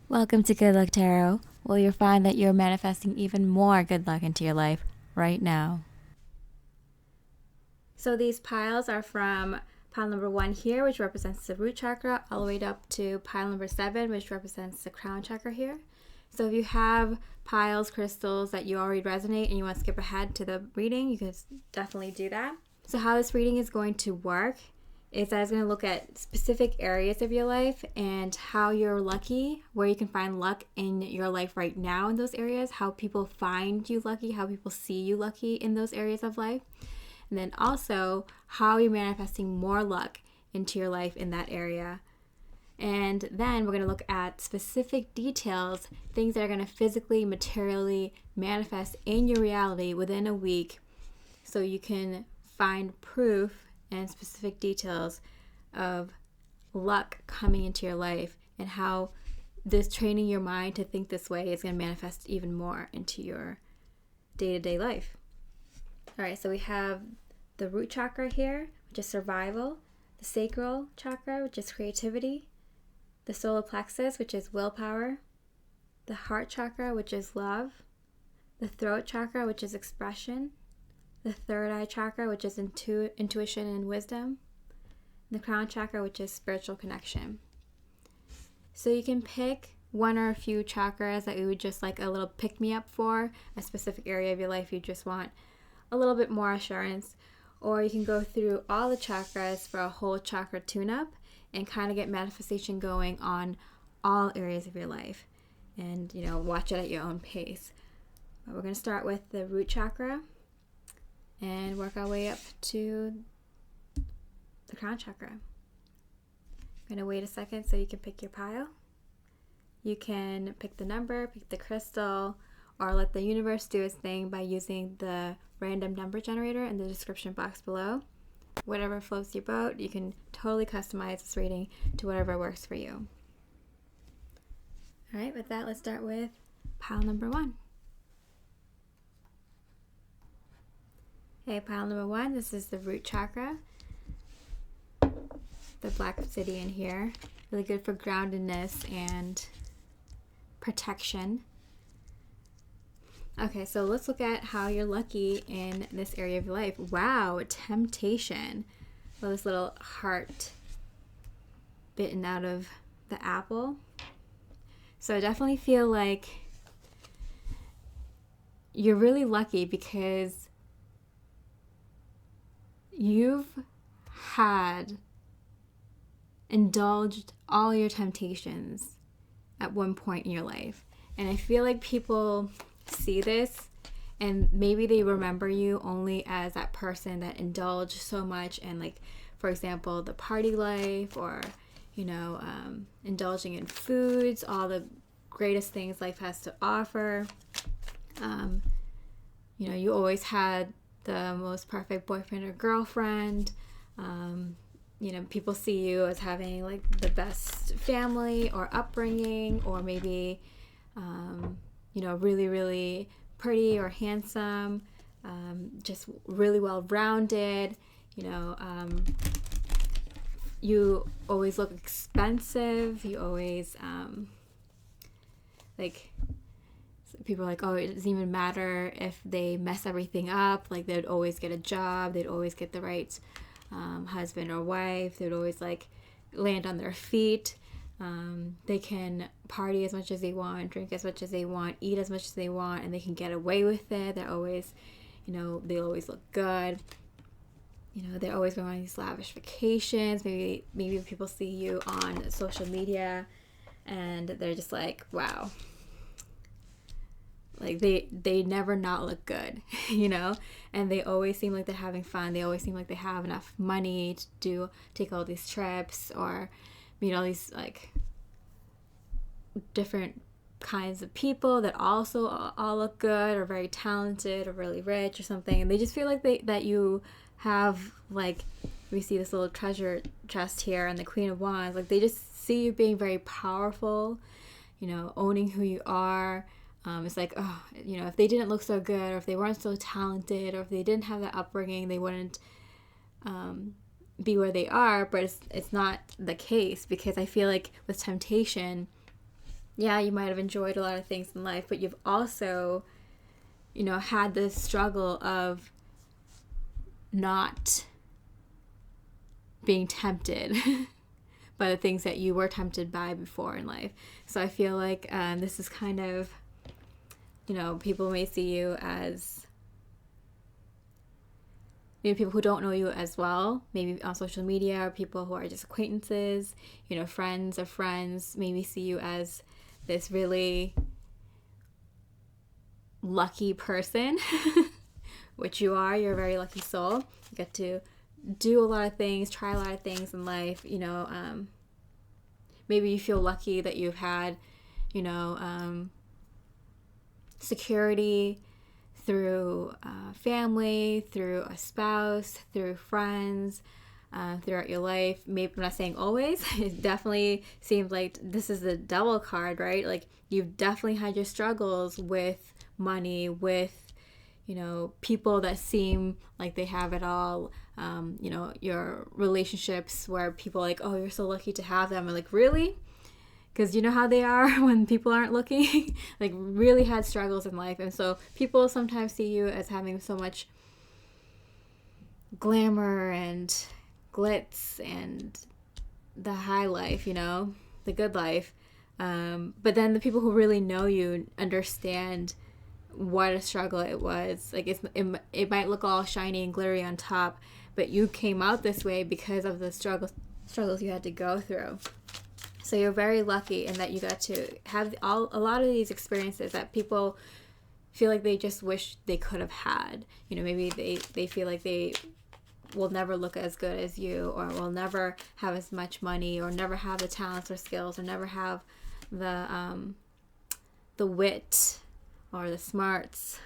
Welcome to Good Luck Tarot. Well, you'll find that you're manifesting even more good luck into your life right now. So these piles are from pile number 1 here, which represents the root chakra, all the way up to pile number 7, which represents the crown chakra here. So if you have piles, crystals that you already resonate and you want to skip ahead to the reading, you can definitely do that. So how this reading is going to work is that it's going to look at specific areas of your life and how you're lucky, where you can find luck in your life right now in those areas, how people find you lucky, how people see you lucky in those areas of life, and then also how you're manifesting more luck into your life in that area. And then we're going to look at specific details, things that are going to physically, materially manifest in your reality within a week, so you can find proof and specific details of luck coming into your life and how this training your mind to think this way is going to manifest even more into your day-to-day life. All right, so we have the root chakra here, which is survival, the sacral chakra, which is creativity, the solar plexus, which is willpower, the heart chakra, which is love, the throat chakra, which is expression, the third eye chakra, which is intuition and wisdom, and the crown chakra, which is spiritual connection. So you can pick one or a few chakras that you would just like a little pick-me-up for, a specific area of your life you just want a little bit more assurance, or you can go through all the chakras for a whole chakra tune-up and kind of get manifestation going on all areas of your life and, watch it at your own pace. But we're going to start with the root chakra and work our way up to the crown chakra. I'm going to wait a second so you can pick your pile. You can pick the number, pick the crystal, or let the universe do its thing by using the random number generator in the description box below. Whatever floats your boat, you can totally customize this reading to whatever works for you. All right, with that, let's start with pile number 1. Okay, pile number 1, this is the root chakra. The black obsidian here. Really good for groundedness and protection. Okay, so let's look at how you're lucky in this area of your life. Wow, temptation. Well, this little heart bitten out of the apple. So I definitely feel like you're really lucky because you've had indulged all your temptations at one point in your life. And I feel like people see this and maybe they remember you only as that person that indulged so much in, like, for example, the party life, or indulging in foods, all the greatest things life has to offer. You always had the most perfect boyfriend or girlfriend. People see you as having like the best family or upbringing, or maybe really, really pretty or handsome, just really well-rounded. You always look expensive. You always people are like, oh, it doesn't even matter if they mess everything up. Like, they'd always get a job. They'd always get the right husband or wife. They'd always land on their feet. They can party as much as they want, drink as much as they want, eat as much as they want, and they can get away with it. They're always, they always look good. They're always going on these lavish vacations. Maybe people see you on social media and they're just like, wow. Like, they never not look good, and they always seem like they're having fun. They always seem like they have enough money to take all these trips or meet all these different kinds of people that also all look good or very talented or really rich or something, and they just feel like that you have, we see this little treasure chest here and the Queen of Wands. They just see you being very powerful, owning who you are. It's like, oh, if they didn't look so good, or if they weren't so talented, or if they didn't have that upbringing, they wouldn't be where they are. But it's not the case, because I feel like with temptation, yeah, you might have enjoyed a lot of things in life, but you've also, had this struggle of not being tempted by the things that you were tempted by before in life. So I feel like this is kind of, people may see you as, maybe people who don't know you as well, maybe on social media, or people who are just acquaintances, friends of friends, maybe see you as this really lucky person, which you are. You're a very lucky soul. You get to do a lot of things, try a lot of things in life. Maybe you feel lucky that you've had, security through family, through a spouse, through friends, throughout your life. Maybe, I'm not saying always. It definitely seems like this is the double card, right? Like, you've definitely had your struggles with money, with people that seem like they have it all. Your relationships where people are like, oh, you're so lucky to have them. And like, really? Because you know how they are when people aren't looking. Like, really had struggles in life. And so people sometimes see you as having so much glamour and glitz and the high life, the good life. But then the people who really know you understand what a struggle it was. Like, it might look all shiny and glittery on top, but you came out this way because of the struggles you had to go through. So you're very lucky in that you got to have a lot of these experiences that people feel like they just wish they could have had. Maybe they feel like they will never look as good as you, or will never have as much money, or never have the talents or skills, or never have the wit or the smarts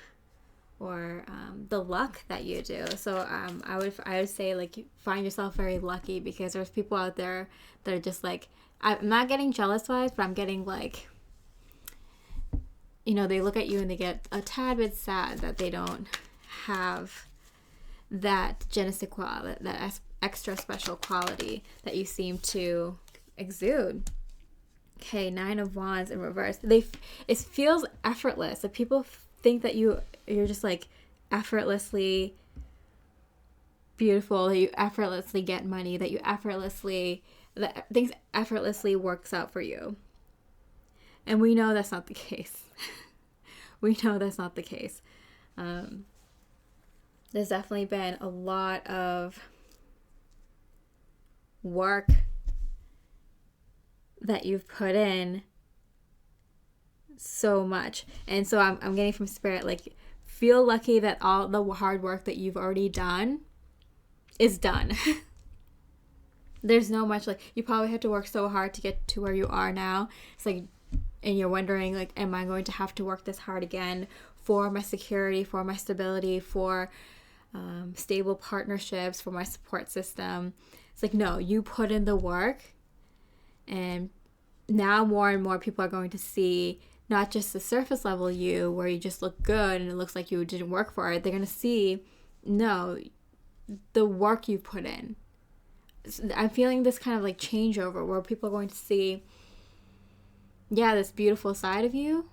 or the luck that you do. So I would say, like, find yourself very lucky, because there's people out there that are just like, I'm not getting jealous wise, but I'm getting like, they look at you and they get a tad bit sad that they don't have that je ne sais quoi, that extra special quality that you seem to exude. Okay, 9 of Wands in reverse. It feels effortless. So people think that you're just like effortlessly beautiful, that you effortlessly get money, that things effortlessly works out for you. And we know that's not the case. We know that's not the case. There's definitely been a lot of work that you've put in so much. And so I'm getting from Spirit, like, feel lucky that all the hard work that you've already done is done. There's no much, like, you probably had to work so hard to get to where you are now. It's like, and you're wondering, like, am I going to have to work this hard again for my security, for my stability, for stable partnerships, for my support system? It's like, no, you put in the work, and now more and more people are going to see not just the surface level you, where you just look good and it looks like you didn't work for it. They're going to see, no, the work you put in. I'm feeling this kind of like changeover where people are going to see, yeah, this beautiful side of you,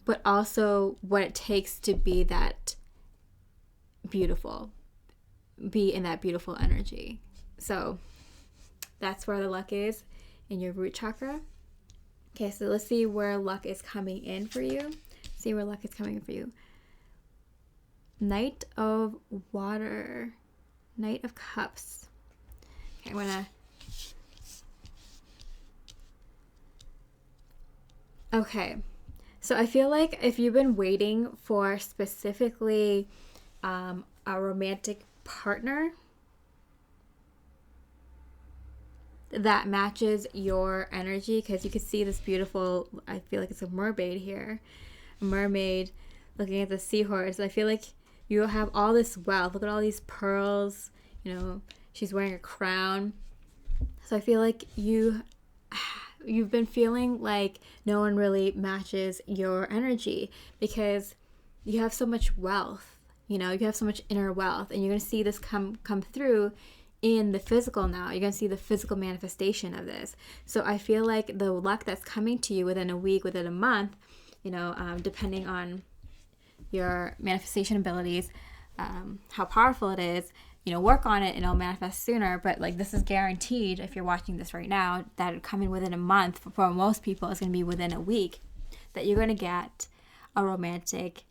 but also what it takes to be that beautiful, be in that beautiful energy. So that's where the luck is, in your root chakra. Okay, so let's see where luck is coming in for you. See where luck is coming in for you. Knight of Water. Knight of Cups. Okay, I'm gonna... Okay, so I feel like if you've been waiting for specifically a romantic partner that matches your energy, because you can see this beautiful, I feel like it's a mermaid here, a mermaid looking at the seahorse. I feel like you'll have all this wealth. Look at all these pearls, she's wearing a crown. So I feel like you've been feeling like no one really matches your energy, because you have so much wealth, you have so much inner wealth, and you're going to see this come through in the physical now. You're going to see the physical manifestation of this. So I feel like the luck that's coming to you within a week, within a month, depending on your manifestation abilities, how powerful it is, work on it and it'll manifest sooner. But like, this is guaranteed, if you're watching this right now, that it coming within a month. For most people, it's going to be within a week that you're going to get a romantic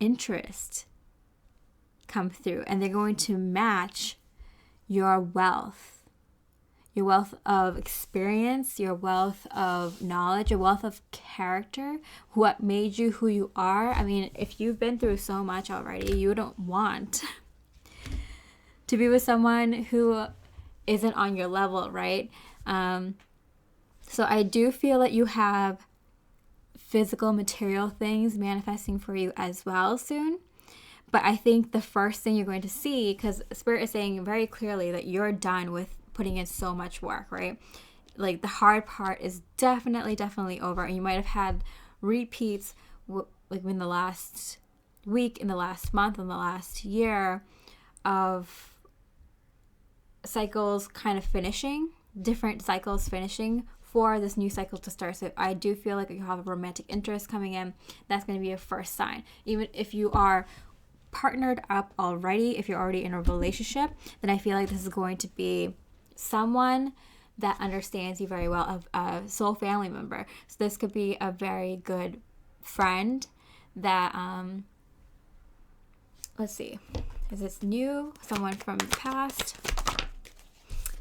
interest come through, and they're going to match your wealth of experience, your wealth of knowledge, your wealth of character, what made you who you are. I mean, if you've been through so much already, you don't want to be with someone who isn't on your level, right? So I do feel that you have physical, material things manifesting for you as well soon. But I think the first thing you're going to see, because Spirit is saying very clearly that you're done with putting in so much work, right? Like, the hard part is definitely over. And you might have had repeats like in the last week, in the last month, in the last year, of cycles kind of finishing, different cycles finishing for this new cycle to start. So I do feel like you have a romantic interest coming in. That's going to be a first sign. Even if you are partnered up already, if you're already in a relationship, then I feel like this is going to be someone that understands you very well, a soul family member. So this could be a very good friend that, let's see, is this new? Someone from the past?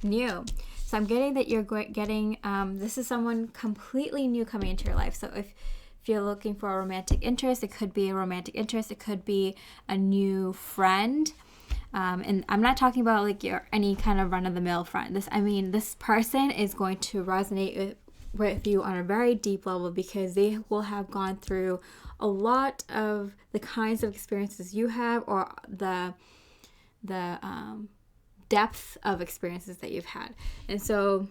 New. So I'm getting that you're getting, this is someone completely new coming into your life. So if you're looking for a romantic interest, it could be a romantic interest. It could be a new friend. And I'm not talking about like any kind of run-of-the-mill friend. This person is going to resonate with you on a very deep level, because they will have gone through a lot of the kinds of experiences you have, or the depth of experiences that you've had. And so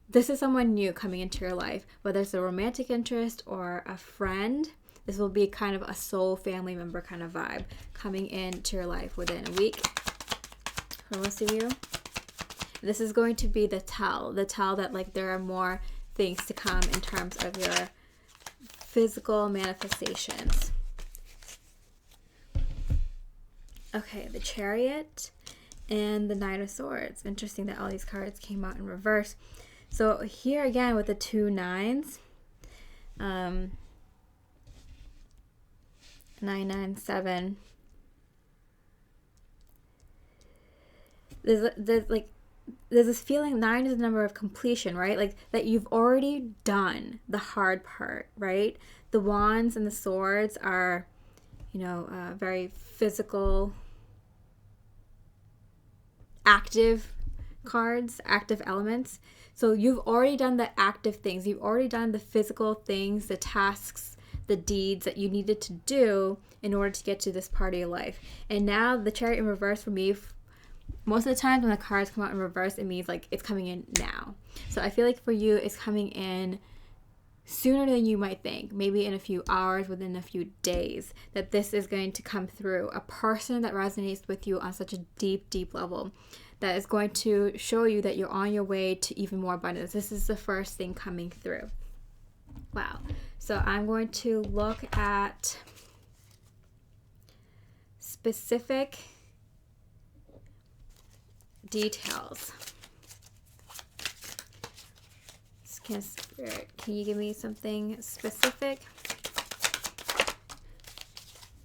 this is someone new coming into your life, whether it's a romantic interest or a friend. This will be kind of a soul family member kind of vibe coming into your life within a week for most of you. This is going to be the tell that like there are more things to come in terms of your physical manifestations. Okay, the Chariot and the Nine of Swords. Interesting that all these cards came out in reverse. So here again with the 2 nines, 997. There's this feeling. 9 is the number of completion, right? Like that you've already done the hard part, right? The Wands and the Swords are, very physical, active cards, active elements. So you've already done the active things. You've already done the physical things, the tasks, the deeds that you needed to do in order to get to this part of your life. And now the Chariot in reverse for me, most of the times when the cards come out in reverse, it means like it's coming in now. So I feel like for you, it's coming in sooner than you might think, maybe in a few hours, within a few days, that this is going to come through. A person that resonates with you on such a deep, deep level, that is going to show you that you're on your way to even more abundance. This is the first thing coming through. Wow. So I'm going to look at specific details. Spirit, can you give me something specific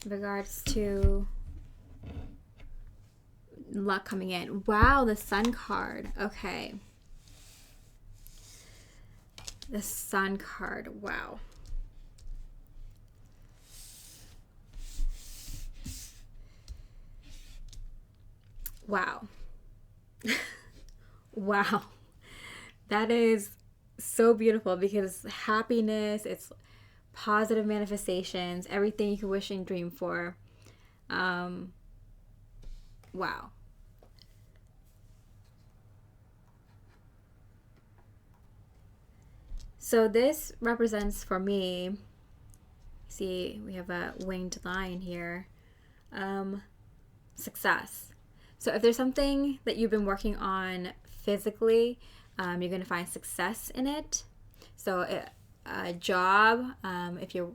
in regards to luck coming in? Wow, the Sun card. Okay. The Sun card. Wow. Wow. Wow. That is so beautiful, because happiness, it's positive manifestations, everything you can wish and dream for. Wow. So this represents for me, see, we have a winged lion here, success. So if there's something that you've been working on physically, you're going to find success in it. So a job, if you're,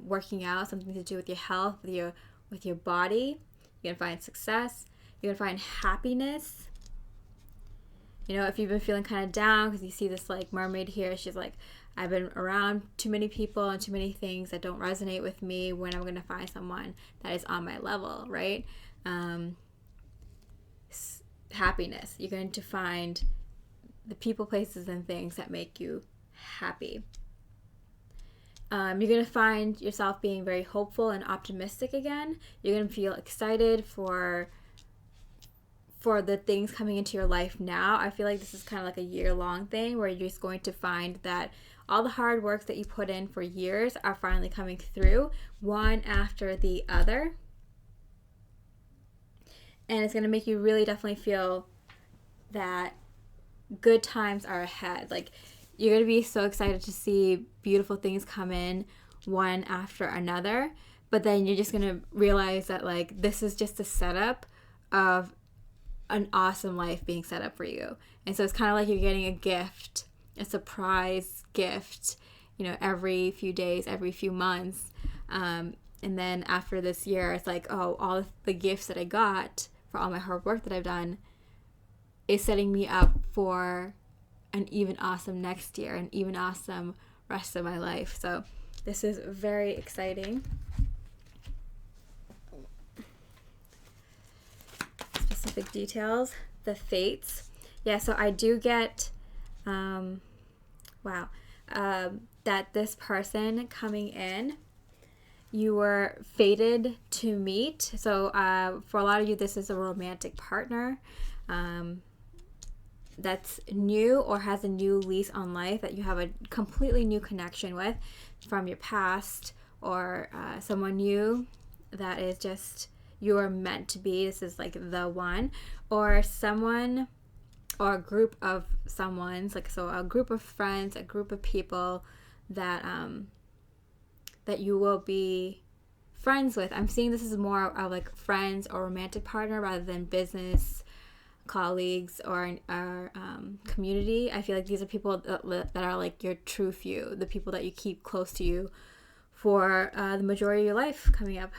working out, something to do with your health, with your body, you're going to find success. You're going to find happiness. If you've been feeling kind of down because you see this like mermaid here, she's like, I've been around too many people and too many things that don't resonate with me. When I'm going to find someone that is on my level, right? Happiness. You're going to find the people, places, and things that make you happy. You're going to find yourself being very hopeful and optimistic again. You're going to feel excited for the things coming into your life now. I feel like this is kind of like a year-long thing where you're just going to find that all the hard work that you put in for years are finally coming through, one after the other. And it's going to make you really definitely feel that good times are ahead. Like, you're going to be so excited to see beautiful things come in one after another. But then you're just going to realize that, like, this is just a setup of an awesome life being set up for you. And so it's kind of like you're getting a gift, a surprise gift, every few days, every few months. And then after this year, it's like, oh, all the gifts that I got for all my hard work that I've done is setting me up for an even awesome next year, an even awesome rest of my life. So this is very exciting. Specific details, the fates. Yeah, so I do get, that this person coming in, you were fated to meet. So for a lot of you, this is a romantic partner that's new or has a new lease on life that you have a completely new connection with from your past, or someone new that is just you're meant to be. This is like the one, or someone or a group of someone's, like, so a group of friends, a group of people that that you will be friends with. I'm seeing this as more of like friends or romantic partner rather than business colleagues or community. I feel like these are people that are like your true few, the people that you keep close to you for the majority of your life coming up.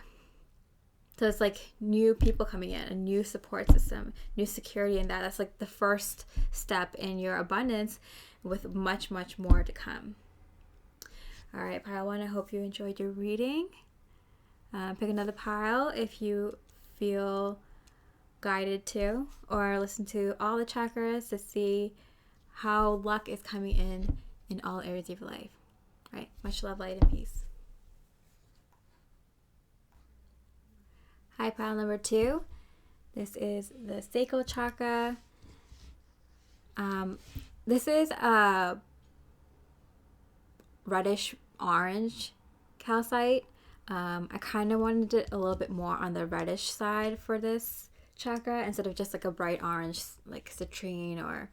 So it's like new people coming in, a new support system, new security in that. That's like the first step in your abundance, with much, much more to come. All right, pile one, I hope you enjoyed your reading. Pick another pile if you feel guided to, or listen to all the chakras to see how luck is coming in all areas of your life. All right, much love, light, and peace. Hi, pile number 2. This is the Sacral chakra. This is a reddish orange calcite. I kind of wanted it a little bit more on the reddish side for this chakra instead of just like a bright orange like citrine or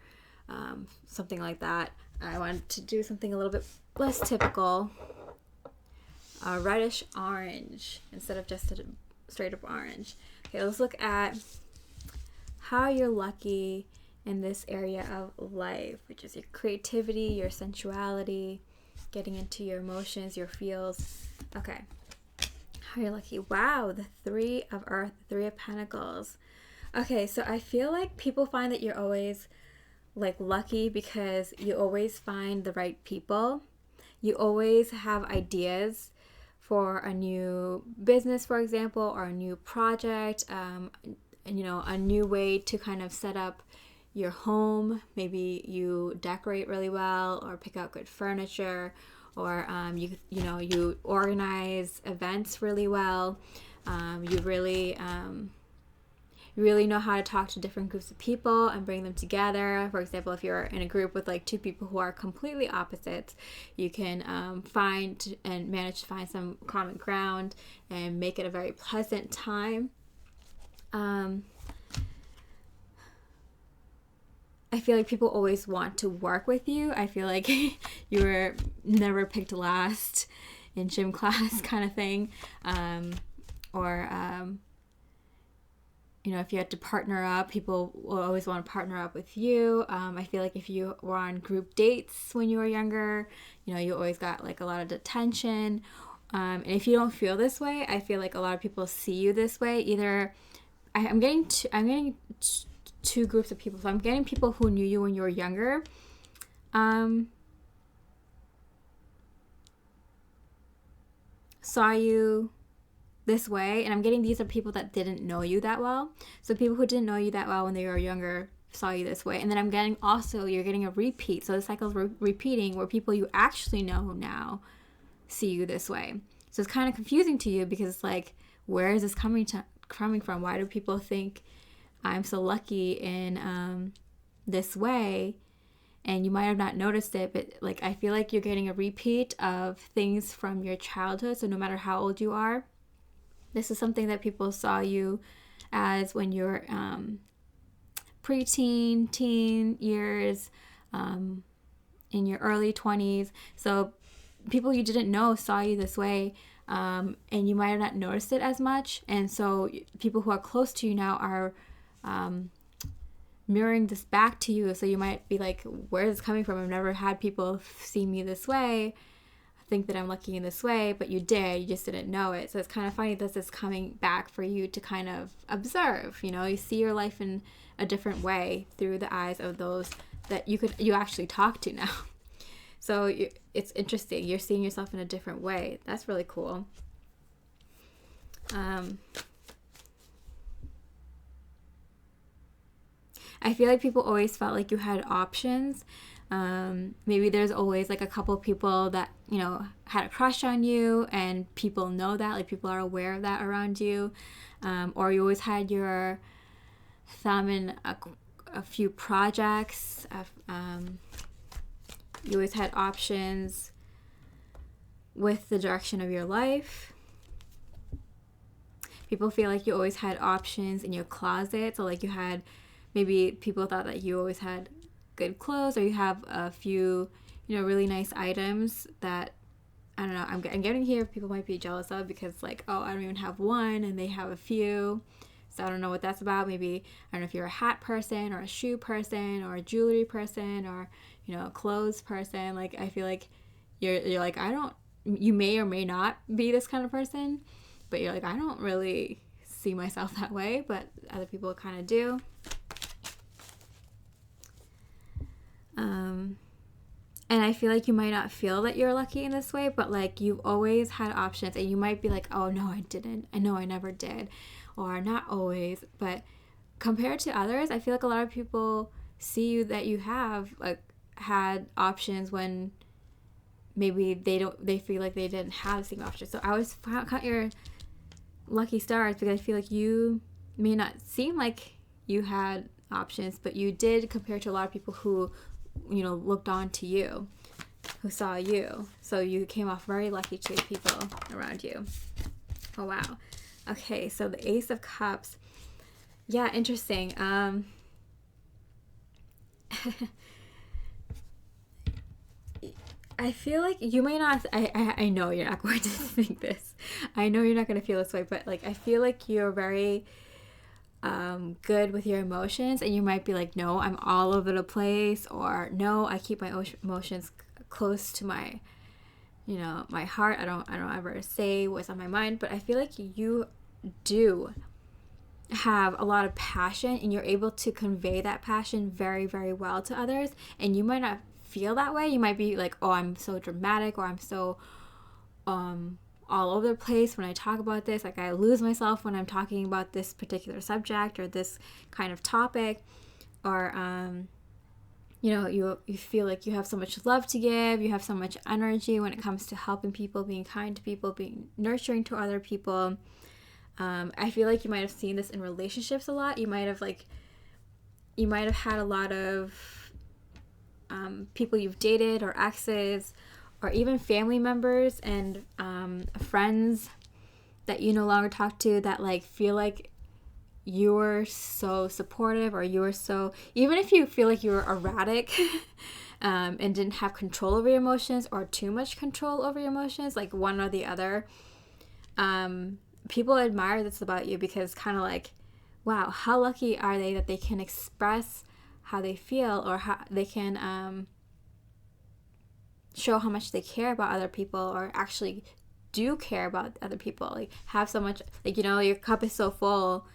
something like that. I wanted to do something a little bit less typical, a reddish orange instead of just a straight up orange. Okay, let's look at how you're lucky in this area of life, which is your creativity, your sensuality, getting into your emotions, your feels. Okay, how you're lucky. Wow, the 3 of Earth, the 3 of Pentacles. Okay, so I feel like people find that you're always like lucky because you always find the right people. You always have ideas for a new business, for example, or a new project, a new way to kind of set up your home. Maybe you decorate really well, or pick out good furniture, or you organize events really well. You really know how to talk to different groups of people and bring them together. For example, if you're in a group with like 2 people who are completely opposites, you can find and manage to find some common ground and make it a very pleasant time. I feel like people always want to work with you. I feel like you were never picked last in gym class kind of thing. if you had to partner up, people will always want to partner up with you. I feel like if you were on group dates when you were younger, you always got like a lot of attention. And if you don't feel this way, I feel like a lot of people see you this way. Either I'm getting two groups of people. So I'm getting people who knew you when you were younger. Saw you this way, and I'm getting these are people that didn't know you that well. So people who didn't know you that well when they were younger saw you this way. And then I'm getting also, you're getting a repeat. So the cycle's repeating where people you actually know now see you this way. So it's kind of confusing to you because it's like, where is this coming from? Why do people think I'm so lucky in this way? And you might have not noticed it, but like I feel like you're getting a repeat of things from your childhood. So no matter how old you are, this is something that people saw you as when you're preteen, teen years, in your early 20s. So people you didn't know saw you this way, and you might have not noticed it as much. And so people who are close to you now are mirroring this back to you. So you might be like, where is this coming from? I've never had people see me this way, think that I'm lucky in this way, but you did, you just didn't know it. So it's kind of funny that this is coming back for you to kind of observe. You see your life in a different way through the eyes of those that you actually talk to now. So it's interesting. You're seeing yourself in a different way. That's really cool. I feel like people always felt like you had options. Maybe there's always like a couple people that, had a crush on you, and people know that, like people are aware of that around you. Or you always had your thumb in a few projects. You always had options with the direction of your life. People feel like you always had options in your closet. So like maybe people thought that you always had good clothes, or you have a few, really nice items that, I don't know, I'm getting here people might be jealous of because like, oh, I don't even have one and they have a few. So I don't know what that's about. Maybe, I don't know if you're a hat person or a shoe person or a jewelry person or, a clothes person. Like, I feel like you're like, you may or may not be this kind of person, but you're like, I don't really see myself that way, but other people kind of do. And I feel like you might not feel that you're lucky in this way, but like you've always had options, and you might be like, oh no, I didn't. I know I never did, or not always. But compared to others, I feel like a lot of people see you that you have like had options when maybe they feel like they didn't have the same options. So I always count your lucky stars because I feel like you may not seem like you had options, but you did compared to a lot of people who looked on to you, who saw you. So you came off very lucky to people around you. Oh wow. Okay, so the Ace of Cups. Yeah, interesting. I feel like you may not, I know you're not going to think this. I know you're not going to feel this way, but like I feel like you're very good with your emotions, and you might be like, no, I'm all over the place, or no, I keep my emotions close to my my heart. I don't ever say what's on my mind. But I feel like you do have a lot of passion, and you're able to convey that passion very, very well to others. And you might not feel that way. You might be like, oh, I'm so dramatic, or I'm so all over the place when I talk about this. Like I lose myself when I'm talking about this particular subject or this kind of topic, or you feel like you have so much love to give, you have so much energy when it comes to helping people, being kind to people, being nurturing to other people. I feel like you might have seen this in relationships a lot. You might have had a lot of people you've dated, or exes, or even family members and friends that you no longer talk to, that like feel like you're so supportive, or you were so, even if you feel like you were erratic and didn't have control over your emotions, or too much control over your emotions, like one or the other, people admire this about you, because kind of like wow, how lucky are they that they can express how they feel, or how they can show how much they care about other people, or actually do care about other people. Like, have so much, like, your cup is so full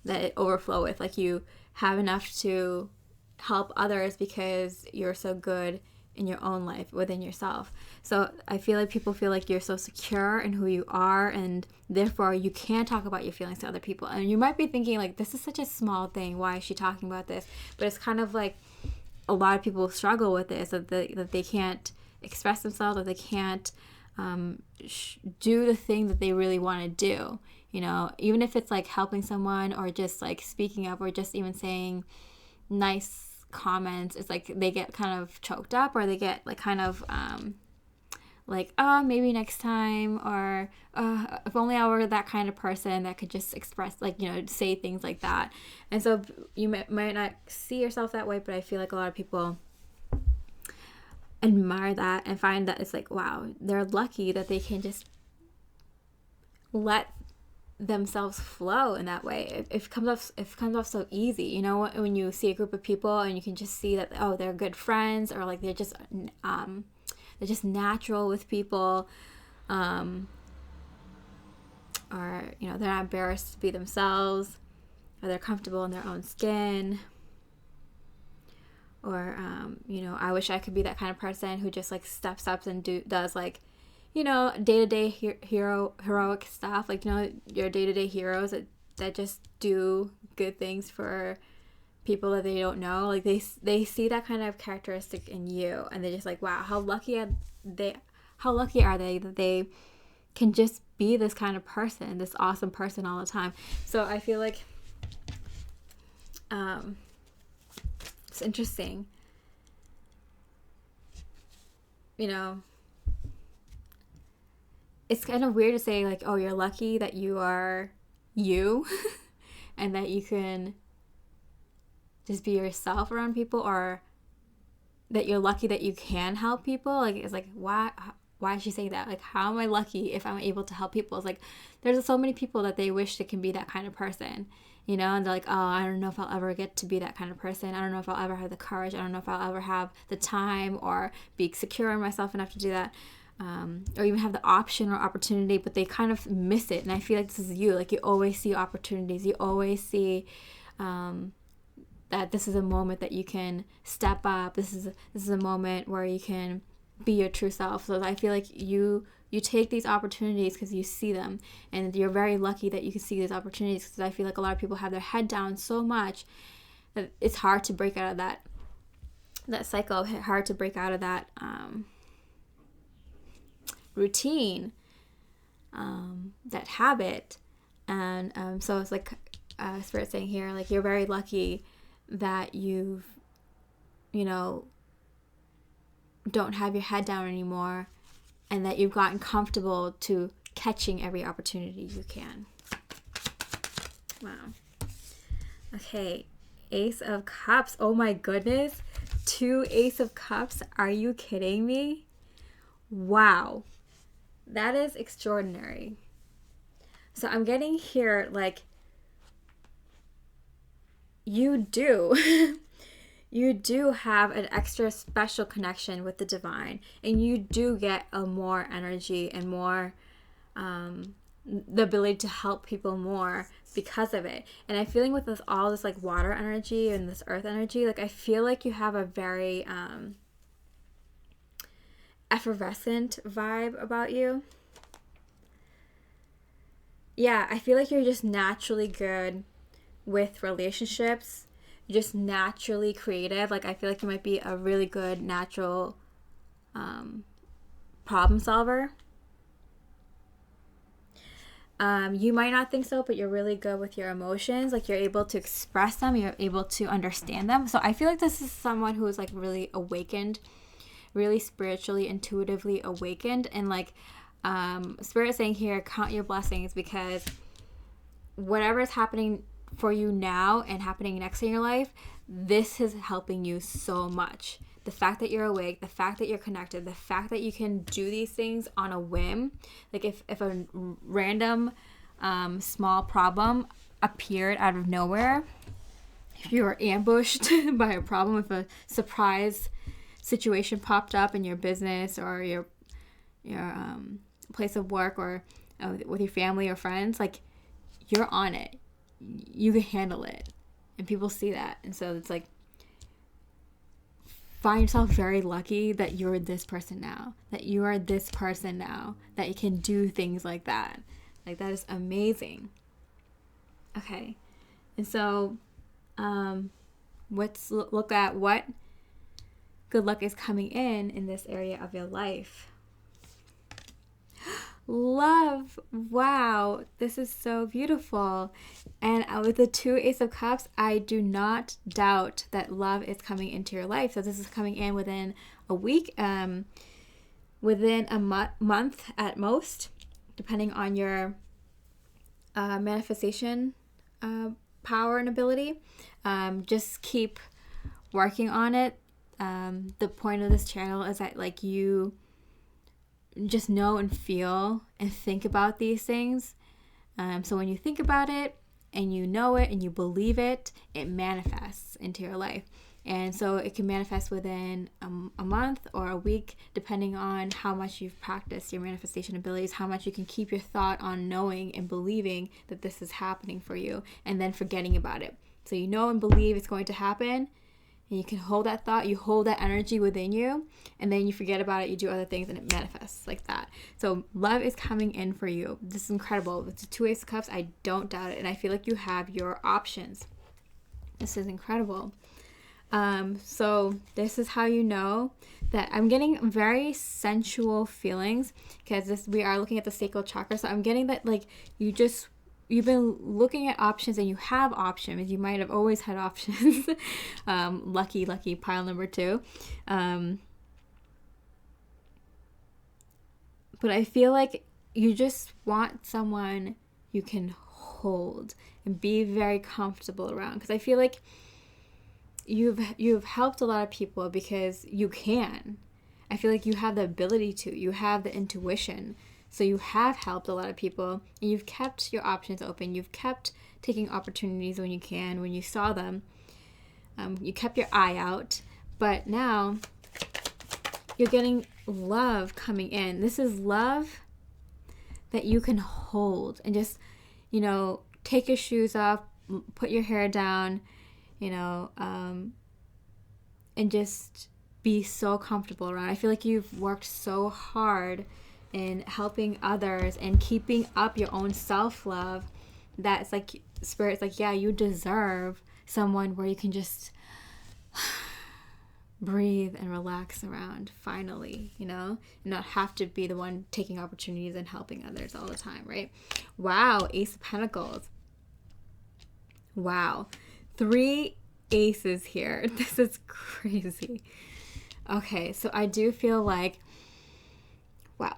that it overfloweth. Like, you have enough to help others because you're so good in your own life within yourself. So I feel like people feel like you're so secure in who you are, and therefore you can talk about your feelings to other people. And you might be thinking, like, this is such a small thing, why is she talking about this? But it's kind of like a lot of people struggle with this, that they can't express themselves, or they can't do the thing that they really want to do. Even if it's like helping someone, or just like speaking up, or just even saying nice comments, it's like they get kind of choked up, or they get like kind of like, oh, maybe next time, or if only I were that kind of person that could just express, like, say things like that. And so you might not see yourself that way, but I feel like a lot of people admire that and find that it's like, wow, they're lucky that they can just let themselves flow in that way. It comes off so easy, when you see a group of people and you can just see that, oh, they're good friends, or like they're just natural with people, or they're not embarrassed to be themselves, or they're comfortable in their own skin, or I wish I could be that kind of person who just like steps up and does like day-to-day heroic stuff, like your day-to-day heroes that just do good things for people that they don't know. Like they see that kind of characteristic in you, and they're just like, wow, how lucky are they that they can just be this kind of person, this awesome person all the time. So I feel like it's interesting, it's kind of weird to say, like, oh, you're lucky that you are you and that you can just be yourself around people, or that you're lucky that you can help people. Like, it's like, why is she saying that? Like, how am I lucky if I'm able to help people? It's like, there's so many people that they wish they can be that kind of person, and they're like, oh, I don't know if I'll ever get to be that kind of person. I don't know if I'll ever have the courage. I don't know if I'll ever have the time or be secure in myself enough to do that. Or even have the option or opportunity, but they kind of miss it. And I feel like this is you. Like, you always see opportunities. You always see that this is a moment that you can step up. This is a moment where you can be your true self. So I feel like you take these opportunities because you see them, and you're very lucky that you can see these opportunities, because I feel like a lot of people have their head down so much that it's hard to break out of that cycle, hard to break out of that routine, that habit. And so it's like Spirit saying here, like, you're very lucky that you've don't have your head down anymore, and that you've gotten comfortable to catching every opportunity you can. Wow. Okay, Ace of Cups. Oh my goodness, 2 Ace of Cups. Are you kidding me? Wow. That is extraordinary. So I'm getting here, like, you do have an extra special connection with the divine, and you do get a more energy and more the ability to help people more because of it. And I'm feeling with all this like water energy and this earth energy, like, I feel like you have a very effervescent vibe about you. Yeah, I feel like you're just naturally good with relationships. You're just naturally creative. Like, I feel like you might be a really good natural problem solver. You might not think so, but you're really good with your emotions. Like, you're able to express them. You're able to understand them. So I feel like this is someone who is like really awakened, really spiritually, intuitively awakened. And like, Spirit is saying here, count your blessings, because whatever is happening for you now and happening next in your life, this is helping you so much. The fact that you're awake, the fact that you're connected, the fact that you can do these things on a whim. Like, if a random small problem appeared out of nowhere, if you were ambushed by a problem, if a surprise situation popped up in your business or your place of work, or with your family or friends, like, you're on it. You can handle it. And people see that. And so it's like, find yourself very lucky that you're this person now. That you are this person now. That you can do things like that. Like, that is amazing. Okay. And so, let's look at what good luck is coming in this area of your life. Love. Wow, this is so beautiful. And with the 2 Ace of Cups, I do not doubt that love is coming into your life. So this is coming in within a week, within a month at most, depending on your manifestation power and ability. Just keep working on it. The point of this channel is that, like, you just know and feel and think about these things. So when you think about it and you know it and you believe it, it manifests into your life. And so it can manifest within a month or a week, depending on how much you've practiced your manifestation abilities, how much you can keep your thought on knowing and believing that this is happening for you, and then forgetting about it. So you know and believe it's going to happen, and you can hold that thought, you hold that energy within you, and then you forget about it, you do other things, and it manifests like that. So love is coming in for you. This is incredible. With the 2 Ace of Cups, I don't doubt it, and I feel like you have your options. This is incredible. So this is how you know that I'm getting very sensual feelings, because we are looking at the Sacral Chakra. So I'm getting that, like, you've been looking at options and you have options. You might have always had options. Lucky pile number 2. But I feel like you just want someone you can hold and be very comfortable around. Because I feel like you've helped a lot of people because you can. I feel like you have the ability to. You have the intuition. So you have helped a lot of people, and you've kept your options open. You've kept taking opportunities when you can, when you saw them. You kept your eye out. But now you're getting love coming in. This is love that you can hold and just, take your shoes off, put your hair down, and just be so comfortable around. I feel like you've worked so hard in helping others and keeping up your own self-love, that it's like Spirit's like, yeah, you deserve someone where you can just breathe and relax around, finally, and not have to be the one taking opportunities and helping others all the time, right? Wow, Ace of Pentacles. Wow. 3 aces here. This is crazy. Okay, so I do feel like, wow.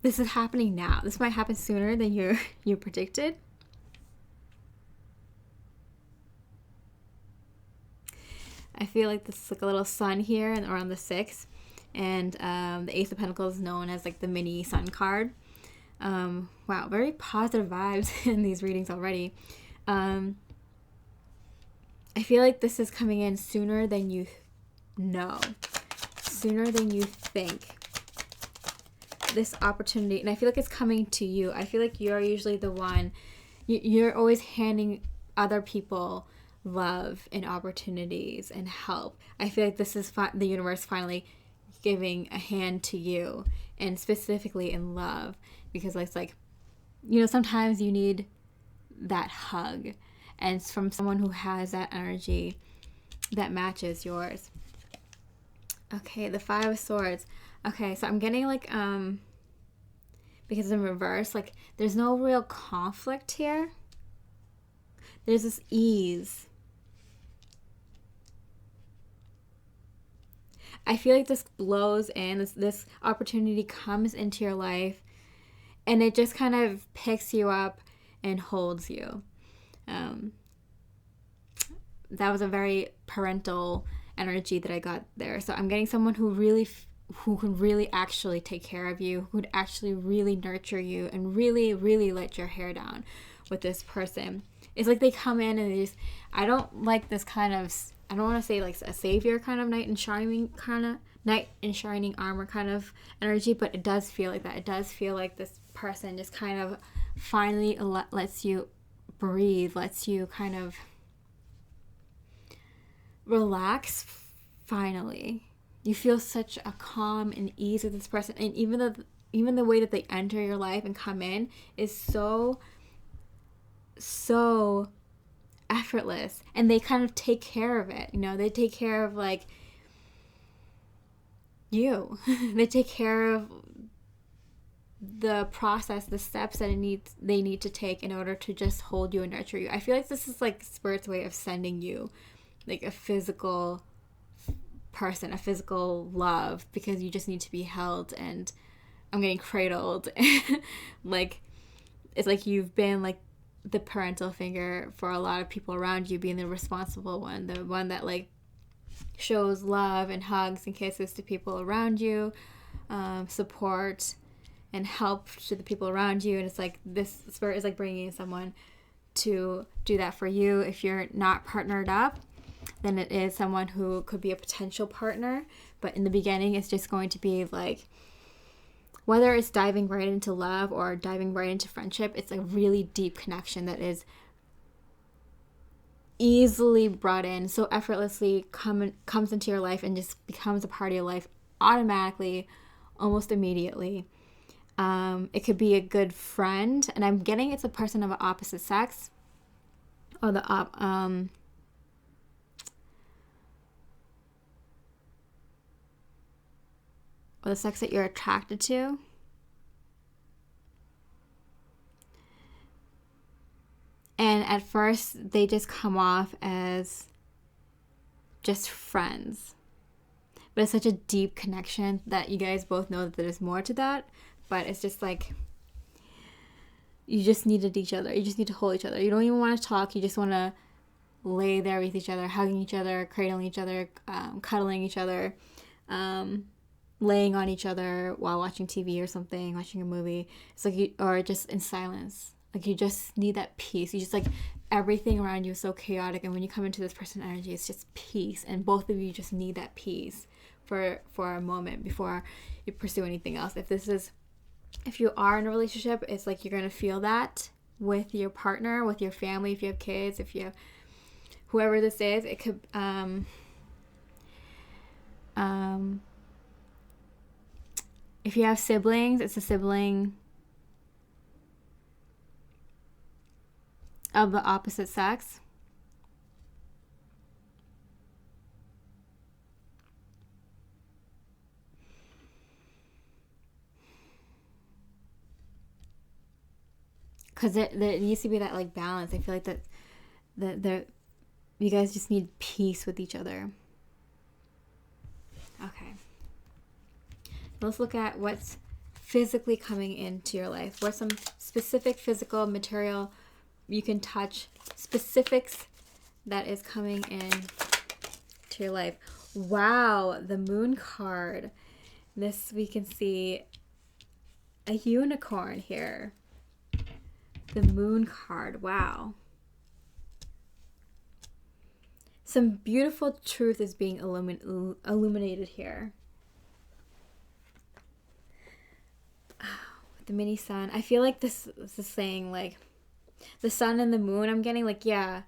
This is happening now. This might happen sooner than you predicted. I feel like this is like a little sun here and around the 6th. And the Ace of Pentacles is known as like the mini sun card. Wow, very positive vibes in these readings already. I feel like this is coming in sooner than you know, sooner than you think. This opportunity, and I feel like it's coming to you. I feel like you're usually the one, you're always handing other people love and opportunities and help. I feel like this is the universe finally giving a hand to you, and specifically in love, because it's like, sometimes you need that hug, and it's from someone who has that energy that matches yours. Okay, the 5 of Swords. Okay, so I'm getting like, because in reverse, like, there's no real conflict here. There's this ease. I feel like this blows in, this opportunity comes into your life, and it just kind of picks you up and holds you. That was a very parental energy that I got there. So I'm getting someone who really who can really actually take care of you, who could actually really nurture you and really, really let your hair down with this person. It's like they come in and they just, I don't like this kind of, I don't want to say like a savior kind of knight in shining armor kind of energy, but it does feel like that. It does feel like this person just kind of finally lets you breathe, lets you kind of relax finally. You feel such a calm and ease with this person, and even the way that they enter your life and come in is so effortless, and they kind of take care of it. They take care of like you. They take care of the process, the steps that they need to take in order to just hold you and nurture you. I feel like this is like Spirit's way of sending you like a physical person, a physical love, because you just need to be held, and I'm getting cradled. Like it's like you've been like the parental figure for a lot of people around you, being the responsible one, the one that like shows love and hugs and kisses to people around you, support and help to the people around you. And it's like this Spirit is like bringing someone to do that for you. If you're not partnered up, then it is someone who could be a potential partner. But in the beginning, it's just going to be like, whether it's diving right into love or diving right into friendship, it's a really deep connection that is easily brought in, so effortlessly comes into your life and just becomes a part of your life automatically, almost immediately. It could be a good friend, and I'm getting it's a person of an opposite sex, or the sex that you're attracted to. And at first, they just come off as just friends. But it's such a deep connection that you guys both know that there's more to that. But it's just like, you just needed each other. You just need to hold each other. You don't even want to talk. You just want to lay there with each other, hugging each other, cradling each other, cuddling each other, laying on each other while watching TV or something, watching a movie. It's like or just in silence. Like you just need that peace. You just like, everything around you is so chaotic, and when you come into this person's energy, it's just peace, and both of you just need that peace for a moment before you pursue anything else. If you are in a relationship, it's like you're gonna feel that with your partner, with your family, if you have kids, if you have whoever this is. It could if you have siblings, it's a sibling of the opposite sex. Because there needs to be that like balance. I feel like that you guys just need peace with each other. Okay. Let's look at what's physically coming into your life. What's some specific physical material you can touch, specifics that is coming in to your life. Wow, the Moon card. This, we can see a unicorn here. The Moon card. Wow. Some beautiful truth is being illuminated here. The mini sun. I feel like this is saying like the sun and the moon. I'm getting like, yeah,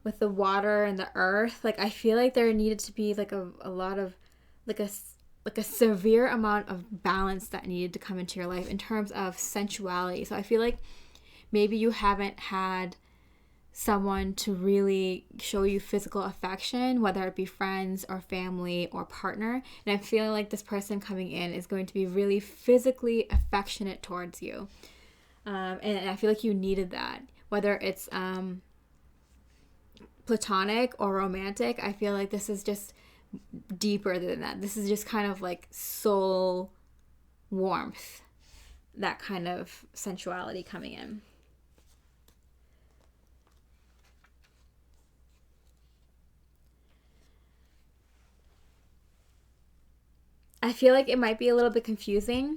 with the water and the earth. Like I feel like there needed to be like a lot of like a severe amount of balance that needed to come into your life in terms of sensuality. So I feel like maybe you haven't had someone to really show you physical affection, whether it be friends or family or partner. And I'm feeling like this person coming in is going to be really physically affectionate towards you. And I feel like you needed that. Whether it's platonic or romantic, I feel like this is just deeper than that. This is just kind of like soul warmth, that kind of sensuality coming in. I feel like it might be a little bit confusing.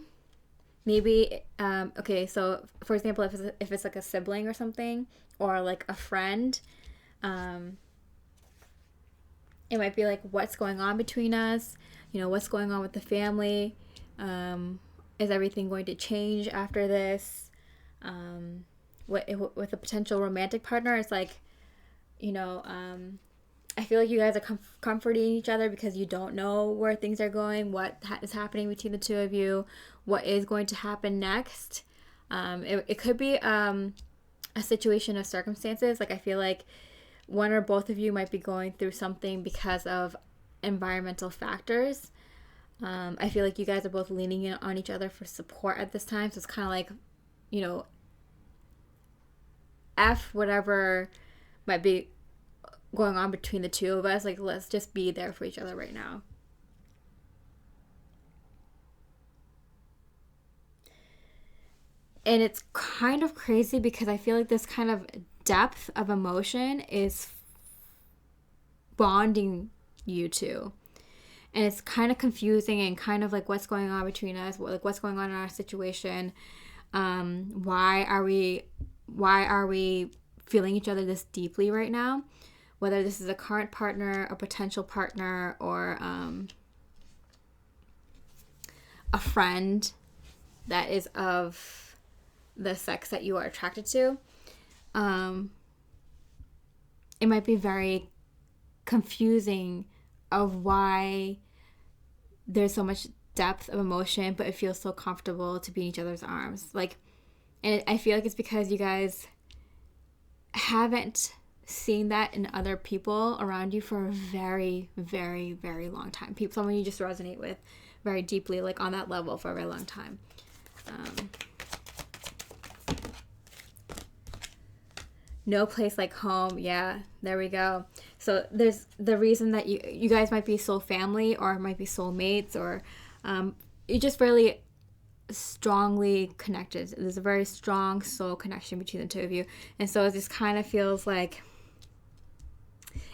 Maybe, okay, so for example, if it's like a sibling or something, or like a friend, it might be like, what's going on between us? You know, what's going on with the family? Is everything going to change after this? With a potential romantic partner, it's like, you know, I feel like you guys are comforting each other because you don't know where things are going, what is happening between the two of you, what is going to happen next. It could be a situation of circumstances. Like, I feel like one or both of you might be going through something because of environmental factors. I feel like you guys are both leaning in on each other for support at this time. So it's kind of like, you know, F whatever might be going on between the two of us. Like, let's just be there for each other right now. And it's kind of crazy because I feel like this kind of depth of emotion is bonding you two. And it's kind of confusing and kind of like, what's going on between us? Like, what's going on in our situation? Why are we feeling each other this deeply right now? Whether this is a current partner, a potential partner, or a friend that is of the sex that you are attracted to. It might be very confusing of why there's so much depth of emotion, but it feels so comfortable to be in each other's arms. Like, and I feel like it's because you guys haven't seen that in other people around you for a very, very, very long time. Someone you just resonate with very deeply, like on that level for a very long time. No place like home. Yeah, there we go. So there's the reason that you guys might be soul family or might be soulmates, or you just really strongly connected. There's a very strong soul connection between the two of you. And so it just kind of feels like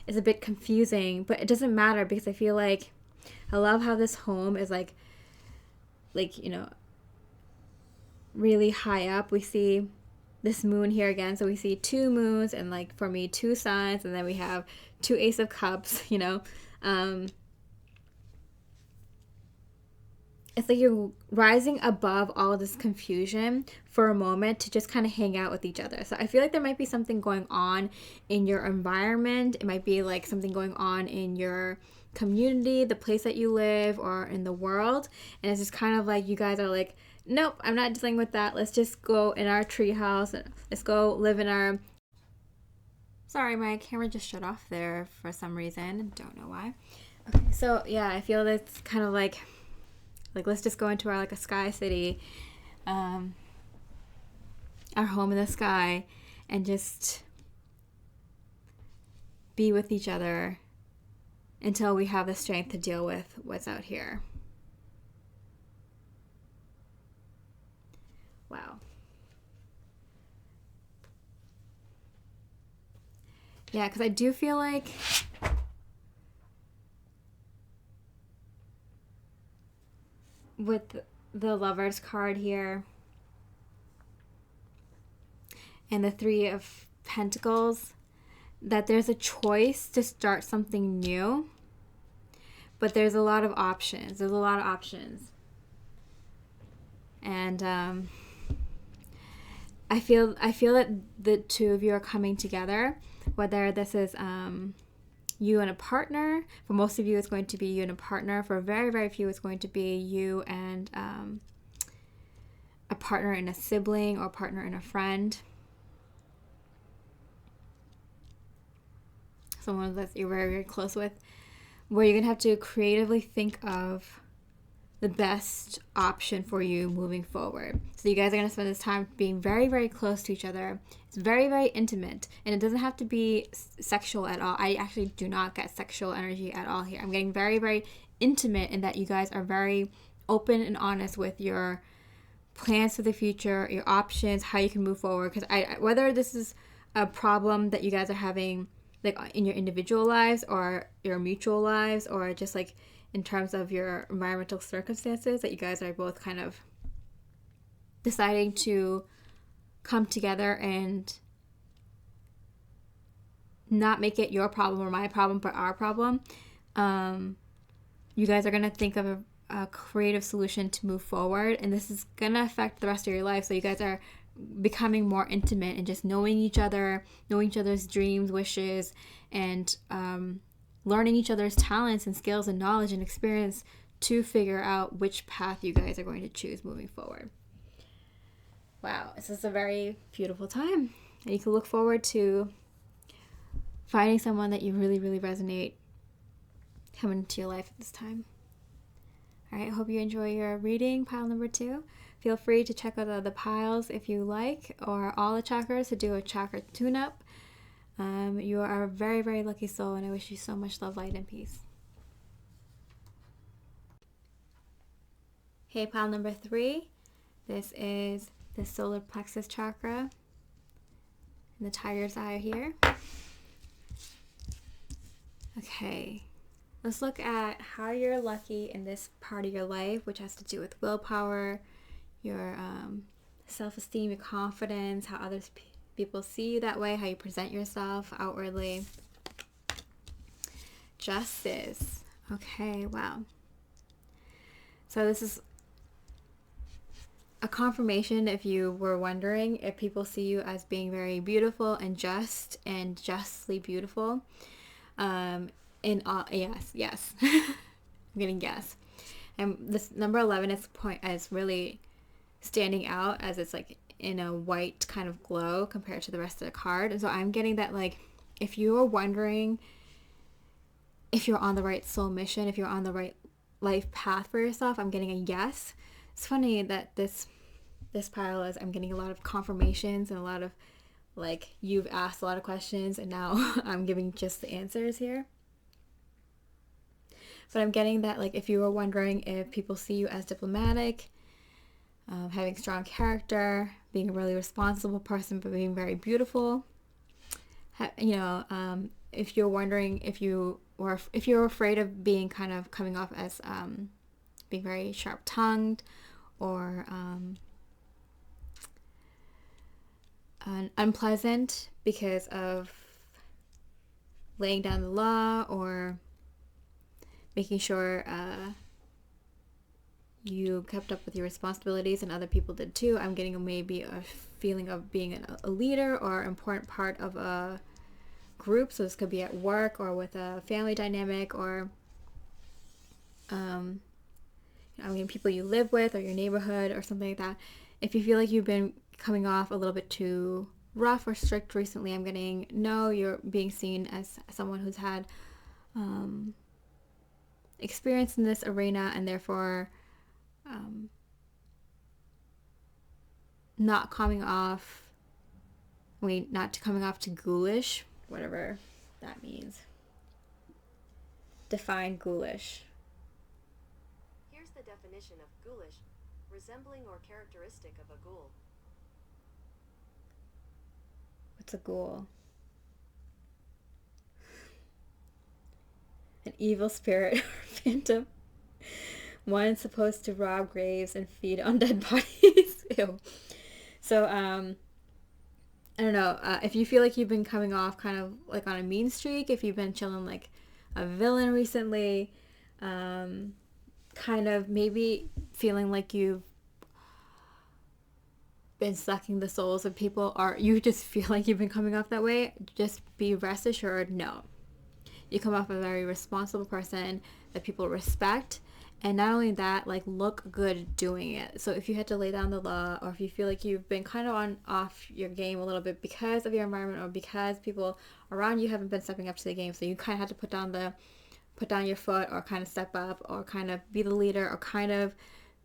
it's a bit confusing, but it doesn't matter because I feel like I love how this home is like, you know, really high up. We see this moon here again, so we see two moons, and like for me, two suns, and then we have two Ace of Cups, you know. It's like you're rising above all this confusion for a moment to just kind of hang out with each other. So I feel like there might be something going on in your environment. It might be like something going on in your community, the place that you live, or in the world. And it's just kind of like you guys are like, nope, I'm not dealing with that. Let's just go in our treehouse. Let's go live in our... Sorry, my camera just shut off there for some reason. Don't know why. Okay, so yeah, I feel that's kind of like let's just go into our like a sky city, our home in the sky, and just be with each other until we have the strength to deal with what's out here. Wow. Yeah, because I do feel like with the Lovers card here and the Three of Pentacles, that there's a choice to start something new, but there's a lot of options. And I feel that the two of you are coming together, whether this is you and a partner. For most of you, it's going to be you and a partner. For very, very few, it's going to be you and a partner and a sibling, or a partner and a friend. Someone that you're very, very close with, where you're going to have to creatively think of the best option for you moving forward. So you guys are going to spend this time being very, very close to each other. It's very, very intimate, and it doesn't have to be sexual at all. I actually do not get sexual energy at all here. I'm getting very, very intimate in that you guys are very open and honest with your plans for the future, your options, how you can move forward. Because whether this is a problem that you guys are having like in your individual lives or your mutual lives, or just like in terms of your environmental circumstances, that you guys are both kind of deciding to come together and not make it your problem or my problem, but our problem. You guys are going to think of a creative solution to move forward, and this is going to affect the rest of your life. So you guys are becoming more intimate and just knowing each other, knowing each other's dreams, wishes, and learning each other's talents and skills and knowledge and experience to figure out which path you guys are going to choose moving forward. Wow, this is a very beautiful time. And you can look forward to finding someone that you really, really resonate coming into your life at this time. All right, I hope you enjoy your reading, pile number 2. Feel free to check out the other piles if you like, or all the chakras, to do a chakra tune-up. You are a very, very lucky soul, and I wish you so much love, light, and peace. Hey, pile number 3. This is the solar plexus chakra and the tiger's eye here. Okay, let's look at how you're lucky in this part of your life, which has to do with willpower, your self-esteem, your confidence, how others people see you that way, how you present yourself outwardly. Justice. Okay, wow. So this is a confirmation, if you were wondering, if people see you as being very beautiful and just and justly beautiful. In all, yes. I'm getting yes. And this number 11 is really standing out, as it's like in a white kind of glow compared to the rest of the card. And so I'm getting that, like, if you are wondering if you're on the right soul mission, if you're on the right life path for yourself, I'm getting a yes. It's funny that this pile is, I'm getting a lot of confirmations and a lot of, like, you've asked a lot of questions and now I'm giving just the answers here. But I'm getting that, like, if you were wondering if people see you as diplomatic, having strong character, being a really responsible person, but being very beautiful, if you're wondering if you're afraid of being kind of coming off as being very sharp-tongued or unpleasant because of laying down the law or making sure you kept up with your responsibilities and other people did too. I'm getting maybe a feeling of being a leader or an important part of a group. So this could be at work or with a family dynamic, or people you live with or your neighborhood or something like that. If you feel like you've been coming off a little bit too rough or strict recently, I'm getting no, you're being seen as someone who's had experience in this arena, and therefore not coming off to ghoulish, whatever that means. Define ghoulish. Here's the definition of ghoulish: resembling or characteristic of a ghoul. What's a ghoul? An evil spirit or phantom. One supposed to rob graves and feed on dead bodies. Ew. So, I don't know. If you feel like you've been coming off kind of like on a mean streak, if you've been chilling like a villain recently, kind of maybe feeling like you've been sucking the souls of people, or you just feel like you've been coming off that way, just be rest assured, no. You come off a very responsible person that people respect, and not only that, like, look good doing it. So if you had to lay down the law, or if you feel like you've been kind of off your game a little bit because of your environment or because people around you haven't been stepping up to the game, so you kind of had to put down your foot, or kind of step up, or kind of be the leader, or kind of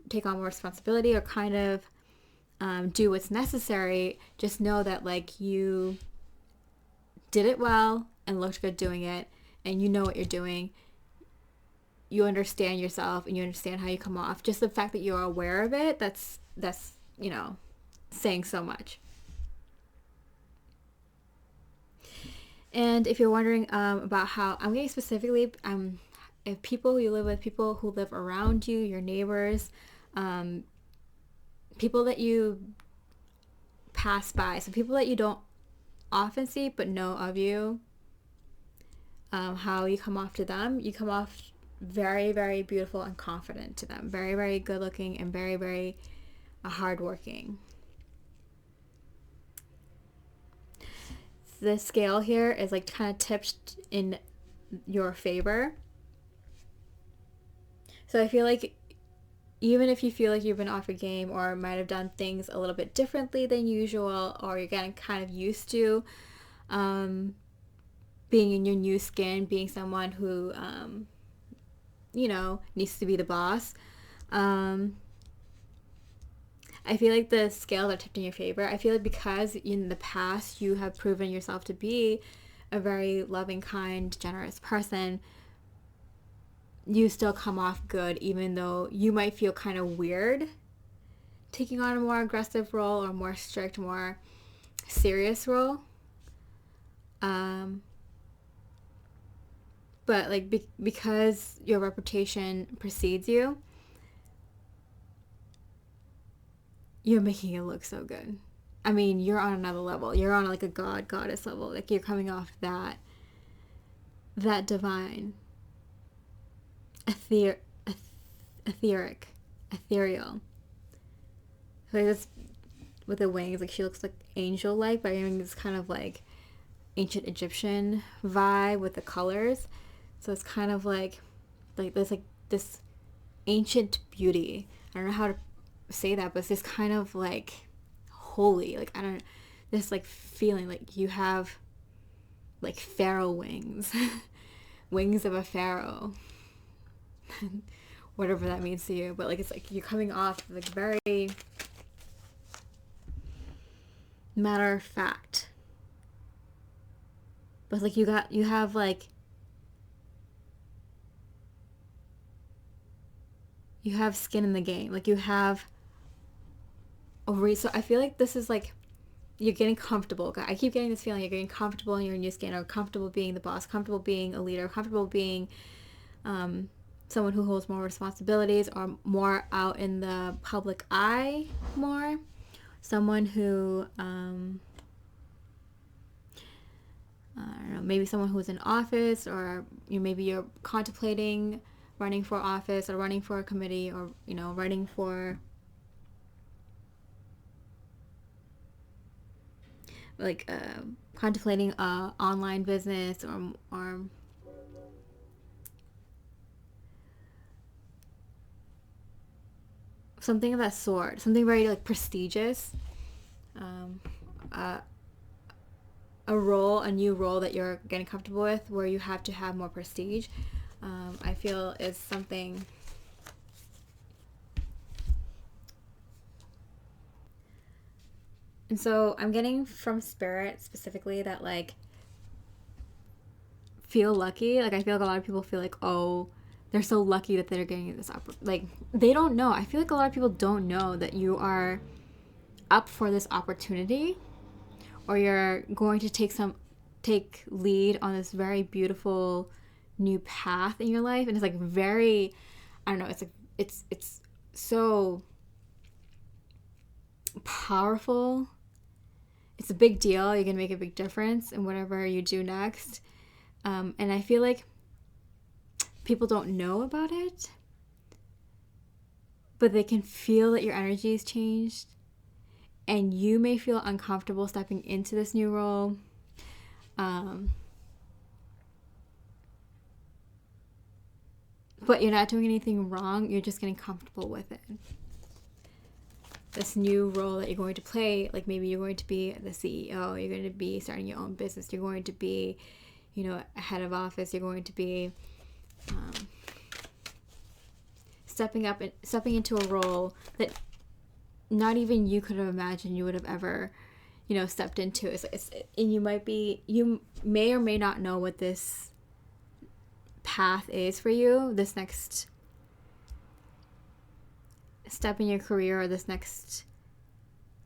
take on more responsibility, or kind of do what's necessary, just know that, like, you did it well and looked good doing it, and you know what you're doing. You understand yourself and you understand how you come off. Just the fact that you're aware of it, that's saying so much. And if you're wondering about how I'm getting specifically, if people you live with, people who live around you, your neighbors, people that you pass by, so people that you don't often see but know of you, how you come off to them, you come off very, very beautiful and confident to them, very, very good looking and very, very hardworking. The scale here is like kind of tipped in your favor. So I feel like even if you feel like you've been off your game or might have done things a little bit differently than usual, or you're getting kind of used to being in your new skin, being someone who, needs to be the boss, I feel like the scales are tipped in your favor. I feel like because in the past you have proven yourself to be a very loving, kind, generous person, you still come off good, even though you might feel kind of weird taking on a more aggressive role or more strict, more serious role. But like because your reputation precedes you, you're making it look so good. I mean, you're on another level. You're on like a goddess level. Like you're coming off that divine, ethereal. Like this with the wings, like she looks like angel-like, but I mean this kind of like ancient Egyptian vibe with the colors. So it's kind of like there's like this ancient beauty. I don't know how to say that, but it's this kind of like holy, like I don't, this like feeling like you have like pharaoh wings, wings of a pharaoh, whatever that means to you. But like it's like you're coming off like very matter of fact, but like you have like you have skin in the game, like you have so I feel like this is like you're getting comfortable. I keep getting this feeling you're getting comfortable in your new skin, or comfortable being the boss, comfortable being a leader, comfortable being someone who holds more responsibilities or more out in the public eye more. Someone who, I don't know, maybe someone who's in office, or maybe you're contemplating running for office or running for a committee, or, running for like contemplating a online business or something of that sort, something very like prestigious, a new role that you're getting comfortable with, where you have to have more prestige. I feel is something. And so I'm getting from Spirit specifically that like feel lucky. Like I feel like a lot of people feel like, oh, they're so lucky that they're getting this like they don't know. I feel like a lot of people don't know that you are up for this opportunity, or you're going to take lead on this very beautiful new path in your life. And it's like very, I don't know, it's like it's so powerful. It's a big deal. You're gonna make a big difference in whatever you do next. And I feel like people don't know about it, but they can feel that your energy has changed, and you may feel uncomfortable stepping into this new role. But you're not doing anything wrong. You're just getting comfortable with it. This new role that you're going to play, like maybe you're going to be the CEO, you're going to be starting your own business, you're going to be, a head of office, you're going to be stepping into a role that not even you could have imagined you would have ever, stepped into. And you may or may not know what this path is for you, this next step in your career, or this next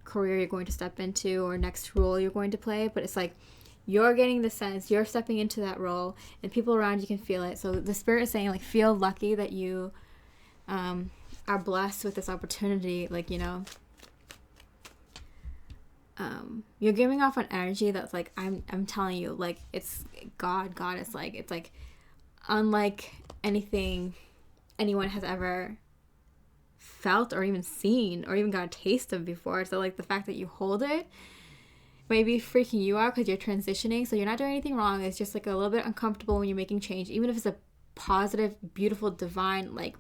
career you're going to step into, or next role you're going to play. But it's like you're getting the sense, you're stepping into that role, and people around you can feel it. So the Spirit is saying, like, feel lucky that you are blessed with this opportunity. Like, you know, you're giving off an energy that's like, I'm telling you, like, it's God. It's like unlike anything anyone has ever felt or even seen or even got a taste of before. So like the fact that you hold it might be freaking you out because you're transitioning, so you're not doing anything wrong. It's just like a little bit uncomfortable when you're making change, even if it's a positive, beautiful, divine, like,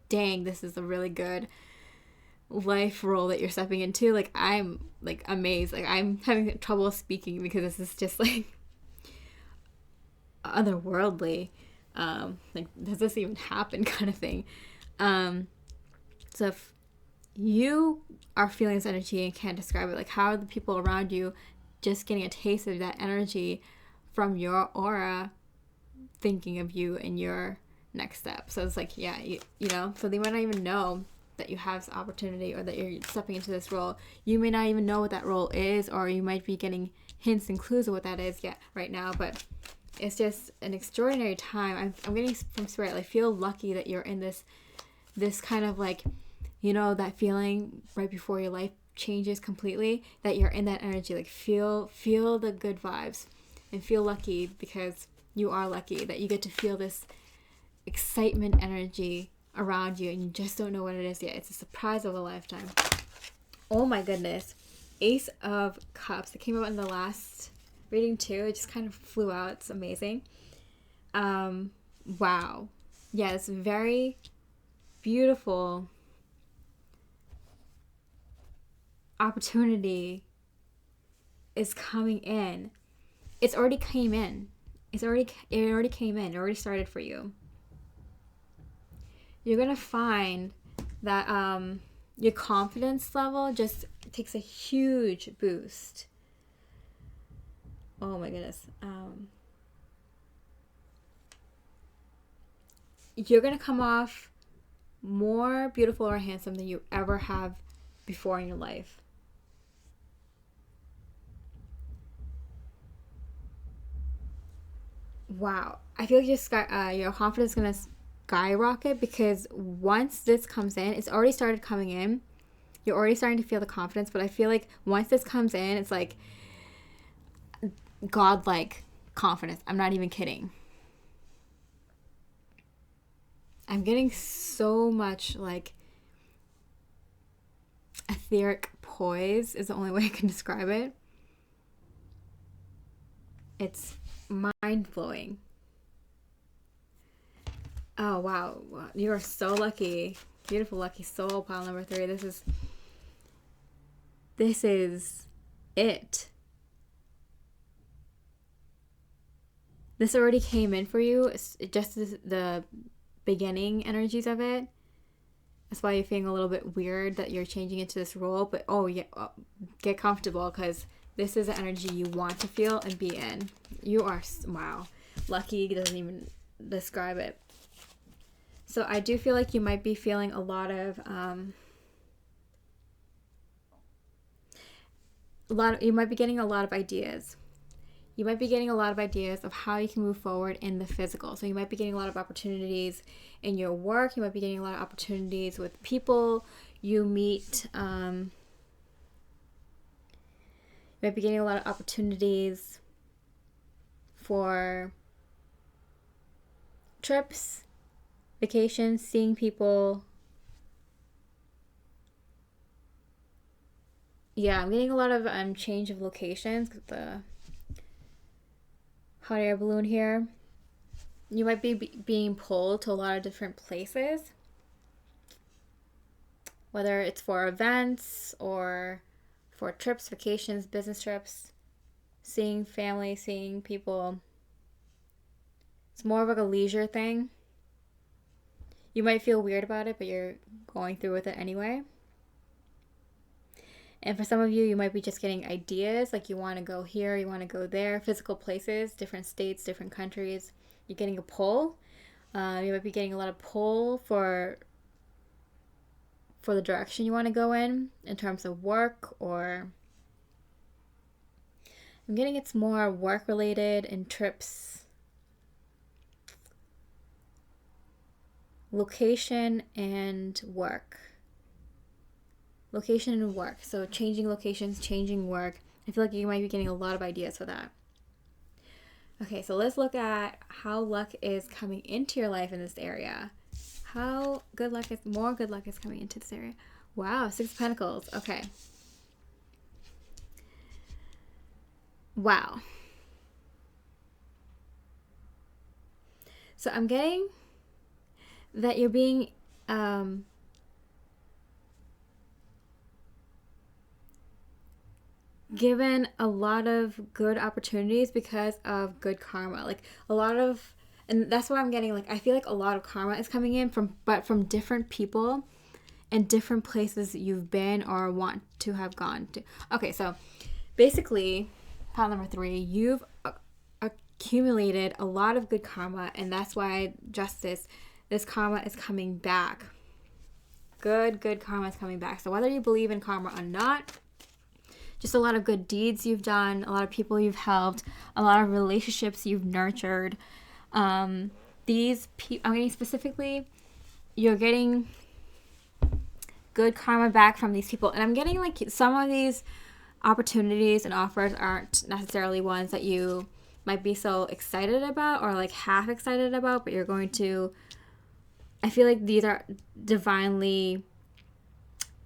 dang, this is a really good life role that you're stepping into. Like, I'm like amazed. Like, I'm having trouble speaking because this is just like otherworldly. Like, does this even happen, kind of thing. So if you are feeling this energy and can't describe it, like, how are the people around you just getting a taste of that energy from your aura thinking of you and your next step? So it's like, yeah, you know, so they might not even know that you have this opportunity or that you're stepping into this role. You may not even know what that role is, or you might be getting hints and clues of what that is yet right now, but it's just an extraordinary time. I'm getting from Spirit, like, feel lucky that you're in this kind of, like, you know, that feeling right before your life changes completely, that you're in that energy. Like, feel the good vibes and feel lucky, because you are lucky that you get to feel this excitement energy around you and you just don't know what it is yet. It's a surprise of a lifetime. Oh my goodness. Ace of Cups. It came out in the last reading too. It just kind of flew out. It's amazing. Wow. Yeah, it's very beautiful opportunity is coming in. It already came in. It already came in. It already started for you. You're gonna find that your confidence level just takes a huge boost. Oh my goodness. You're gonna come off more beautiful or handsome than you ever have before in your life. Wow. I feel like your confidence is going to skyrocket, because once this comes in, it's already started coming in. You're already starting to feel the confidence, but I feel like once this comes in, it's like godlike confidence. I'm not even kidding. I'm getting so much, like, etheric poise is the only way I can describe it. It's mind-blowing. Oh, wow. You are so lucky. Beautiful, lucky soul, pile number 3. This is it. This already came in for you. It's just the beginning energies of it. That's why you're feeling a little bit weird that you're changing into this role. But, get comfortable, because this is the energy you want to feel and be in. You are, wow. Lucky doesn't even describe it. So I do feel like you might be feeling a lot of, you might be getting a lot of ideas. You might be getting a lot of ideas of how you can move forward in the physical. So you might be getting a lot of opportunities in your work. You might be getting a lot of opportunities with people you meet. You might be getting a lot of opportunities for trips, vacations, seeing people. Yeah, I'm getting a lot of change of locations. The hot air balloon here. You might be being pulled to a lot of different places, whether it's for events or for trips, vacations, business trips, seeing family, seeing people. It's more of like a leisure thing. You might feel weird about it, but you're going through with it anyway. And for some of you, you might be just getting ideas, like you want to go here, you want to go there, physical places, different states, different countries. You're getting a pull. You might be getting a lot of pull for the direction you want to go in terms of work or I'm getting it's more work related and trips. Location and work. Location and work. So changing locations, changing work. I feel like you might be getting a lot of ideas for that. Okay, so let's look at how luck is coming into your life in this area. How more good luck is coming into this area. Wow, 6 of Pentacles. Okay. Wow. So I'm getting that you're being given a lot of good opportunities because of good karma. Like a lot of, and that's what I'm getting. Like I feel like a lot of karma is coming in from different people and different places you've been or want to have gone to. Okay, so basically, pile number 3, you've accumulated a lot of good karma, and that's why justice, this karma is coming back. Good karma is coming back. So whether you believe in karma or not, just a lot of good deeds you've done, a lot of people you've helped, a lot of relationships you've nurtured. These people, I mean, specifically, you're getting good karma back from these people. And I'm getting like some of these opportunities and offers aren't necessarily ones that you might be so excited about or like half excited about, but you're going to, I feel like these are divinely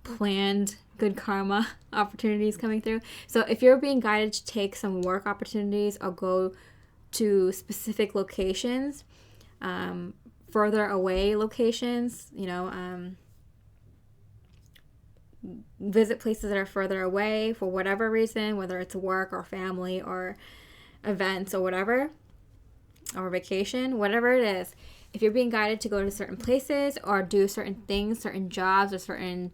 planned good karma opportunities coming through. So if you're being guided to take some work opportunities or go to specific locations, further away locations, visit places that are further away for whatever reason, whether it's work or family or events or whatever, or vacation, whatever it is. If you're being guided to go to certain places or do certain things, certain jobs or certain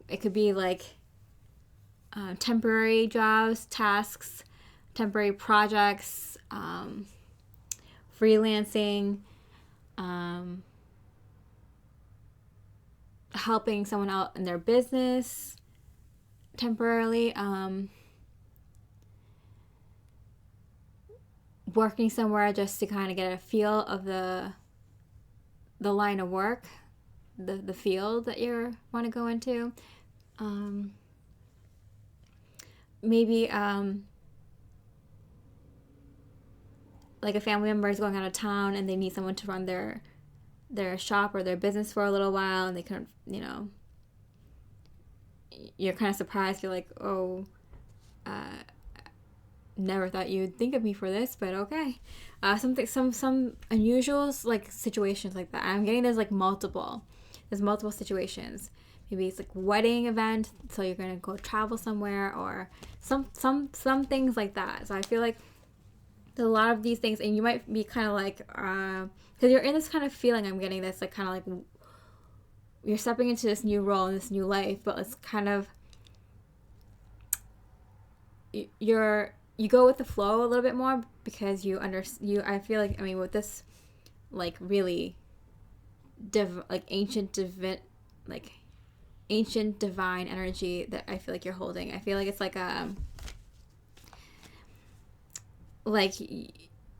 it could be like temporary jobs, tasks, temporary projects, freelancing, helping someone out in their business temporarily, working somewhere just to kind of get a feel of the line of work, the field that you want to go into. Maybe like a family member is going out of town and they need someone to run their shop or their business for a little while, and they kind of, you're kind of surprised. You're like, oh, never thought you'd think of me for this, but okay. Some unusual like situations like that. I'm getting there's multiple situations. Maybe it's like wedding event, so you're gonna go travel somewhere, or some things like that. So I feel like there's a lot of these things, and you might be kind of like, because you're in this kind of feeling. I'm getting this like kind of like you're stepping into this new role in this new life, but it's kind of you go with the flow a little bit more because I feel like, I mean, with this like really ancient divine energy that I feel like you're holding. I feel like it's like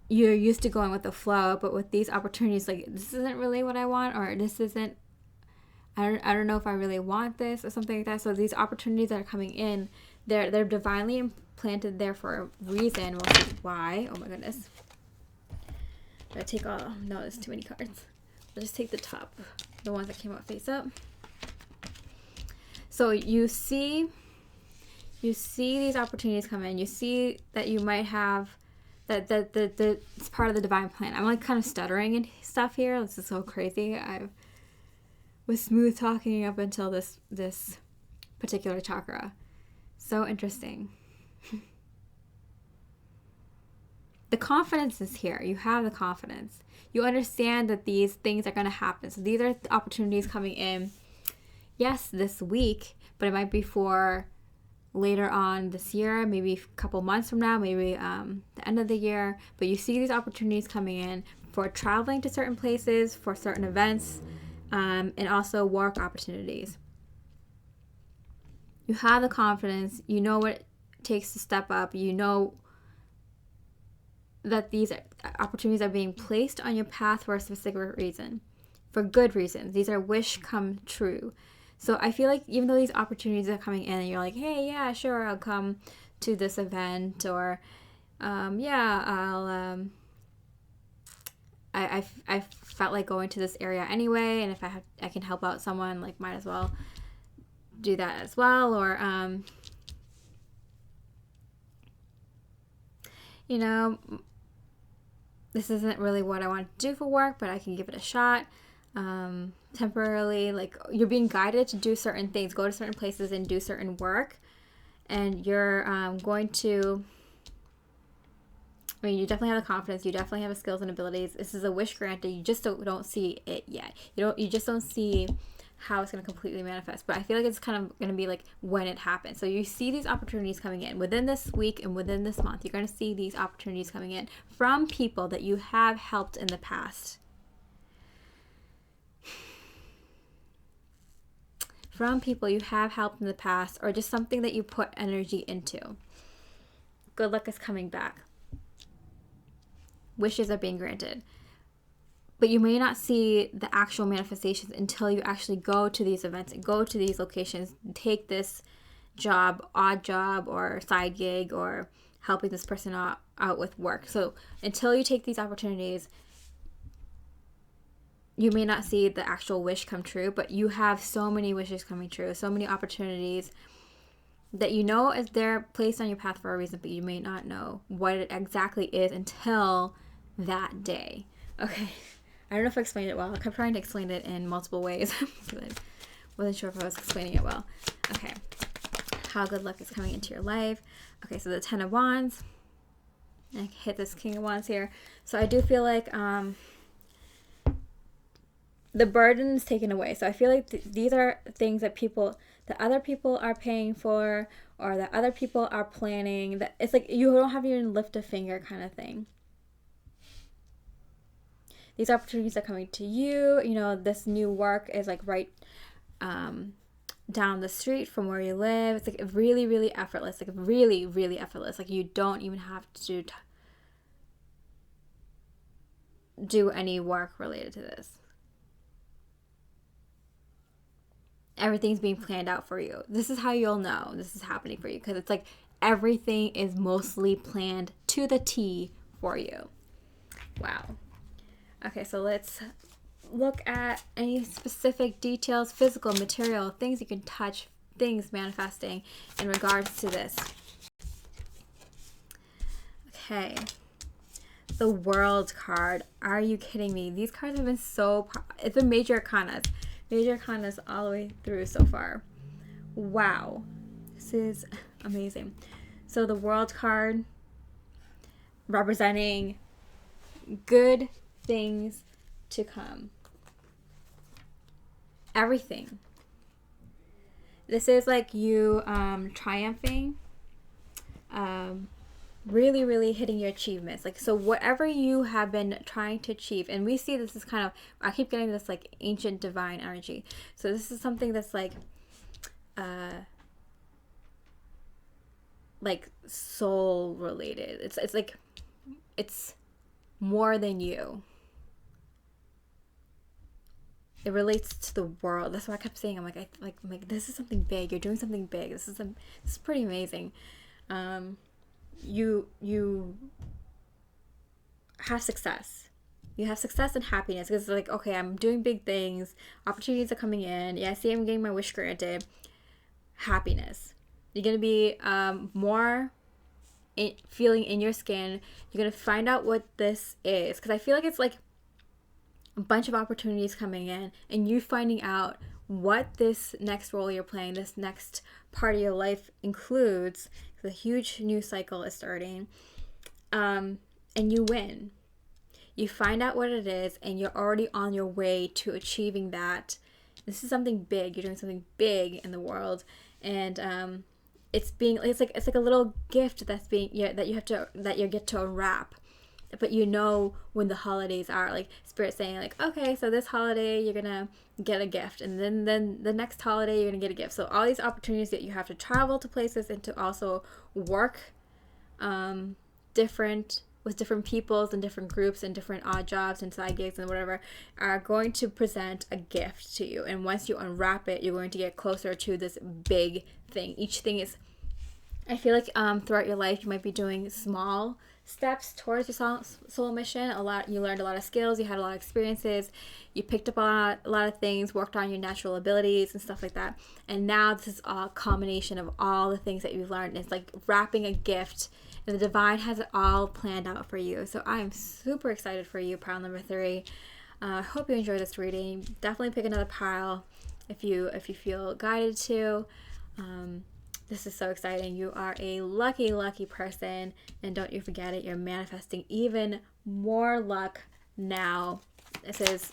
you're used to going with the flow, but with these opportunities, like this isn't really what I want, or this isn't, I don't know if I really want this or something like that. So these opportunities that are coming in, they're divinely implanted there for a reason. We'll see why. Oh my goodness. I take all, no, there's too many cards. I'll just take the top, the ones that came out face up. So you see these opportunities come in. You see that you might have that it's part of the divine plan. I'm like kind of stuttering and stuff here. This is so crazy. I was smooth talking up until this particular chakra. So interesting. The confidence is here. You have the confidence. You understand that these things are going to happen. So these are the opportunities coming in. Yes, this week, but it might be for later on this year, maybe a couple months from now, maybe the end of the year. But you see these opportunities coming in for traveling to certain places, for certain events, and also work opportunities. You have the confidence. You know what takes to step up. You know that these opportunities are being placed on your path for a specific reason, for good reasons. These are wish come true. So I feel like even though these opportunities are coming in and you're like, hey, yeah, sure, I'll come to this event, or yeah, I felt like going to this area anyway, and if I can help out someone, like, might as well do that as well. Or you know, this isn't really what I want to do for work, but I can give it a shot. Temporarily, like, you're being guided to do certain things, go to certain places and do certain work, and you're going to, I mean, you definitely have the confidence, you definitely have the skills and abilities. This is a wish granted. You just don't see it yet. You just don't see how it's going to completely manifest. But I feel like it's kind of going to be like when it happens. So you see these opportunities coming in within this week and within this month. You're going to see these opportunities coming in from people that you have helped in the past. From people you have helped in the past, or just something that you put energy into. Good luck is coming back. Wishes are being granted. But you may not see the actual manifestations until you actually go to these events and go to these locations, take this job, odd job, or side gig, or helping this person out with work. So until you take these opportunities, you may not see the actual wish come true, but you have so many wishes coming true, so many opportunities that you know is there placed on your path for a reason, but you may not know what it exactly is until that day. Okay. I don't know if I explained it well. I kept trying to explain it in multiple ways. I wasn't sure if I was explaining it well. Okay. How good luck is coming into your life. Okay, so the 10 of Wands. I hit this King of Wands here. So I do feel like the burden is taken away. So I feel like these are things that other people are paying for, or that other people are planning. That it's like you don't have to even lift a finger kind of thing. These opportunities are coming to you. You know, this new work is like right down the street from where you live. It's like really, really effortless. Like really, really effortless. Like you don't even have to do any work related to this. Everything's being planned out for you. This is how you'll know this is happening for you, because it's like everything is mostly planned to the T for you. Wow. Okay, so let's look at any specific details, physical, material, things you can touch, things manifesting in regards to this. Okay. The World card. Are you kidding me? These cards have been it's been major arcanas. Major arcanas all the way through so far. Wow. This is amazing. So the World card representing good things to come. Everything. This is like you triumphing, really, really hitting your achievements. Like, so whatever you have been trying to achieve, and we see this is kind of, I keep getting this like ancient divine energy. So this is something that's like soul related. It's like, it's more than you. It relates to the world. That's why I kept saying, I'm like, this is something big. You're doing something big. This is pretty amazing. You have success. You have success and happiness, because it's like, okay, I'm doing big things. Opportunities are coming in. Yeah, I see I'm getting my wish granted. Happiness. You're going to be more feeling in your skin. You're going to find out what this is, because I feel like it's like a bunch of opportunities coming in, and you finding out what this next role you're playing, this next part of your life includes. The huge new cycle is starting, and you win. You find out what it is, and you're already on your way to achieving that. This is something big. You're doing something big in the world, and it's like a little gift that you get to unwrap. but you know when the holidays are, like Spirit saying like, okay, so this holiday you're gonna get a gift, and then the next holiday you're gonna get a gift. So all these opportunities that you have to travel to places and to also work different with different peoples and different groups and different odd jobs and side gigs and whatever are going to present a gift to you. And once you unwrap it, you're going to get closer to this big thing. Each thing is, I feel like throughout your life you might be doing small steps towards your soul mission. You learned a lot of skills, you had a lot of experiences, you picked up on a lot of things, worked on your natural abilities and stuff like that. And now this is all a combination of all the things that you've learned. It's like wrapping a gift, and the divine has it all planned out for you. So I am super excited for you, pile number 3. I hope you enjoyed this reading. Definitely pick another pile if you feel guided to. This is so exciting. You are a lucky, lucky person. And don't you forget it, you're manifesting even more luck now. This is,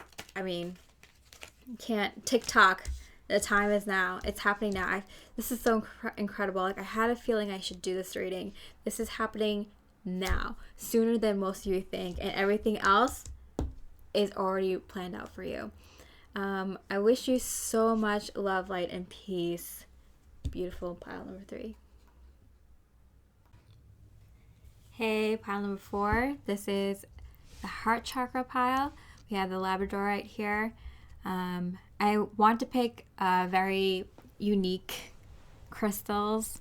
can't TikTok. The time is now. It's happening now. This is so incredible. Like, I had a feeling I should do this reading. This is happening now, sooner than most of you think. And everything else is already planned out for you. I wish you so much love, light, and peace. Beautiful pile number 3. Hey, pile number 4. This is the heart chakra pile. We have the labradorite here. I want to pick very unique crystals,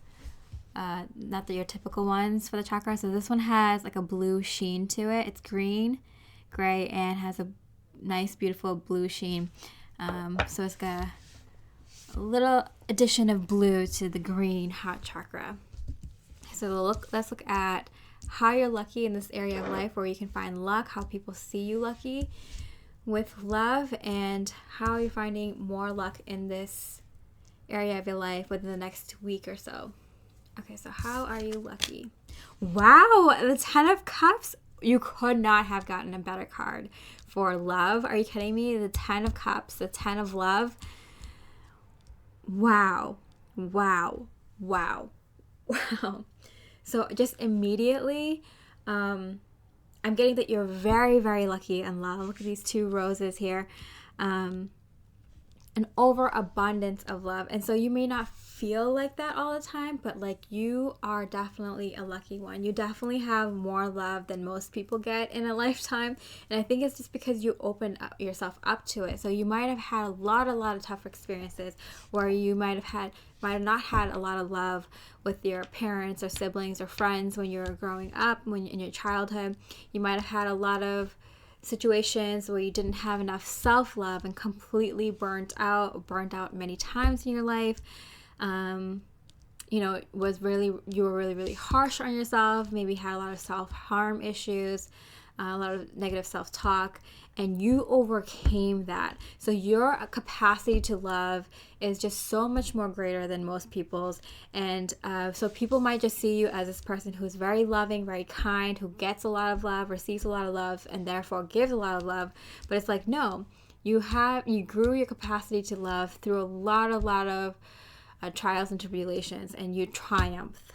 not your typical ones for the chakra. So this one has like a blue sheen to it. It's green, gray, and has a nice, beautiful blue sheen. So it's got a little addition of blue to the green heart chakra. So let's look at how you're lucky in this area of life, where you can find luck, how people see you lucky with love, and how you're finding more luck in this area of your life within the next week or so. Okay, so how are you lucky? Wow, the 10 of Cups. You could not have gotten a better card for love. Are you kidding me? The 10 of Cups, the 10 of love. Wow, wow, wow, wow. So just immediately, I'm getting that you're very, very lucky in love. Look at these 2 roses here. An overabundance of love. And so you may not feel like that all the time, but like, you are definitely a lucky one. You definitely have more love than most people get in a lifetime. And I think it's just because you open up yourself up to it. So you might have had a lot of tough experiences where you might have not had a lot of love with your parents or siblings or friends when you were growing up, when in your childhood. You might have had a lot of situations where you didn't have enough self-love and completely burnt out many times in your life. You were really harsh on yourself, maybe had a lot of self-harm issues, a lot of negative self-talk, and you overcame that. So your capacity to love is just so much more greater than most people's. And so people might just see you as this person who's very loving, very kind, who gets a lot of love, receives a lot of love, and therefore gives a lot of love. But it's like, no, you grew your capacity to love through a lot of trials and tribulations, and you triumphed.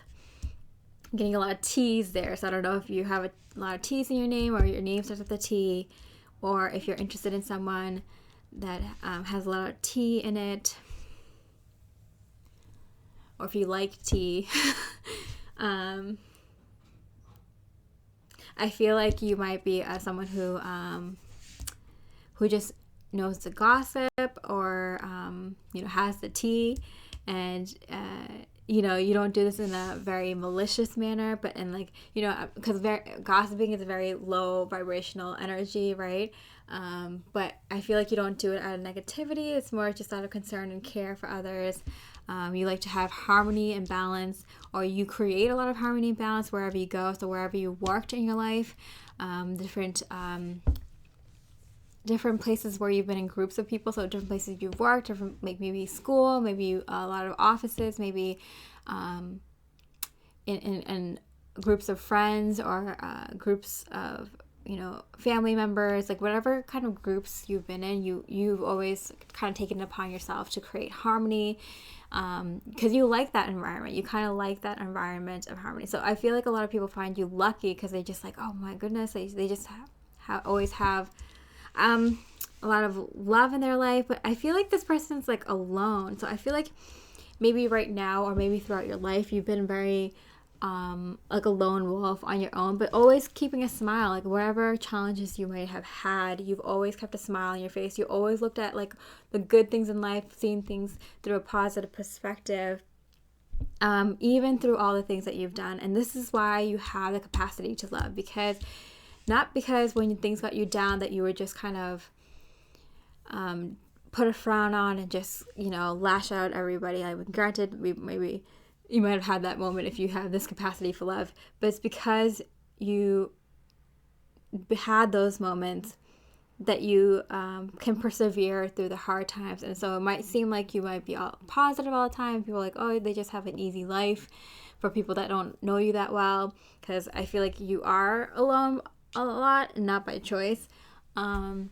I'm getting a lot of T's there, so I don't know if you have a lot of T's in your name, or your name starts with a T, or if you're interested in someone that has a lot of T in it, or if you like tea. I feel like you might be someone who just knows the gossip, or has the tea, and you don't do this in a very malicious manner, but in because gossiping is a very low vibrational energy, right? But I feel like you don't do it out of negativity. It's more just out of concern and care for others. You like to have harmony and balance, or you create a lot of harmony and balance wherever you go. So wherever you worked in your life, different places where you've been in groups of people. So different places you've worked, different, maybe school, maybe a lot of offices, maybe in groups of friends, or groups of family members, like whatever kind of groups you've been in, you've always kind of taken it upon yourself to create harmony, because you like that environment. You kind of like that environment of harmony. So I feel like a lot of people find you lucky because they just like, oh my goodness, they just always have a lot of love in their life. But I feel like this person's like alone. So I feel like maybe right now, or maybe throughout your life, you've been very like a lone wolf on your own, but always keeping a smile. Like whatever challenges you might have had, you've always kept a smile on your face. You always looked at like the good things in life, seeing things through a positive perspective, even through all the things that you've done. And this is why you have the capacity to love, not because when things got you down that you were just kind of put a frown on and just lash out at everybody. I mean, granted, maybe you might have had that moment if you have this capacity for love, but it's because you had those moments that you can persevere through the hard times. And so it might seem like you might be all positive all the time. People are like, oh, they just have an easy life, for people that don't know you that well, because I feel like you are alone a lot, and not by choice. But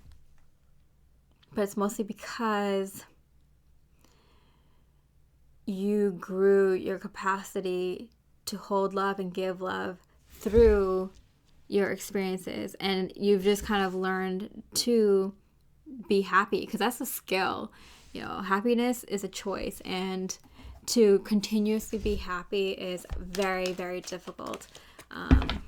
it's mostly because you grew your capacity to hold love and give love through your experiences, and you've just kind of learned to be happy, because that's a skill. Happiness is a choice, and to continuously be happy is very, very difficult. A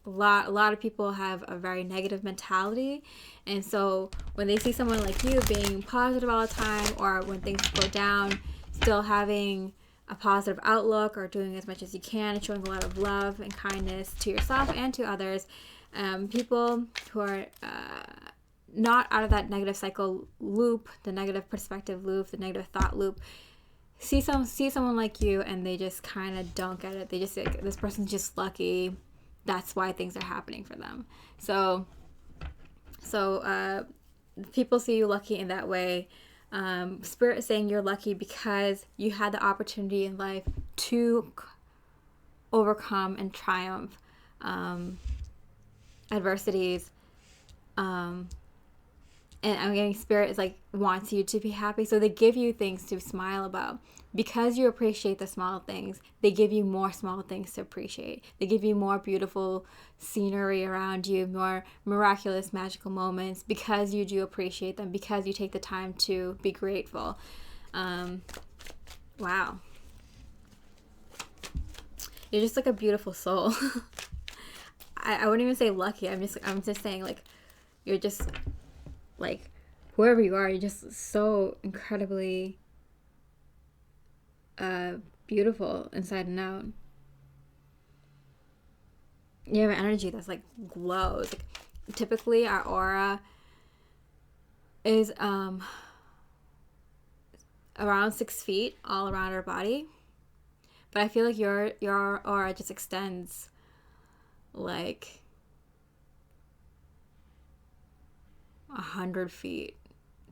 lot of people have a very negative mentality, and so when they see someone like you being positive all the time, or when things go down, still having a positive outlook, or doing as much as you can, and showing a lot of love and kindness to yourself and to others, people who are not out of that negative cycle loop, the negative perspective loop, the negative thought loop, see someone like you, and they just kind of don't get it. They just think this person's just lucky. That's why things are happening for them. So people see you lucky in that way. Spirit is saying you're lucky because you had the opportunity in life to overcome and triumph adversities. And I'm getting Spirit is like wants you to be happy, so they give you things to smile about. Because you appreciate the small things, they give you more small things to appreciate. They give you more beautiful scenery around you, more miraculous, magical moments, because you do appreciate them, because you take the time to be grateful. Wow. You're just like a beautiful soul. I wouldn't even say lucky. I'm just saying, like, you're just like, whoever you are, you're just so incredibly beautiful inside and out. You have an energy that's like glows. Like, typically our aura is around 6 feet all around our body, but I feel like your aura just extends like 100 feet,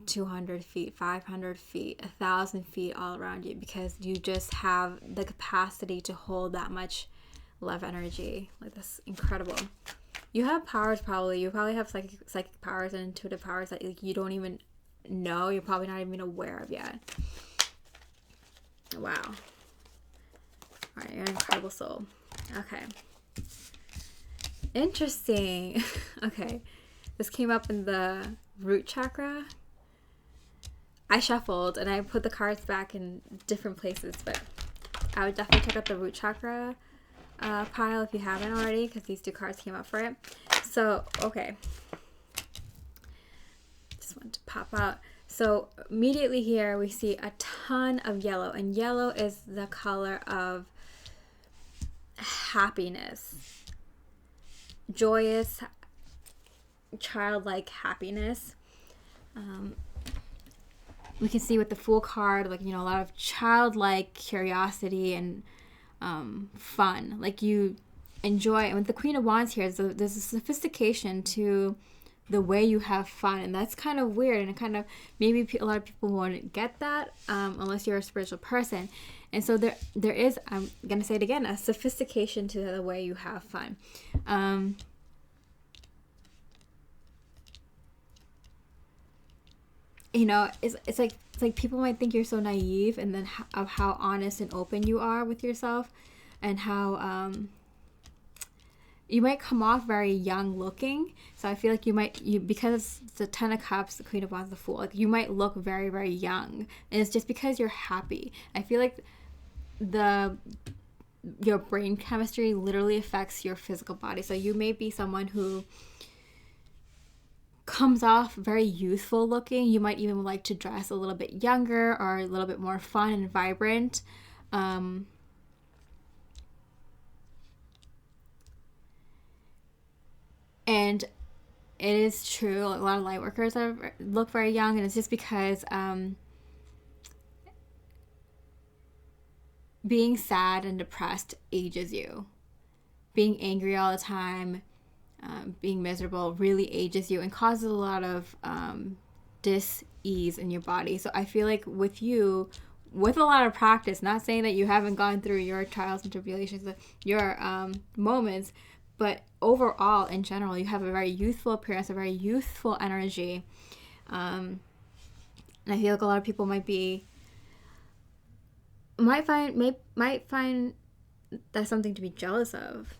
200 feet, 500 feet, 1,000 feet all around you, because you just have the capacity to hold that much love energy. Like, that's incredible. You have powers, probably. You probably have psychic powers and intuitive powers that, like, you don't even know. You're probably not even aware of yet. Wow. All right, you're an incredible soul. Okay. Interesting. Okay. This came up in the root chakra. I shuffled and I put the cards back in different places, but I would definitely check out the root chakra pile if you haven't already, because these two cards came up for it. So, okay. Just wanted to pop out. So, immediately here we see a ton of yellow, and yellow is the color of happiness. Joyous, childlike happiness. We can see with the Fool card, like, a lot of childlike curiosity and fun. Like, you enjoy. And with the Queen of Wands here, there's a sophistication to the way you have fun, and that's kind of weird, and it kind of, maybe a lot of people won't get that unless you're a spiritual person. And so there is, I'm gonna say it again, a sophistication to the way you have fun. you know, it's like people might think you're so naive, and then of how honest and open you are with yourself, and how you might come off very young looking. So I feel like you because it's the Ten of Cups, the Queen of Wands, the Fool, like you might look very, very young, and it's just because you're happy. I feel like your brain chemistry literally affects your physical body. So you may be someone who comes off very youthful looking. You might even like to dress a little bit younger or a little bit more fun and vibrant. And it is true, a lot of light workers look very young, and it's just because being sad and depressed ages you. Being angry all the time, being miserable really ages you and causes a lot of dis-ease in your body. So I feel like with you, with a lot of practice, not saying that you haven't gone through your trials and tribulations, your moments, but overall, in general, you have a very youthful appearance, a very youthful energy. And I feel like a lot of people might find that's something to be jealous of.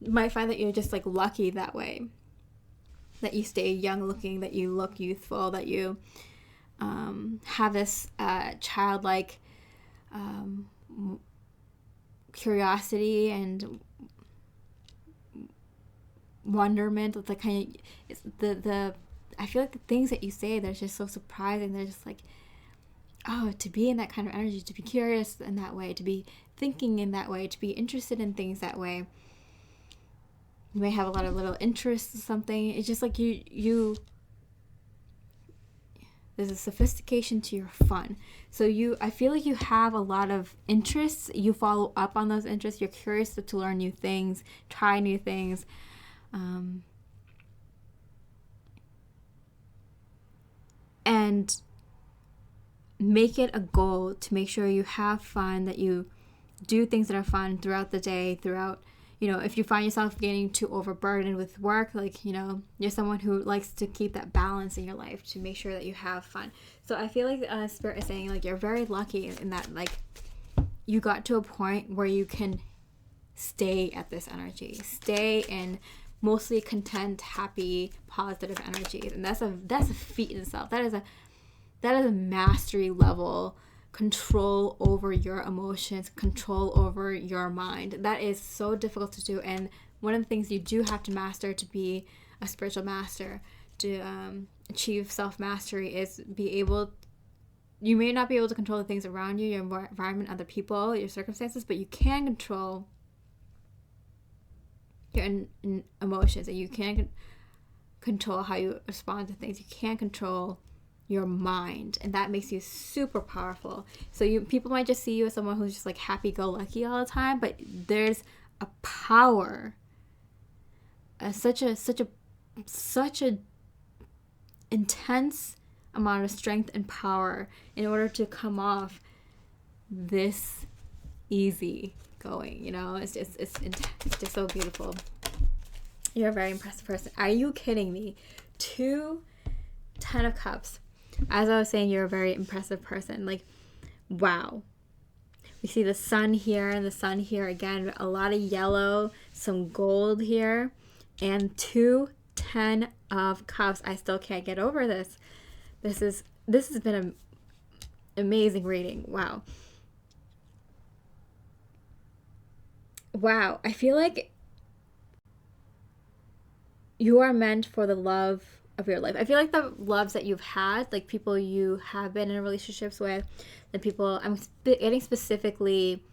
Might find that you're just like lucky that way, that you stay young looking, that you look youthful, that you have this childlike curiosity and wonderment. It's like kind of it's the I feel like the things that you say, they're just so surprising. They're just like, oh, to be in that kind of energy, to be curious in that way, to be thinking in that way, to be interested in things that way. You may have a lot of little interests in something. It's just like you there's a sophistication to your fun. So I feel like you have a lot of interests. You follow up on those interests. You're curious to learn new things, try new things. And make it a goal to make sure you have fun, that you do things that are fun throughout the day, if you find yourself getting too overburdened with work, you're someone who likes to keep that balance in your life to make sure that you have fun. So I feel like Spirit is saying, you're very lucky in that, you got to a point where you can stay at this energy, stay in mostly content, happy, positive energies. And that's a feat in itself. That is a mastery level control over your emotions, control over your mind. That is so difficult to do, and one of the things you do have to master to be a spiritual master, to achieve self-mastery, is you may not be able to control the things around you, your environment, other people, your circumstances, but you can control your emotions, and you can control how you respond to things. You can't control your mind, and that makes you super powerful. So people might just see you as someone who's just happy-go-lucky all the time, but there's a power, such a intense amount of strength and power in order to come off this easy going. It's just so beautiful. You're a very impressive person. Are you kidding me? 2 Ten of Cups. As I was saying, you're a very impressive person. Wow. We see the sun here and the sun here again. A lot of yellow, some gold here, and 2 Ten of Cups. I still can't get over this. This has been an amazing reading. Wow. Wow. I feel like you are meant for the love of your life. I feel like the loves that you've had, people you have been in relationships with, the people, I'm getting specifically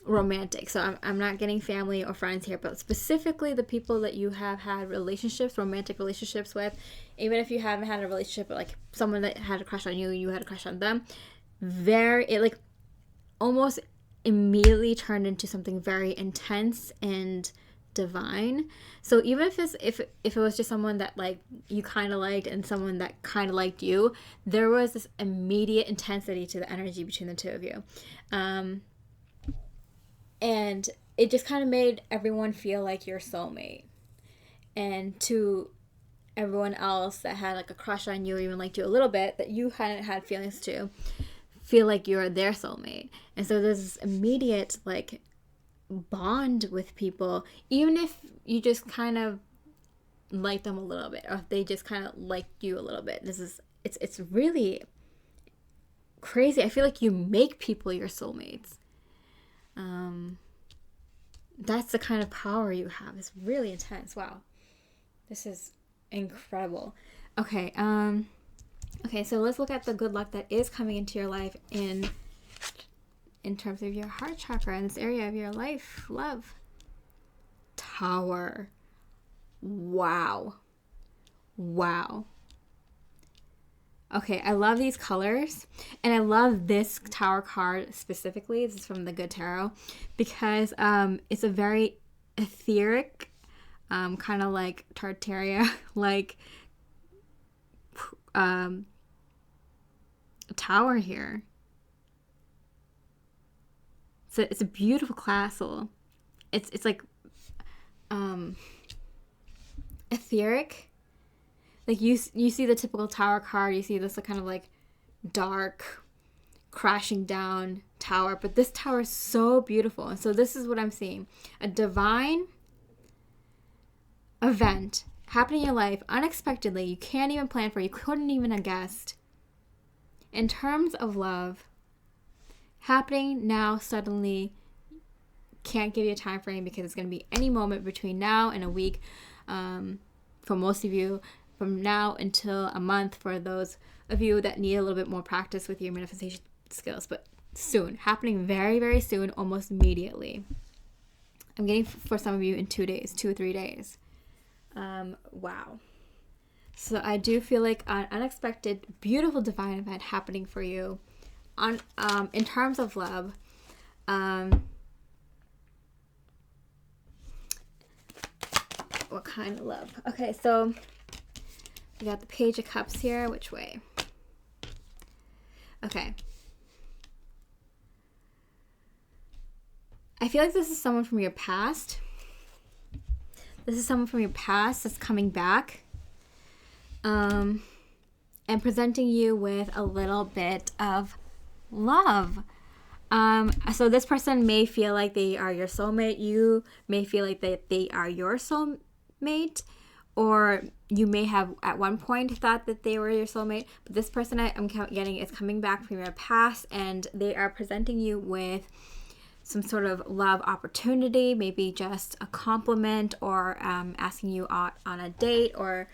romantic, so I'm not getting family or friends here, but specifically the people that you have had romantic relationships with, even if you haven't had a relationship, but someone that had a crush on you, you had a crush on them, it almost immediately turned into something very intense and divine. So even if it was just someone that you kind of liked and someone that kind of liked you, there was this immediate intensity to the energy between the two of you, and it just kind of made everyone feel like your soulmate. And to everyone else that had like a crush on you, or even liked you a little bit, that you hadn't had feelings to, feel like you're their soulmate. And so there's this immediate like bond with people, even if you just kind of like them a little bit, or if they just kind of like you a little bit. It's really crazy. I feel like you make people your soulmates. That's the kind of power you have. It's really intense. Wow, this is incredible. Okay, so let's look at the good luck that is coming into your life in terms of your heart chakra, in this area of your life. Love. Tower. Wow. Okay, I love these colors, and I love this Tower card specifically. This is from the Good Tarot, because it's a very etheric, kind of like Tartaria, like tower here. So it's a beautiful castle. It's like etheric. Like you see the typical tower card, you see this kind of like dark, crashing down tower, but this tower is so beautiful. And so this is what I'm seeing: a divine event happening in your life unexpectedly. You can't even plan for it. You couldn't even have guessed. In terms of love, happening now suddenly. Can't give you a time frame because it's going to be any moment between now and a week. For most of you, from now until a month for those of you that need a little bit more practice with your manifestation skills. But soon, happening very, very soon, almost immediately. I'm getting for some of you in 2 days, 2 or 3 days. Wow. So I do feel like an unexpected, beautiful divine event happening for you on in terms of love. What kind of love? Okay, so we got the Page of Cups here. Which way? Okay. I feel like this is someone from your past. This is someone from your past that's coming back. And presenting you with a little bit of love. So this person may feel like they are your soulmate. You may feel like they are your soulmate. Or you may have at one point thought that they were your soulmate. But this person I'm getting is coming back from your past, and they are presenting you with some sort of love opportunity, maybe just a compliment, or asking you out on a date, or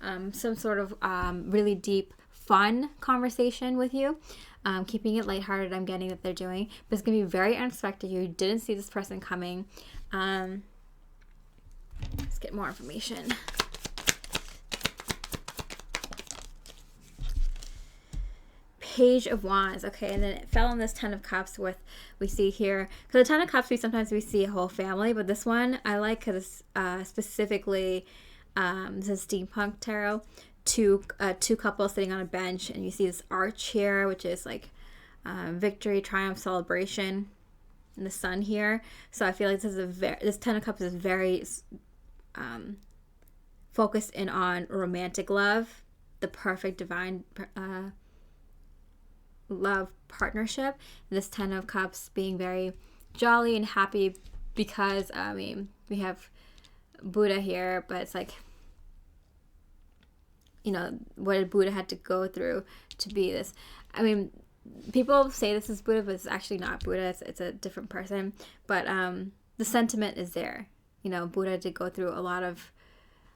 some sort of really deep, fun conversation with you. Keeping it lighthearted, I'm getting that they're doing. But it's going to be very unexpected. You didn't see this person coming. Let's get more information. Page of Wands. Okay, and then it fell on this Ten of Cups with, we see here, because the Ten of Cups, sometimes we see a whole family, but this one I like because it's specifically, this is Steampunk Tarot, two couples sitting on a bench, and you see this arch here, which is like victory, triumph, celebration, and the sun here. So I feel like this Ten of Cups is very focused in on romantic love, the perfect divine love partnership. This Ten of Cups being very jolly and happy because we have Buddha here, but it's like, what did Buddha had to go through to be this? People say this is Buddha, but it's actually not Buddha. It's a different person. But the sentiment is there. Buddha did go through a lot of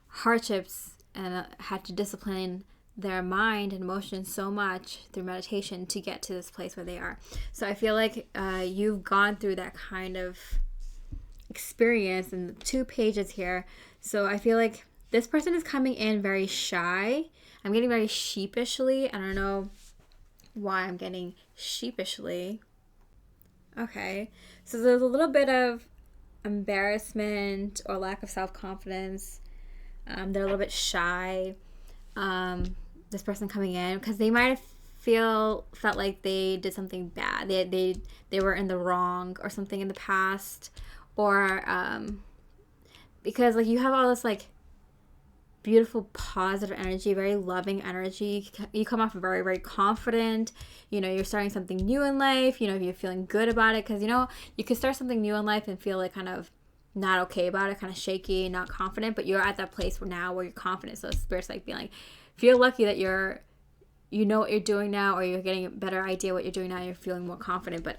hardships and had to discipline their mind and emotions so much through meditation to get to this place where they are. So I feel like you've gone through that kind of experience in the 2 pages here. So I feel like this person is coming in very shy. I'm getting very sheepishly. I don't know why I'm getting sheepishly. Okay. So there's a little bit of embarrassment or lack of self-confidence. They're a little bit shy. This person coming in because they might have felt like they did something bad. They were in the wrong or something in the past, or because like you have all this like beautiful, positive energy, very loving energy. You come off very, very confident. You're starting something new in life. You're feeling good about it, because, you could start something new in life and feel like kind of not okay about it, kind of shaky, not confident, but you're at that place where you're confident. So Spirit's like being like, feel lucky that you know what you're doing now, or you're getting a better idea what you're doing now. You're feeling more confident, but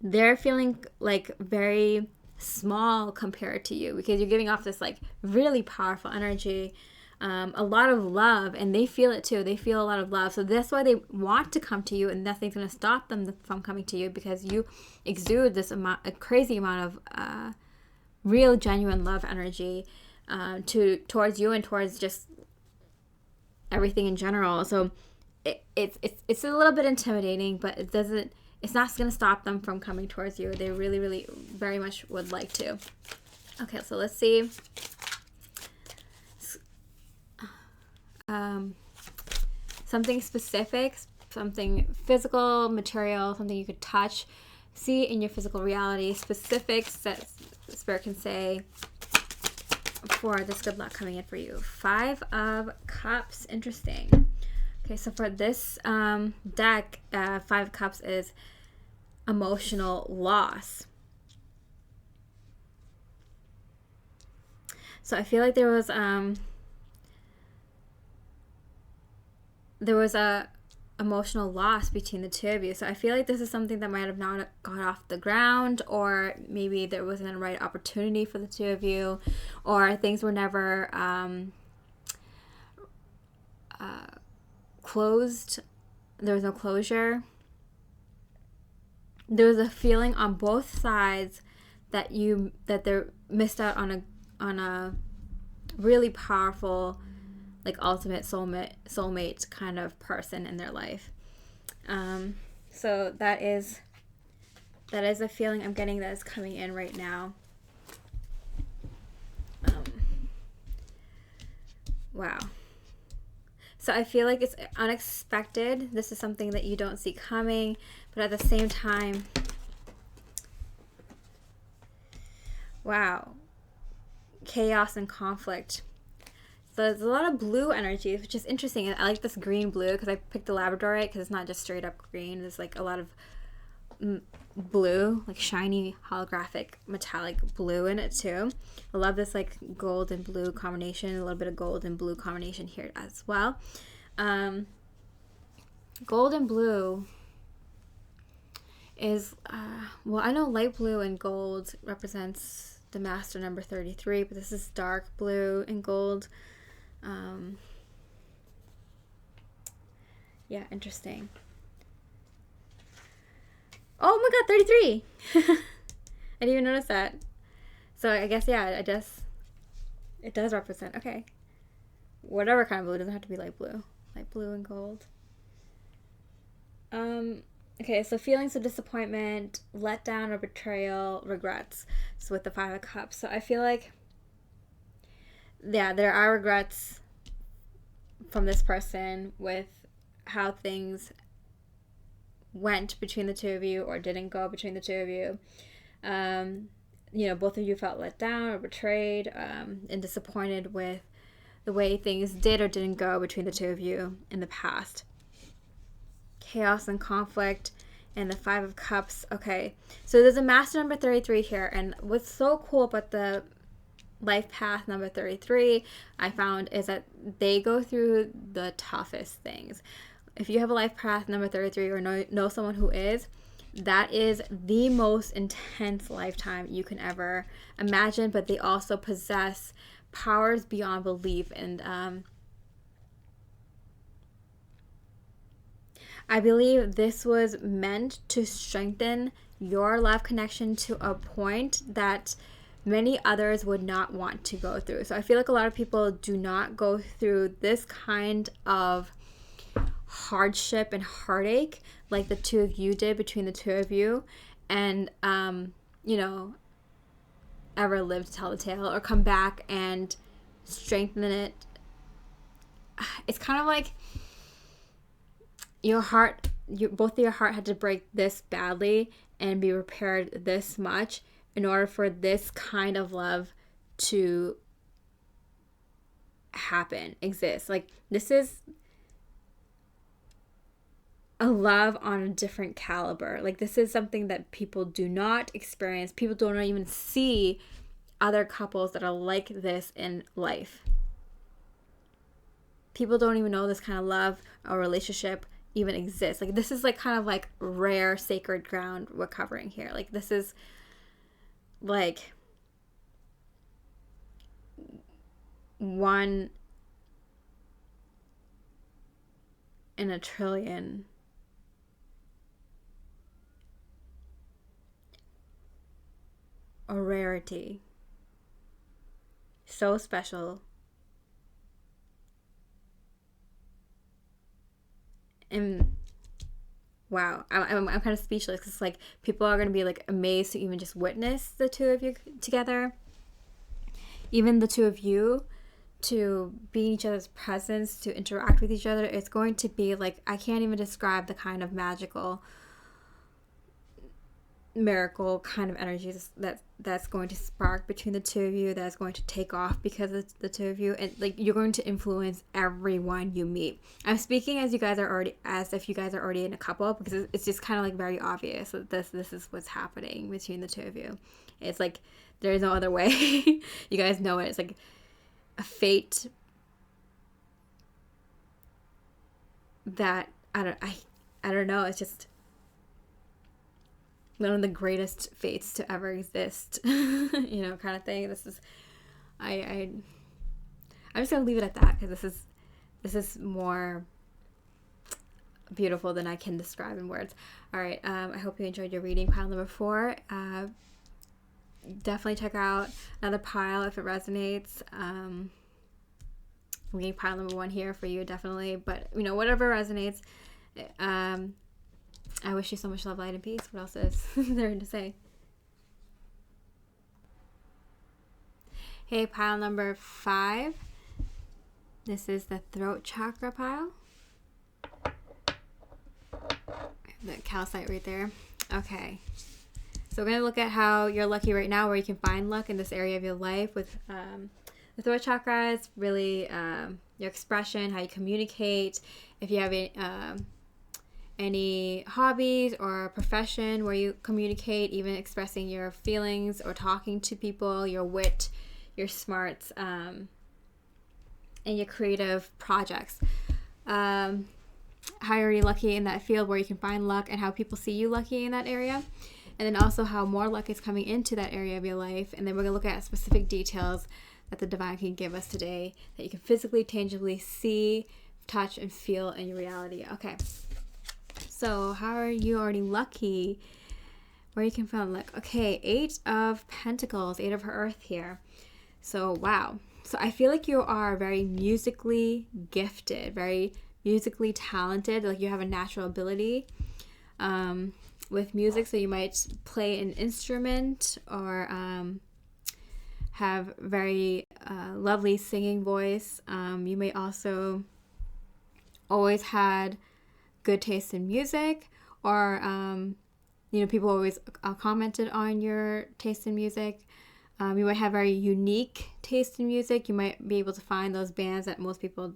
they're feeling like very small compared to you, because you're giving off this like really powerful energy, a lot of love, and they feel it too. They feel a lot of love, so that's why they want to come to you, and nothing's going to stop them from coming to you, because you exude this a crazy amount of real genuine love energy towards you and towards just everything in general. So it's a little bit intimidating, but it's not going to stop them from coming towards you. They really, really very much would like to. Okay, so let's see. Something specific, something physical, material, something you could touch, see in your physical reality, specifics that Spirit can say for this good luck coming in for you. 5 of Cups. Interesting. Okay, so for this deck, 5 of Cups is emotional loss. So I feel like there was a emotional loss between the two of you. So I feel like this is something that might have not got off the ground, or maybe there wasn't a right opportunity for the two of you, or things were never closed. There was no closure. There was a feeling on both sides that they're missed out on a really powerful, like, ultimate soulmate kind of person in their life. So that is a feeling I'm getting that is coming in right now. Wow. So I feel like it's unexpected. This is something that you don't see coming, but at the same time, wow, chaos and conflict. So there's a lot of blue energy, which is interesting. I like this green blue because I picked the Labradorite, because it's not just straight up green. There's like a lot of blue, like shiny holographic metallic blue in it too. I love this like gold and blue combination, a little bit of gold and blue combination here as well. Gold and blue is well, I know light blue and gold represents the master number 33, but this is dark blue and gold. Yeah, interesting. Oh my god, 33! I didn't even notice that. So I guess, yeah, it does represent, okay. Whatever kind of blue, it doesn't have to be light blue. Light blue and gold. Okay, so feelings of disappointment, letdown, or betrayal, regrets. So with the 5 of Cups. So I feel like, yeah, there are regrets from this person with how things went between the two of you, or didn't go between the two of you. Both of you felt let down or betrayed, and disappointed with the way things did or didn't go between the two of you in the past. Chaos and conflict, and the 5 of Cups. Okay, so there's a master number 33 here, and what's so cool about the life path number 33 I found is that they go through the toughest things. If you have a life path number 33, or know someone who is, that is the most intense lifetime you can ever imagine, but they also possess powers beyond belief. And I believe this was meant to strengthen your love connection to a point that many others would not want to go through. So I feel like a lot of people do not go through this kind of hardship and heartache like the two of you did, between the two of you, and ever live to tell the tale or come back and strengthen it. It's kind of like both of your heart had to break this badly and be repaired this much in order for this kind of love to happen, exist. Like, this is a love on a different caliber. Like, this is something that people do not experience. People don't even see other couples that are like this in life. People don't even know this kind of love or relationship even exists. Like, this is like kind of like rare sacred ground we're covering here. Like, this is like one in a trillion. A rarity. So special. And wow, I'm kind of speechless because like people are going to be like amazed to even just witness the two of you together. Even the two of you to be in each other's presence, to interact with each other. It's going to be like, I can't even describe the kind of magical miracle kind of energies that's going to spark between the two of you, that's going to take off because of the two of you, and like you're going to influence everyone you meet. I'm speaking as if you guys are already in a couple, because it's just kind of like very obvious that this is what's happening between the two of you. It's like there's no other way. You guys know it. It's like a fate that I don't know. It's just one of the greatest fates to ever exist, kind of thing. This is, I'm just gonna leave it at that, because this is more beautiful than I can describe in words. All right, I hope you enjoyed your reading, pile number 4. Definitely check out another pile if it resonates. I'm getting pile number 1 here for you, definitely, but whatever resonates. I wish you so much love, light, and peace. What else is there to say? Hey, pile number 5. This is the throat chakra pile. The calcite right there. Okay. So we're going to look at how you're lucky right now, where you can find luck in this area of your life with the throat chakra. Is really your expression, how you communicate. If you have any hobbies or profession where you communicate, even expressing your feelings or talking to people, your wit, your smarts, and your creative projects. How you're already lucky in that field, where you can find luck, and how people see you lucky in that area. And then also how more luck is coming into that area of your life. And then we're going to look at specific details that the divine can give us today that you can physically, tangibly see, touch, and feel in your reality. Okay. So how are you already lucky? Where you can find luck? Okay, 8 of Pentacles, 8 of Earth here. So wow. So I feel like you are very musically gifted, very musically talented. Like you have a natural ability with music. So you might play an instrument, or have very lovely singing voice. You may also always had good taste in music, or people always commented on your taste in music. You might have very unique taste in music. You might be able to find those bands that most people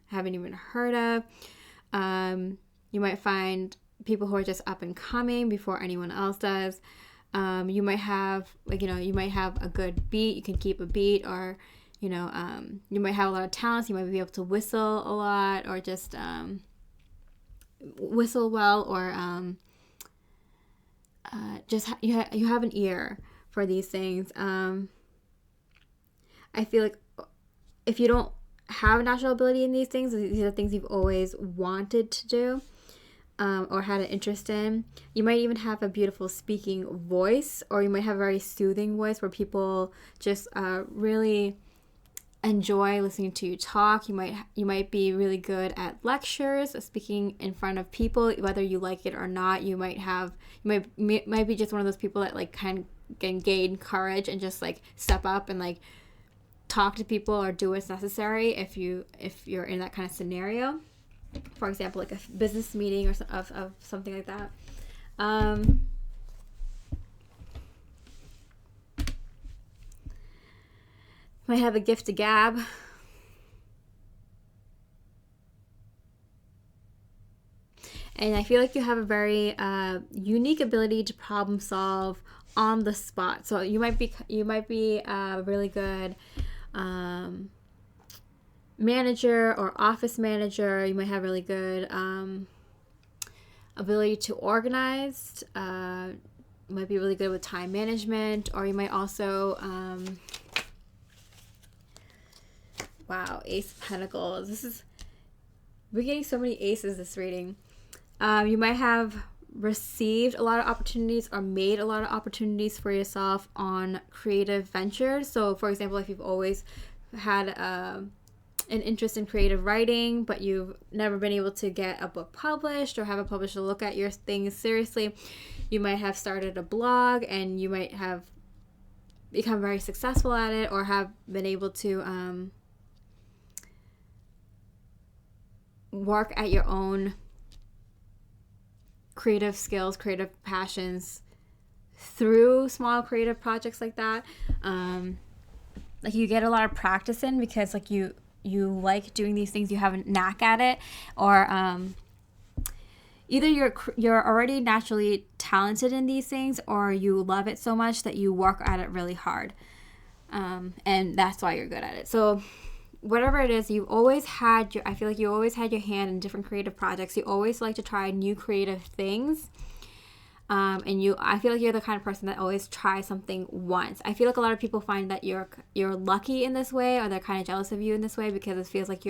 haven't even heard of. You might find people who are just up and coming before anyone else does. You might have a good beat. You can keep a beat, or you might have a lot of talents. You might be able to whistle a lot, or just whistle well, or just you have an ear for these things. I feel like if you don't have a natural ability in these things, these are things you've always wanted to do, or had an interest in. You might even have a beautiful speaking voice, or you might have a very soothing voice where people just really enjoy listening to you talk. You might be really good at lectures, speaking in front of people, whether you like it or not. You might be just one of those people that like kind of can gain courage and just like step up and like talk to people or do what's necessary if you're in that kind of scenario. For example, like a business meeting or of something like that. Might have a gift to gab. And I feel like you have a very unique ability to problem solve on the spot. So you might be a really good manager or office manager. You might have really good ability to organize. You might be really good with time management, or you might also wow, Ace of Pentacles. We're getting so many aces this reading. You might have received a lot of opportunities or made a lot of opportunities for yourself on creative ventures. So, for example, if you've always had an interest in creative writing, but you've never been able to get a book published or have a publisher look at your things seriously, you might have started a blog and you might have become very successful at it, or have been able to work at your own creative skills, creative passions through small creative projects like that. Like you get a lot of practice in because like you like doing these things, you have a knack at it, or either you're already naturally talented in these things, or you love it so much that you work at it really hard, and that's why you're good at it. So whatever it is, I feel like you always had your hand in different creative projects. You always like to try new creative things. I feel like you're the kind of person that always tries something once. I feel like a lot of people find that you're lucky in this way, or they're kind of jealous of you in this way, because it feels like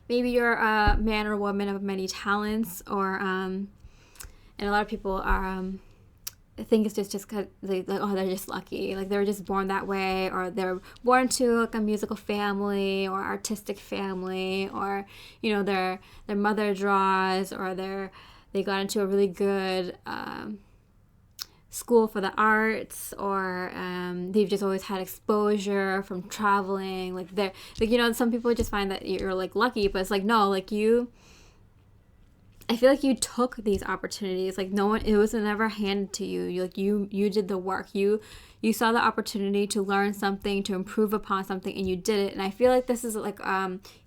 maybe you're a man or woman of many talents, or and a lot of people are I think it's just because they're just lucky, like they were just born that way, or they're born to like a musical family or artistic family, or their mother draws, or they got into a really good school for the arts, or they've just always had exposure from traveling. Some people just find that you're like lucky, but it's like no, like I feel like you took these opportunities. Like it was never handed to you. You did the work. You saw the opportunity to learn something, to improve upon something, and you did it. And I feel like this is like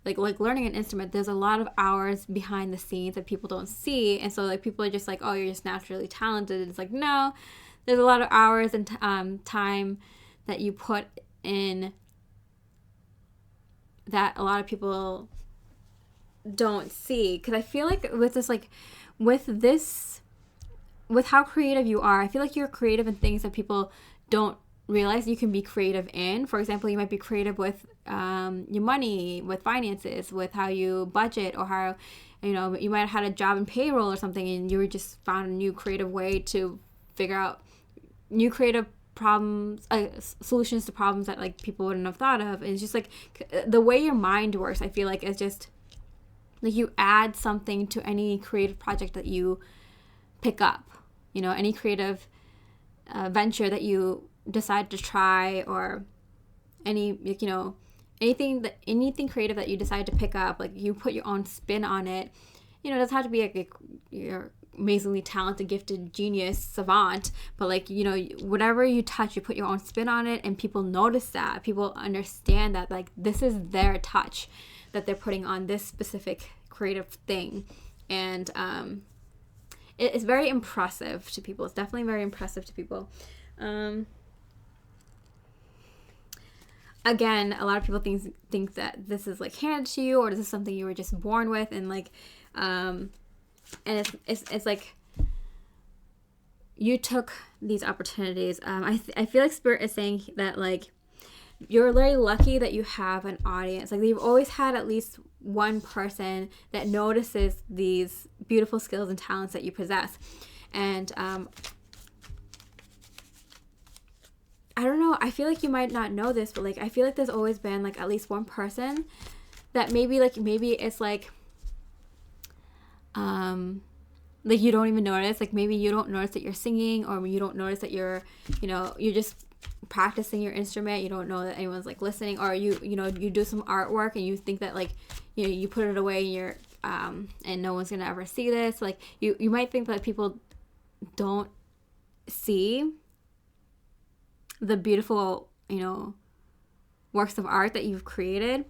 learning an instrument. There's a lot of hours behind the scenes that people don't see, and so like people are just like, oh, you're just naturally talented. It's like no, there's a lot of hours and time that you put in that a lot of people don't see. Because I feel like with how creative you are, I feel like you're creative in things that people don't realize you can be creative in. For example, you might be creative with your money, with finances, with how you budget, or how you might have had a job in payroll or something, and you just found a new creative way to figure out new creative problems, solutions to problems that like people wouldn't have thought of. And it's just like the way your mind works, I feel like it's just like you add something to any creative project that you pick up, any creative venture that you decide to try, or anything creative that you decide to pick up. Like you put your own spin on it. It doesn't have to be like you're amazingly talented, gifted, genius, savant, but like whatever you touch, you put your own spin on it, and people notice that. People understand that like this is their touch that they're putting on this specific creative thing. And it's very impressive to people. It's definitely very impressive to people. Again, a lot of people think that this is like handed to you, or this is something you were just born with, and like and it's like you took these opportunities. I feel like Spirit is saying that like you're very lucky that you have an audience. Like you've always had at least one person that notices these beautiful skills and talents that you possess. And I don't know, I feel like you might not know this, but like I feel like there's always been like at least one person that maybe it's like you don't even notice. Like maybe you don't notice that you're singing, or you don't notice that you're just practicing your instrument. You don't know that anyone's like listening, or you do some artwork and you think that like you put it away and you're and no one's gonna ever see this. Like you might think that people don't see the beautiful works of art that you've created,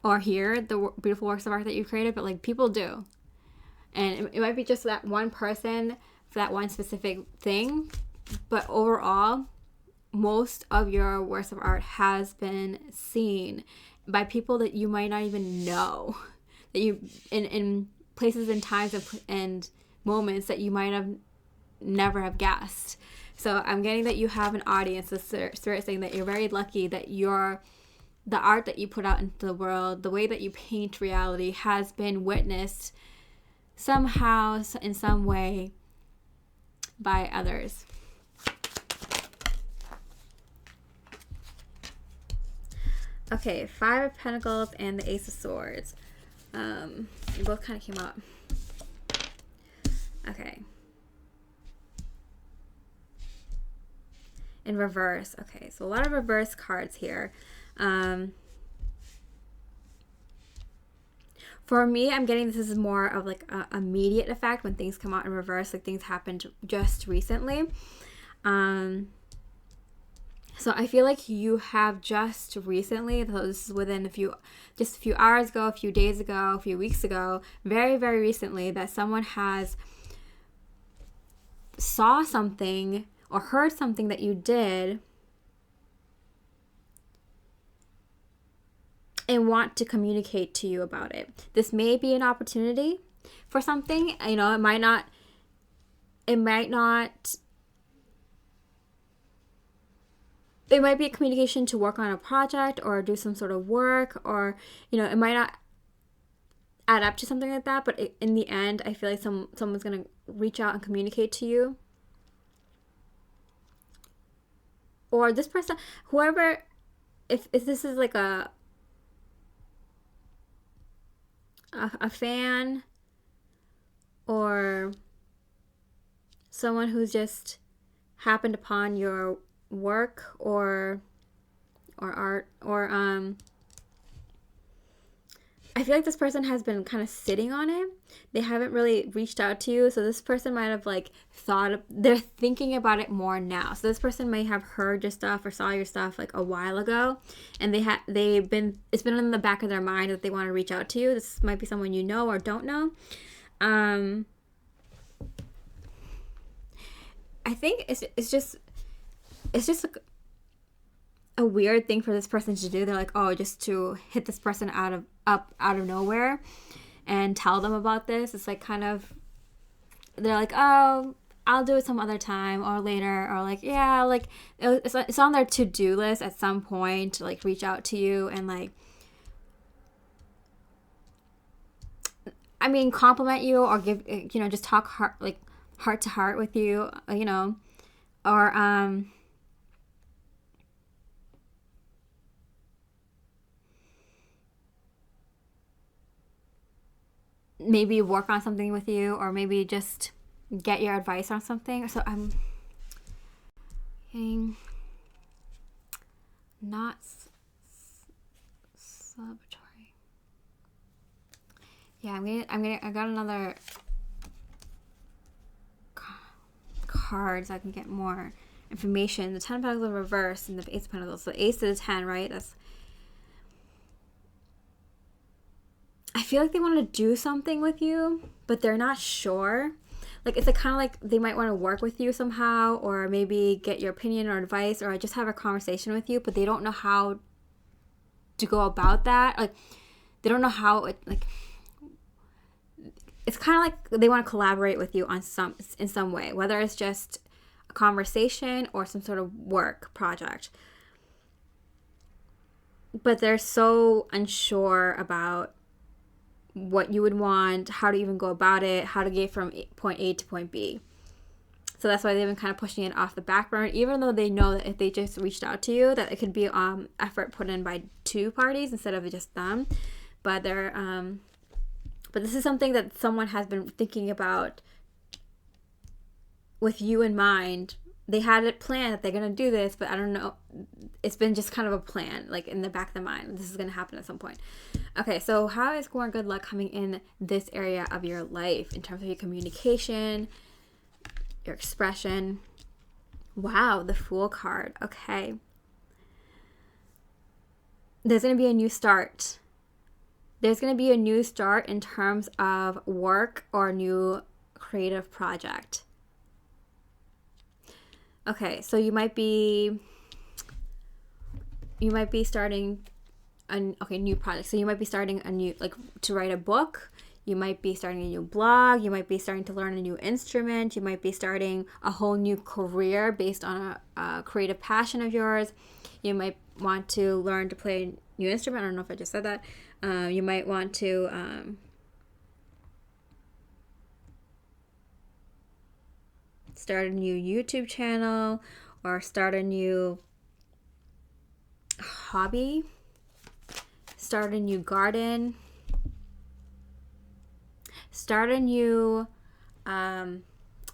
or hear the beautiful works of art that you've created, but like people do. And it might be just that one person for that one specific thing, but overall, most of your works of art has been seen by people that you might not even know, that you in places and times and moments that you might have never have guessed. So I'm getting that you have an audience. The spirit saying that you're very lucky that the art that you put out into the world, the way that you paint reality, has been witnessed somehow, in some way, by others. Okay, Five of Pentacles and the Ace of Swords. They both kind of came up. Okay. In reverse. Okay, so a lot of reverse cards here. For me, I'm getting this is more of like an immediate effect when things come out in reverse, like things happened just recently. So I feel like you have just recently, so this is within a few hours ago, a few days ago, a few weeks ago, very, very recently, that someone has saw something or heard something that you did and want to communicate to you about it. This may be an opportunity for something. You know, it might not it might be a communication to work on a project or do some sort of work, or, you know, it might not add up to something like that, but in the end, I feel like someone's going to reach out and communicate to you. Or this person, whoever, if this is like a fan or someone who's just happened upon your work or art, or I feel like this person has been kind of sitting on it. They haven't really reached out to you, so this person might have like they're thinking about it more now. So this person may have heard your stuff or saw your stuff like a while ago, and it's been in the back of their mind that they want to reach out to you. This might be someone you know or don't know. I think it's just like a weird thing for this person to do. They're like, oh, just to hit this person out of nowhere and tell them about this. It's like kind of, they're like, oh, I'll do it some other time or later, or like, yeah, like it's on their to-do list at some point to like reach out to you and like, I mean, compliment you or give, you know, just talk heart to heart with you, you know, or maybe work on something with you, or maybe just get your advice on something. So I'm getting not celebratory. Yeah, I got another card so I can get more information. The 10 of Pentacles in reverse and the Ace of Pentacles. So Ace to the 10, right? I feel like they want to do something with you, but they're not sure. Like, it's kind of like they might want to work with you somehow, or maybe get your opinion or advice, or just have a conversation with you, but they don't know how to go about that. Like, they don't know how it's kind of like they want to collaborate with you in some way, whether it's just a conversation or some sort of work project. But they're so unsure about what you would want, how to even go about it, how to get from point A to point B. So that's why they've been kind of pushing it off the back burner, even though they know that if they just reached out to you, that it could be effort put in by two parties instead of just them. But but this is something that someone has been thinking about with you in mind. They had it planned that they're going to do this, but I don't know. It's been just kind of a plan, like in the back of the mind. This is going to happen at some point. Okay, so how is more good luck coming in this area of your life in terms of your communication, your expression? Wow, the Fool card. Okay. There's going to be a new start. there's going to be a new start in terms of work or a new creative project. Okay, so you might be starting new project. So you might be starting a new, like, to write a book. You might be starting a new blog. You might be starting to learn a new instrument. You might be starting a whole new career based on a creative passion of yours. You might want to learn to play a new instrument. I don't know if I just said that. You might want to start a new YouTube channel or start a new hobby, start a new garden, start a new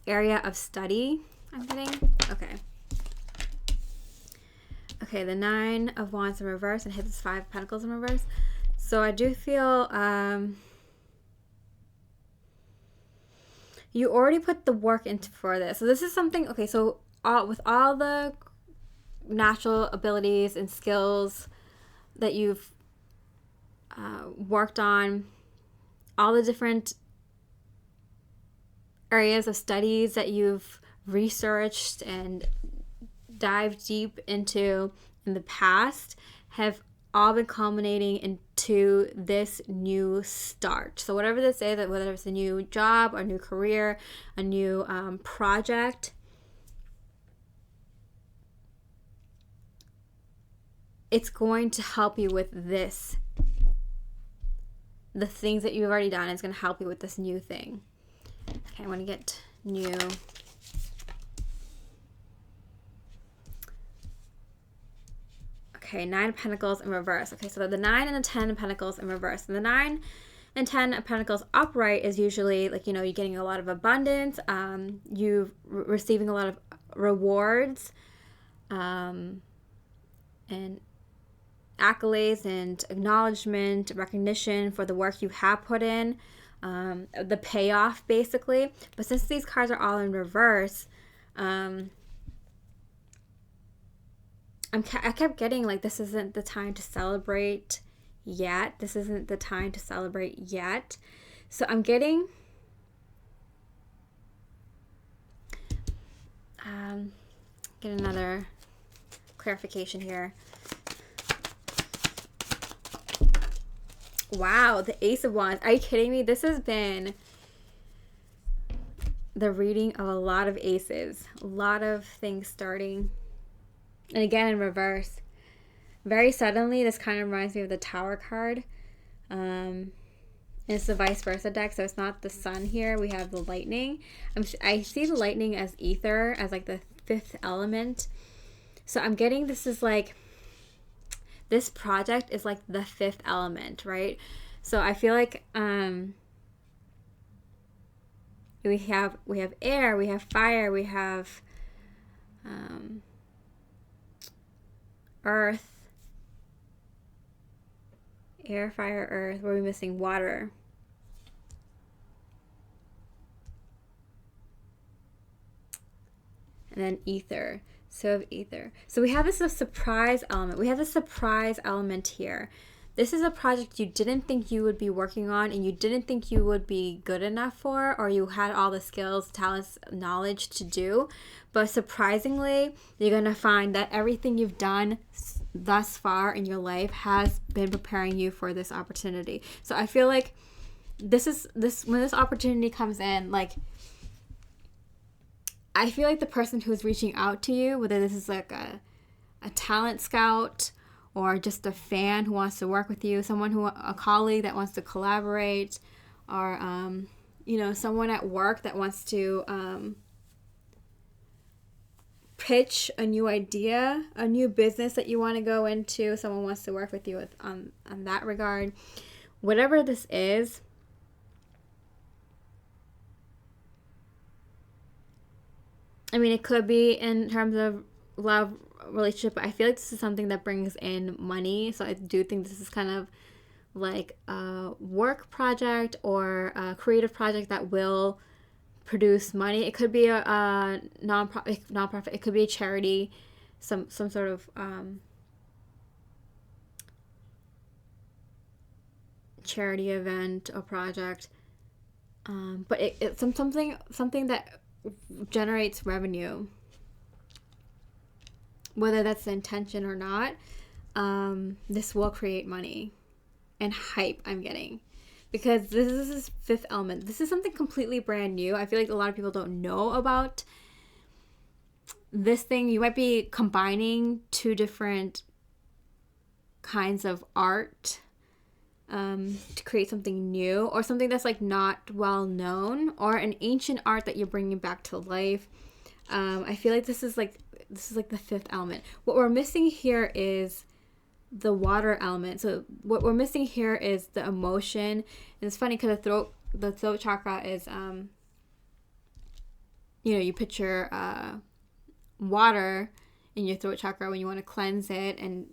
area of study, I'm getting. Okay, the 9 of Wands in reverse and hits 5 of Pentacles in reverse. So I do feel you already put the work into for this. So this is something, okay, so with all the natural abilities and skills that you've worked on, all the different areas of studies that you've researched and dived deep into in the past have all been culminating into this new start. So whatever this is, whether it's a new job, a new career, a new project, it's going to help you with this. The things that you've already done is going to help you with this new thing. Okay, I want to get new. Okay, 9 of Pentacles in reverse. Okay, so the 9 and the 10 of Pentacles in reverse. And the 9 and 10 of Pentacles upright is usually, like, you're getting a lot of abundance. You're receiving a lot of rewards and accolades and acknowledgement, recognition for the work you have put in, the payoff, basically. But since these cards are all in reverse, I kept getting, like, this isn't the time to celebrate yet. This isn't the time to celebrate yet. So I'm getting get another clarification here. Wow, the Ace of Wands. Are you kidding me? This has been the reading of a lot of aces. A lot of things starting. And again, in reverse. Very suddenly, this kind of reminds me of the Tower card. It's the vice versa deck, so it's not the sun here. We have the lightning. I see the lightning as ether, as like the 5th element. So I'm getting this is like, this project is like the 5th element, right? So I feel like we have air, we have fire, we have earth, air, fire, earth. Where are we missing? Water. And then ether. So of ether. So we have this surprise element. We have the surprise element here. This is a project you didn't think you would be working on and you didn't think you would be good enough for, or you had all the skills, talents, knowledge to do. But surprisingly, you're going to find that everything you've done thus far in your life has been preparing you for this opportunity. So I feel like when this opportunity comes in, like, I feel like the person who's reaching out to you, whether this is like a talent scout or just a fan who wants to work with you, a colleague that wants to collaborate, or someone at work that wants to pitch a new idea, a new business that you want to go into, someone wants to work with you on that regard. Whatever this is, I mean, it could be in terms of love, relationship, but I feel like this is something that brings in money. So I do think this is kind of like a work project or a creative project that will produce money. It could be a nonprofit. It could be a charity, some sort of charity event or project, but it's something that generates revenue, whether that's the intention or not. This will create money and hype. I'm getting, because this is this fifth element. This is something completely brand new. I feel like a lot of people don't know about this thing. You might be combining two different kinds of art to create something new, or something that's like not well known, or an ancient art that you're bringing back to life. I feel like this is like the fifth element. What we're missing here is the water element. So what we're missing here is the emotion. And it's funny because the throat chakra is you picture water in your throat chakra when you want to cleanse it and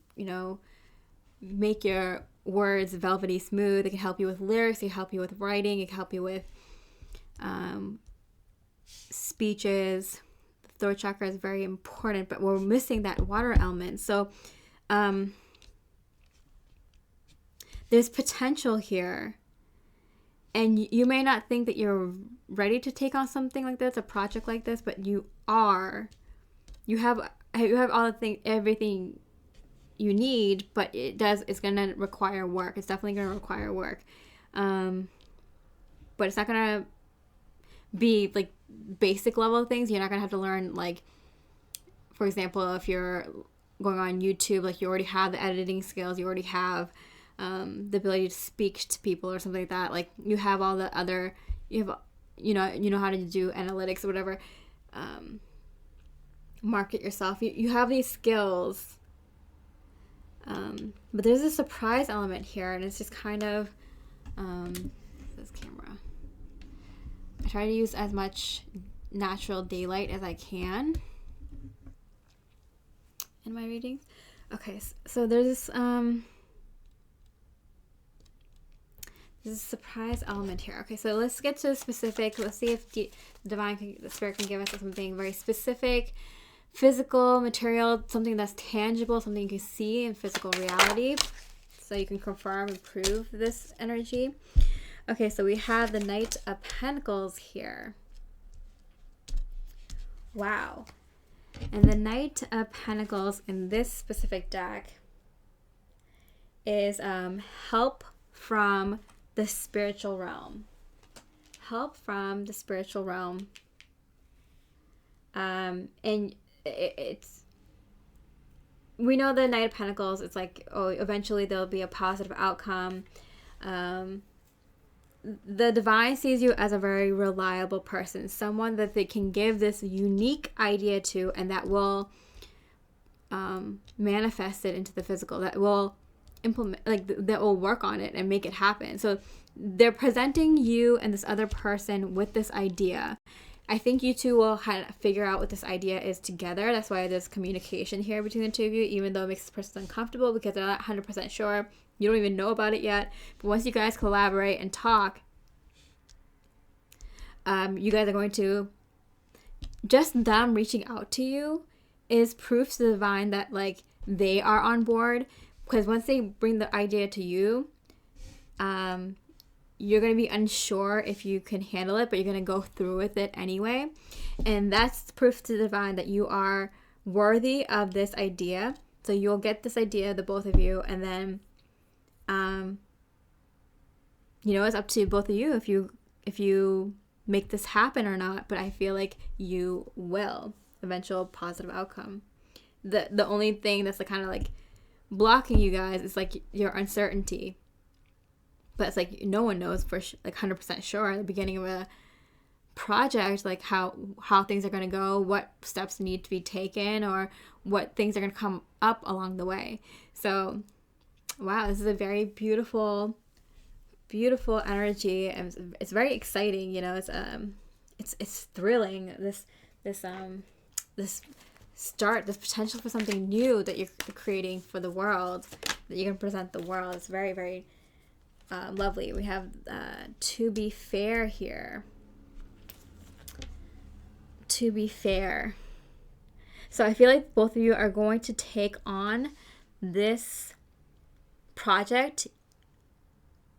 make your words velvety smooth. It can help you with lyrics, it can help you with writing, it can help you with speeches. The throat chakra is very important, but we're missing that water element. So there's potential here, and you may not think that you're ready to take on something like this, a project like this, but you are. You have all the things, everything you need, but it's going to require work. It's definitely going to require work. But it's not going to be like basic level things. You're not going to have to learn, like, for example, if you're going on YouTube, like, you already have the editing skills, you already have the ability to speak to people or something like that. Like, you have all the other, you know how to do analytics or whatever, market yourself. You have these skills. But there's a surprise element here, and it's just kind of this camera. I try to use as much natural daylight as I can in my readings. Okay, so there's this surprise element here. Okay, so let's get to the specific. Let's see if the spirit can give us something very specific, physical, material, something that's tangible, something you can see in physical reality, so you can confirm and prove this energy. Okay, so we have the Knight of Pentacles here. Wow. And the Knight of Pentacles in this specific deck is help from the spiritual realm. Help from the spiritual realm. And it's, we know the Knight of Pentacles, it's like, oh, eventually there'll be a positive outcome. The divine sees you as a very reliable person, someone that they can give this unique idea to, and that will manifest it into the physical, that will implement, like, that will work on it and make it happen. So they're presenting you and this other person with this idea. I think you two will kind of figure out what this idea is together. That's why there's communication here between the two of you, even though it makes this person uncomfortable because they're not 100% sure. You don't even know about it yet. But once you guys collaborate and talk, you guys are going to, just them reaching out to you is proof to the divine that, like, they are on board. Because once they bring the idea to you, you're going to be unsure if you can handle it, but you're going to go through with it anyway. And that's proof to the divine that you are worthy of this idea. So you'll get this idea, the both of you, and then, it's up to both of you if you make this happen or not. But I feel like you will. Eventual positive outcome. The only thing that's kind of like blocking you guys is like your uncertainty. But it's like no one knows for like 100% sure at the beginning of a project, like how things are going to go, what steps need to be taken, or what things are going to come up along the way. So, wow, this is a very beautiful, beautiful energy, and it's very exciting. It's thrilling. This start, this potential for something new that you're creating for the world, that you can present the world. It's very, very lovely. We have to be fair here. To be fair. So I feel like both of you are going to take on this project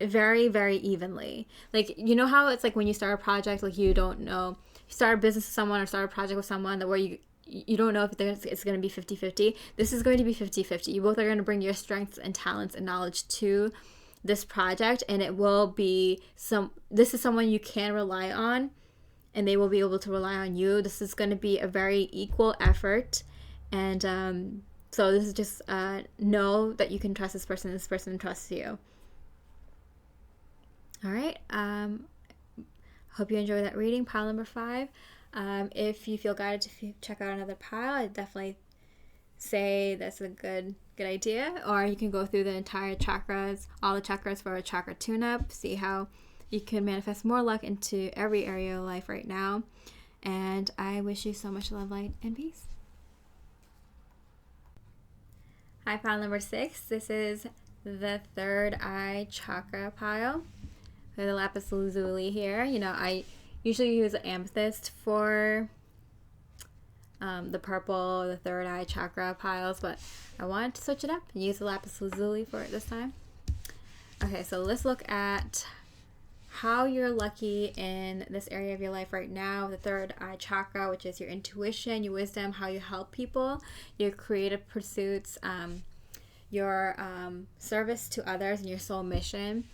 very, very evenly. Like, you know how it's like when you start a project, like you don't know, you start a business with someone or start a project with someone that where you don't know if it's going to be 50-50. This is going to be 50-50. You both are going to bring your strengths and talents and knowledge to this project, and it will be this is someone you can rely on, and they will be able to rely on you. This is going to be a very equal effort, and so this is just know that you can trust this person trusts you. All right. Hope you enjoyed that reading, pile number 5. If you feel guided to check out another pile, I'd definitely say that's a good idea. Or you can go through the entire chakras, all the chakras for a chakra tune-up, see how you can manifest more luck into every area of life right now. And I wish you so much love, light, and peace. Hi, pile number 6. This is the third eye chakra pile. The lapis lazuli here. You know, I usually use an amethyst for the purple, the third eye chakra piles, but I wanted to switch it up and use the lapis lazuli for it this time. Okay, so let's look at how you're lucky in this area of your life right now. The third eye chakra, which is your intuition, your wisdom, how you help people, your creative pursuits, your service to others, and your soul mission.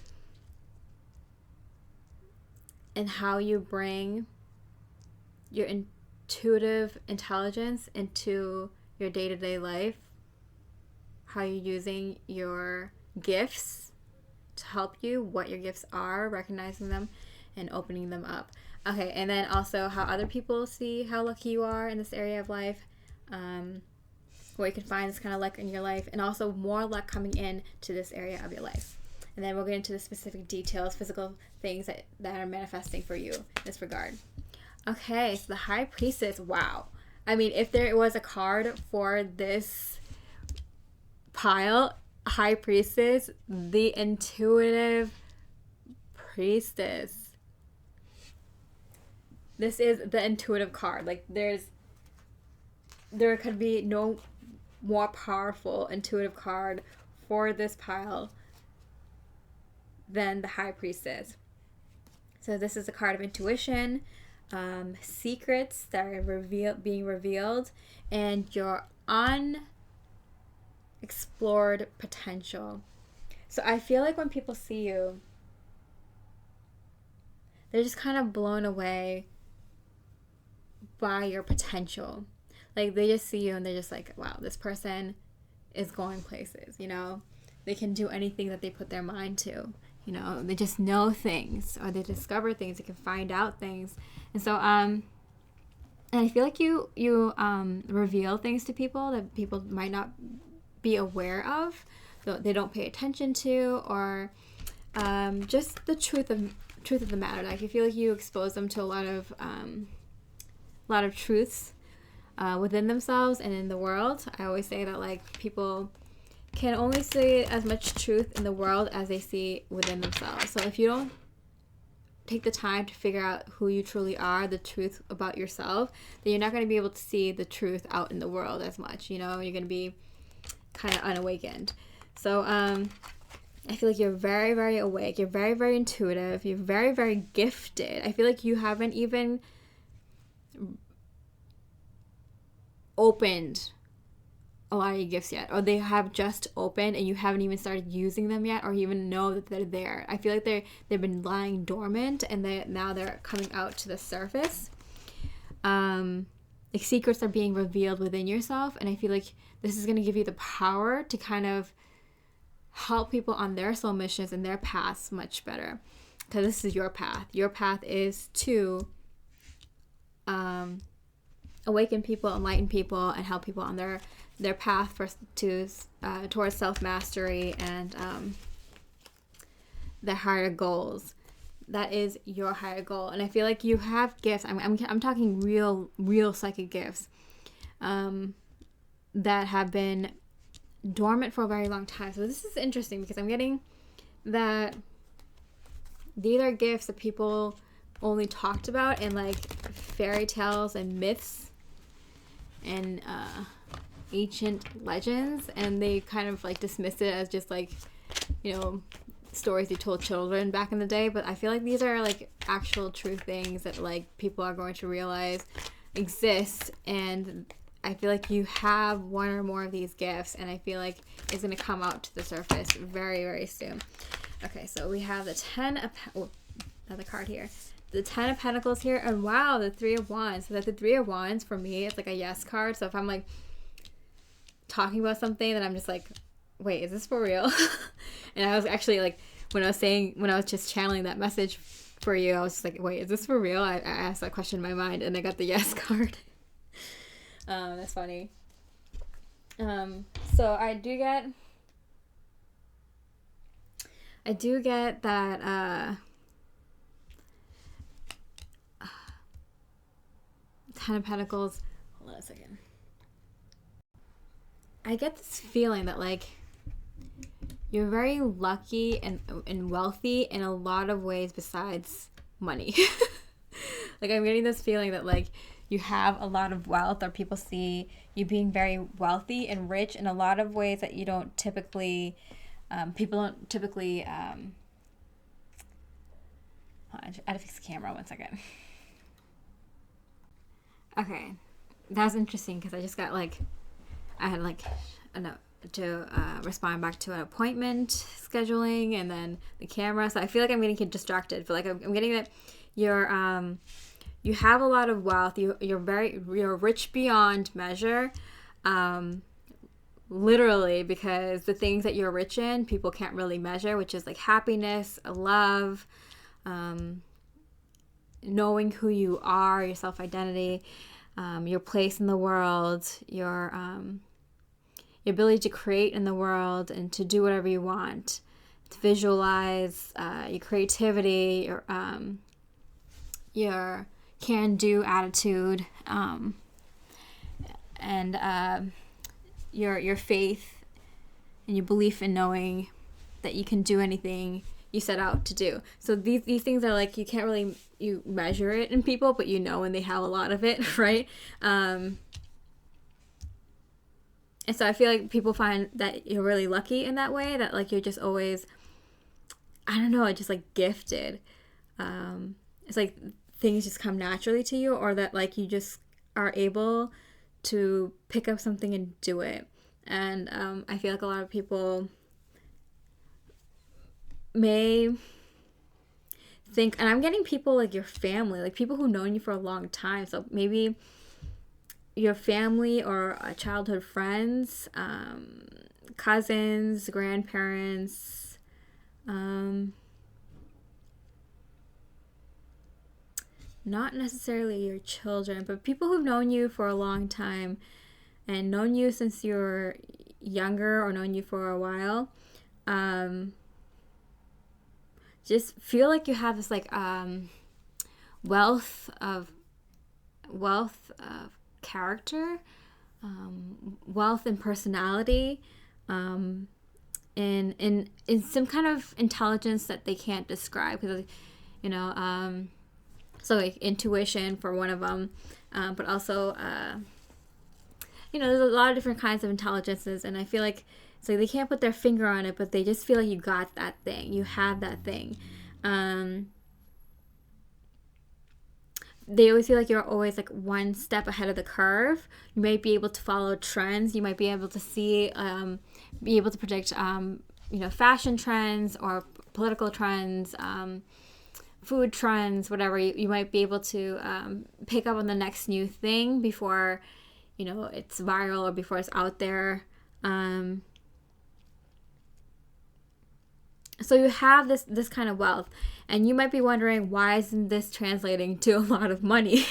And how you bring your intuitive intelligence into your day-to-day life. How you're using your gifts to help you, what your gifts are, recognizing them, and opening them up. Okay, and then also how other people see how lucky you are in this area of life. Where you can find this kind of luck in your life, and also more luck coming in to this area of your life. And then we'll get into the specific details, physical things that are manifesting for you in this regard. Okay, so the High Priestess. Wow. I mean, if there was a card for this pile, High Priestess, the intuitive priestess. This is the intuitive card. Like, there could be no more powerful intuitive card for this pile than the High Priestess. So this is a card of intuition, secrets that are being revealed, and your unexplored potential. So I feel like when people see you, they're just kind of blown away by your potential. Like, they just see you and they're just like, wow, this person is going places, you know? They can do anything that they put their mind to. You know, they just know things, or they discover things, they can find out things. And so, and I feel like you reveal things to people that people might not be aware of, so they don't pay attention to, or just the truth of the matter. Like, I feel like you expose them to a lot of truths within themselves and in the world. I always say that, like, people can only see as much truth in the world as they see within themselves. So if you don't take the time to figure out who you truly are, the truth about yourself, then you're not going to be able to see the truth out in the world as much. You know, you're going to be kind of unawakened. So I feel like you're very, very awake. You're very, very intuitive. You're very, very gifted. I feel like you haven't even opened a lot of your gifts yet, or they have just opened and you haven't even started using them yet, or even know that they're there. I feel like they've been lying dormant, and now they're coming out to the surface. Like, secrets are being revealed within yourself, and I feel like this is going to give you the power to kind of help people on their soul missions and their paths much better, because this is your path. Your path is to awaken people, enlighten people, and help people on their path towards self-mastery and their higher goals. That is your higher goal. And I feel like you have gifts. I'm talking real psychic gifts that have been dormant for a very long time. So this is interesting, because I'm getting that these are gifts that people only talked about in, like, fairy tales and myths and ancient legends, and they kind of, like, dismiss it as just, like, you know, stories you told children back in the day, but I feel like these are like actual true things that like people are going to realize exist. And I feel like you have one or more of these gifts, and I feel like it's going to come out to the surface very, very soon. Okay, so we have the 10 of... another card here. The 10 of Pentacles here, and wow, the 3 of Wands. So that the 3 of Wands, for me, it's like a yes card. So if I'm like talking about something, then I'm just like, wait, is this for real? And I was actually like, when I was just channeling that message for you, I was just like, wait, is this for real? I asked that question in my mind, and I got the yes card. That's funny. So I do get that 10 of Pentacles. Hold on a second. I get this feeling that like you're very lucky and wealthy in a lot of ways besides money. Like I'm getting this feeling that like you have a lot of wealth, or people see you being very wealthy and rich in a lot of ways that you don't typically, people don't typically, hold on, I had to fix the camera, 1 second. Okay, that was interesting because I just got like, I had like a note to respond back to an appointment scheduling, and then the camera. So I feel like I'm getting distracted, but like I'm getting that you're you have a lot of wealth. You're rich beyond measure, literally, because the things that you're rich in, people can't really measure, which is like happiness, love, knowing who you are, your self-identity, your place in the world, your ability to create in the world and to do whatever you want, to visualize, your creativity, your can-do attitude, and your faith and your belief in knowing that you can do anything you set out to do. So these things are like, you can't really measure it in people, but you know when they have a lot of it, right? And so I feel like people find that you're really lucky in that way, that like you're just always, I don't know, just like gifted. It's like things just come naturally to you, or that like you just are able to pick up something and do it. And I feel like a lot of people may think, and I'm getting people like your family, like people who've known you for a long time. So maybe your family or childhood friends, cousins, grandparents, not necessarily your children, but people who've known you for a long time and known you since you were younger, or known you for a while, just feel like you have this like wealth of character, wealth and personality, in some kind of intelligence that they can't describe, because so like intuition for one of them, but also there's a lot of different kinds of intelligences, and I feel like so they can't put their finger on it, but they just feel like you got that thing, you have that thing. They always feel like you're always like one step ahead of the curve. You might be able to follow trends. You might be able to see, be able to predict, fashion trends or political trends, food trends, whatever. You might be able to pick up on the next new thing before, it's viral or before it's out there. So you have this kind of wealth, and you might be wondering, why isn't this translating to a lot of money,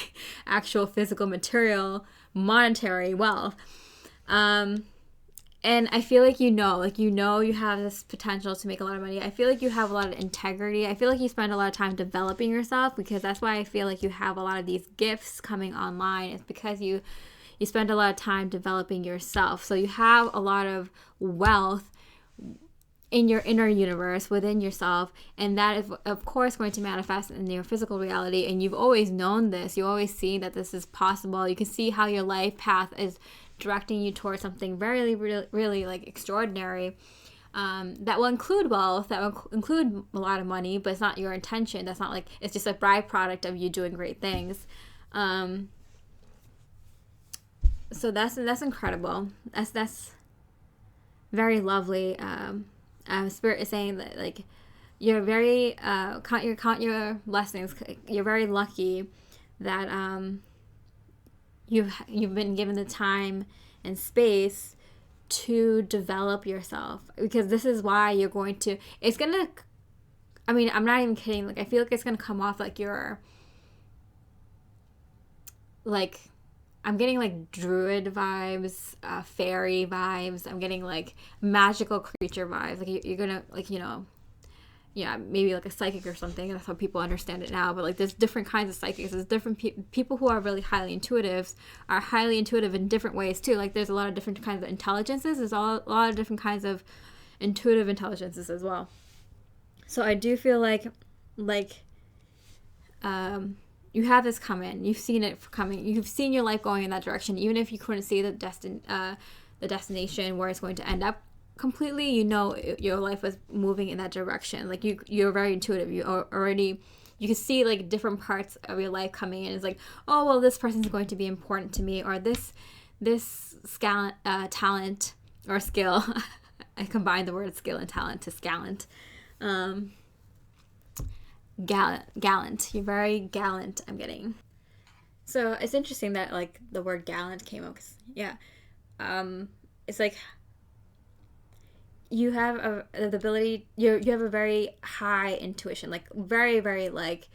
actual physical, material, monetary wealth? And I feel like you have this potential to make a lot of money. I feel like you have a lot of integrity. I feel like you spend a lot of time developing yourself, because that's why I feel like you have a lot of these gifts coming online. It's because you spend a lot of time developing yourself. So you have a lot of wealth in your inner universe, within yourself, and that is of course going to manifest in your physical reality. And you've always known this. You always see that this is possible. You can see how your life path is directing you towards something very, really, really like extraordinary. that will include wealth, that will include a lot of money, but it's not your intention. That's not like, it's just a byproduct of you doing great things. So that's incredible. That's very lovely. Spirit is saying that, like, you're very count your blessings. You're very lucky that you've been given the time and space to develop yourself, because this is why you're going to, it's gonna, I mean, I'm not even kidding, like, I feel like it's gonna come off like you're like, I'm getting like druid vibes, fairy vibes, I'm getting like magical creature vibes, like you're gonna, like, you know, yeah, maybe like a psychic or something. That's how people understand it now. But like, there's different kinds of psychics. There's different people who are really highly intuitive are highly intuitive in different ways too. Like, there's a lot of different kinds of intelligences. There's a lot of different kinds of intuitive intelligences as well. So I do feel like you have this coming. You've seen it coming. You've seen your life going in that direction, even if you couldn't see the destination where it's going to end up completely. You know, your life was moving in that direction. Like, you're very intuitive. You can see like different parts of your life coming in. It's like, oh well, this person's going to be important to me, or this talent or skill. I combined the word skill and talent to scallant. Gallant. You're very gallant, I'm getting. So it's interesting that like the word gallant came up. Yeah. It's like, you have the ability, you have a very high intuition, like very, very like,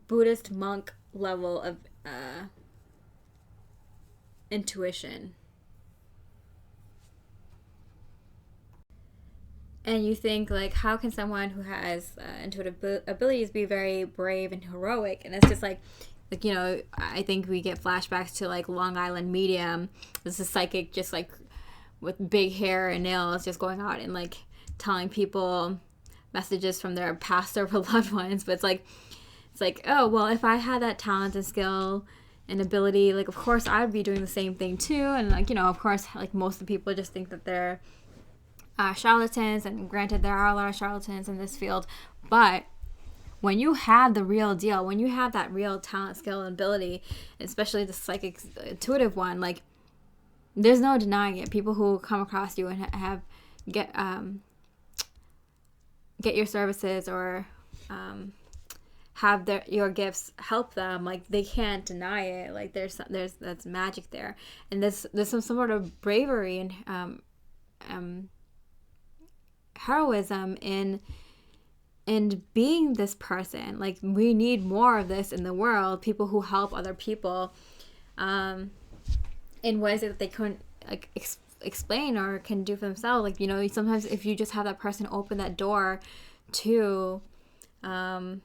Buddhist monk level of intuition. And you think, like, how can someone who has intuitive abilities be very brave and heroic? And it's just like, you know, I think we get flashbacks to like Long Island Medium. This is psychic, just like with big hair and nails, just going out and like telling people messages from their past or loved ones. But it's like, oh well, if I had that talent and skill and ability, like, of course I'd be doing the same thing too. And like, you know, of course, like, most of the people just think that they're charlatans, and granted, there are a lot of charlatans in this field, but when you have the real deal, when you have that real talent, skill, and ability, especially the psychic intuitive one, like, there's no denying it. People who come across you and get your services, or have your gifts help them, like, they can't deny it. Like, there's that's magic there, and there's some sort of bravery and heroism in being this person. Like, we need more of this in the world. People who help other people in ways that they couldn't like explain or can do for themselves. Like, you know, sometimes if you just have that person open that door to something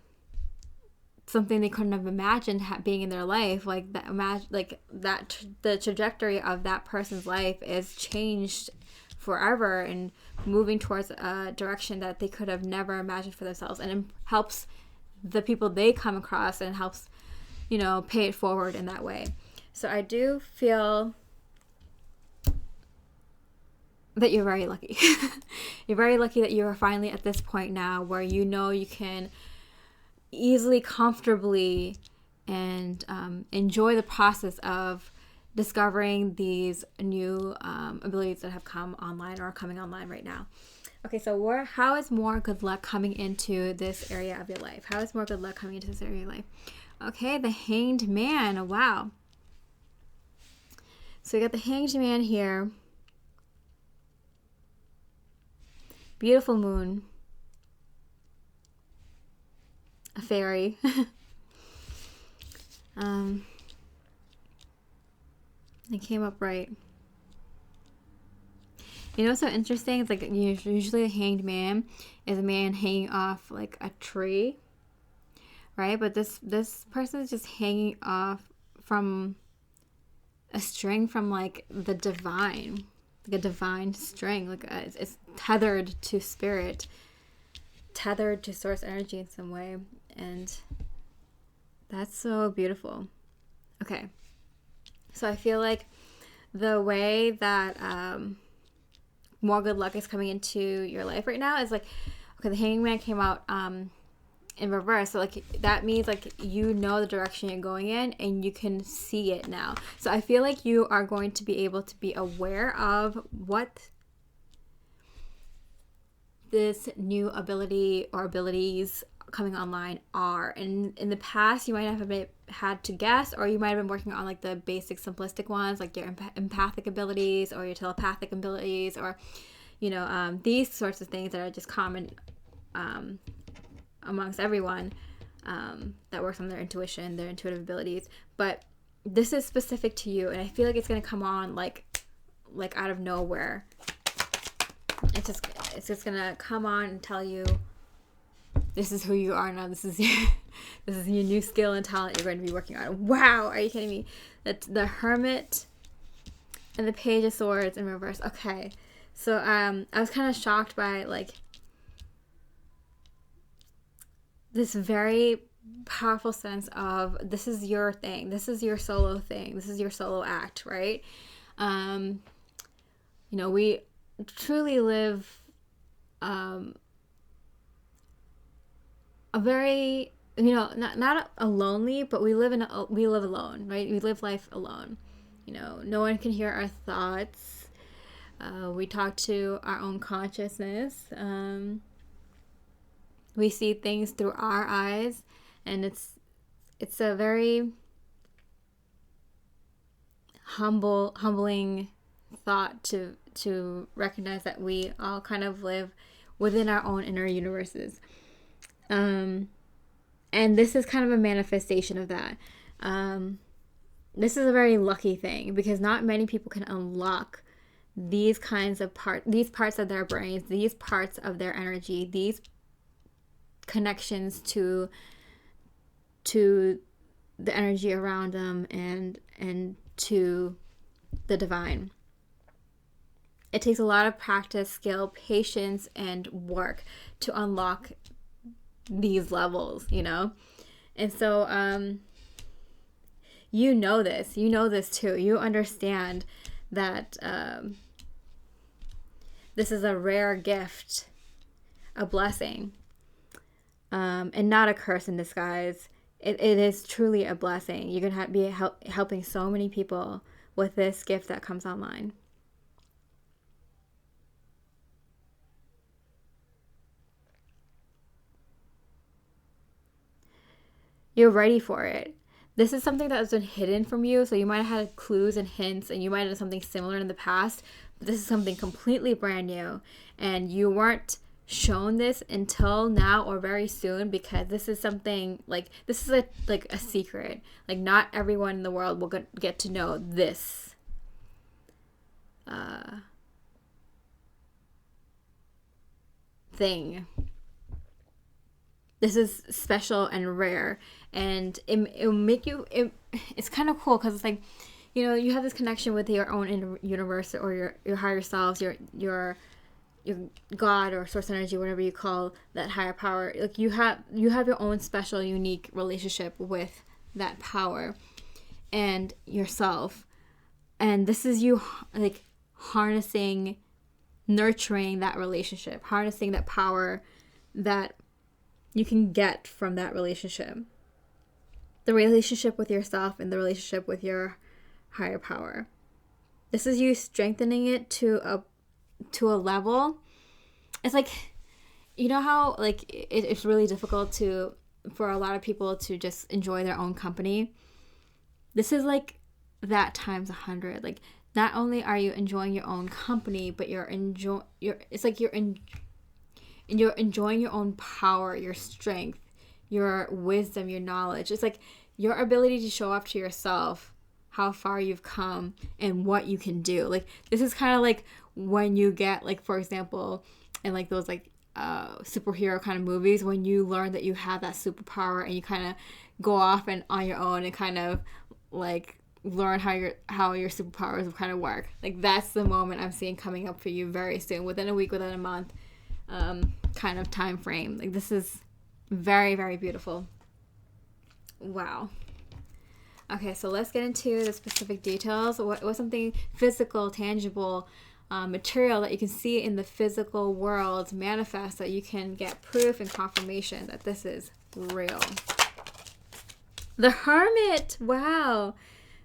they couldn't have imagined being in their life, like that the trajectory of that person's life is changed forever and moving towards a direction that they could have never imagined for themselves, and it helps the people they come across and helps, you know, pay it forward in that way. So I do feel that you're very lucky. You're very lucky that you are finally at this point now where you know you can easily, comfortably, and enjoy the process of discovering these new abilities that have come online or are coming online right now. Okay, so how is more good luck coming into this area of your life? How is more good luck coming into this area of your life? Okay, the Hanged Man. Wow. So we got the Hanged Man here. Beautiful moon. A fairy. It came up right. You know what's so interesting? It's like usually a hanged man is a man hanging off like a tree, right? But this person is just hanging off from a string from like the divine, like a divine string. Like it's tethered to spirit, tethered to source energy in some way, and That's so beautiful. Okay. So I feel like the way that more good luck is coming into your life right now is like, okay, the Hangman came out in reverse. So like that means like you know the direction you're going in and you can see it now. So I feel like you are going to be able to be aware of what this new ability or abilities coming online are. And in the past, you might have had to guess, or you might have been working on like the basic simplistic ones, like your empathic abilities or your telepathic abilities, or these sorts of things that are just common amongst everyone that works on their intuition, their intuitive abilities. But this is specific to you, and I feel like it's going to come on like out of nowhere. It's just going to come on and tell you, this is who you are now. This is your new skill and talent you're going to be working on. Wow, are you kidding me? The Hermit and the Page of Swords in reverse. Okay, so I was kind of shocked by like this very powerful sense of this is your thing. This is your solo thing. This is your solo act, right? We truly live a very, not a lonely, but we live alone, right? We live life alone. No one can hear our thoughts. We talk to our own consciousness. We see things through our eyes, and it's a very humbling thought to recognize that we all kind of live within our own inner universes. And this is kind of a manifestation of that. This is a very lucky thing because not many people can unlock these kinds of these parts of their brains, these parts of their energy, these connections to the energy around them and to the divine. It takes a lot of practice, skill, patience, and work to unlock these levels, And so you know this too. You understand that this is a rare gift, a blessing, and not a curse in disguise. It is truly a blessing. You're going to be helping so many people with this gift that comes online. You're ready for it. This is something that has been hidden from you, so you might have had clues and hints, and you might have done something similar in the past, but this is something completely brand new, and you weren't shown this until now or very soon, because this is something, this is a secret. Like, not everyone in the world will get to know this. Thing. This is special and rare, and it'll make you, it's kind of cool because it's like, you have this connection with your own inner universe or your higher selves, your God or source energy, whatever you call that higher power. Like you have your own special, unique relationship with that power and yourself, and this is you like harnessing, nurturing that relationship, harnessing that power that you can get from that relationship. The relationship with yourself and the relationship with your higher power. This is you strengthening it to a level. It's like, how like it's really difficult for a lot of people to just enjoy their own company. This is like that times 100. Like, not only are you enjoying your own company, but you're enjoying your own power, your strength, your wisdom, your knowledge. It's like your ability to show up to yourself, how far you've come and what you can do. Like, this is kind of like when you get, like, for example, in like those like superhero kind of movies, when you learn that you have that superpower and you kind of go off and on your own and kind of like learn how your superpowers will kind of work. Like, that's the moment I'm seeing coming up for you very soon, within a week, within a month. Kind of time frame. Like, this is very, very beautiful. wow. Okay, so let's get into the specific details. What's something physical, tangible, material that you can see in the physical world manifest, that you can get proof and confirmation that this is real? The Hermit. Wow.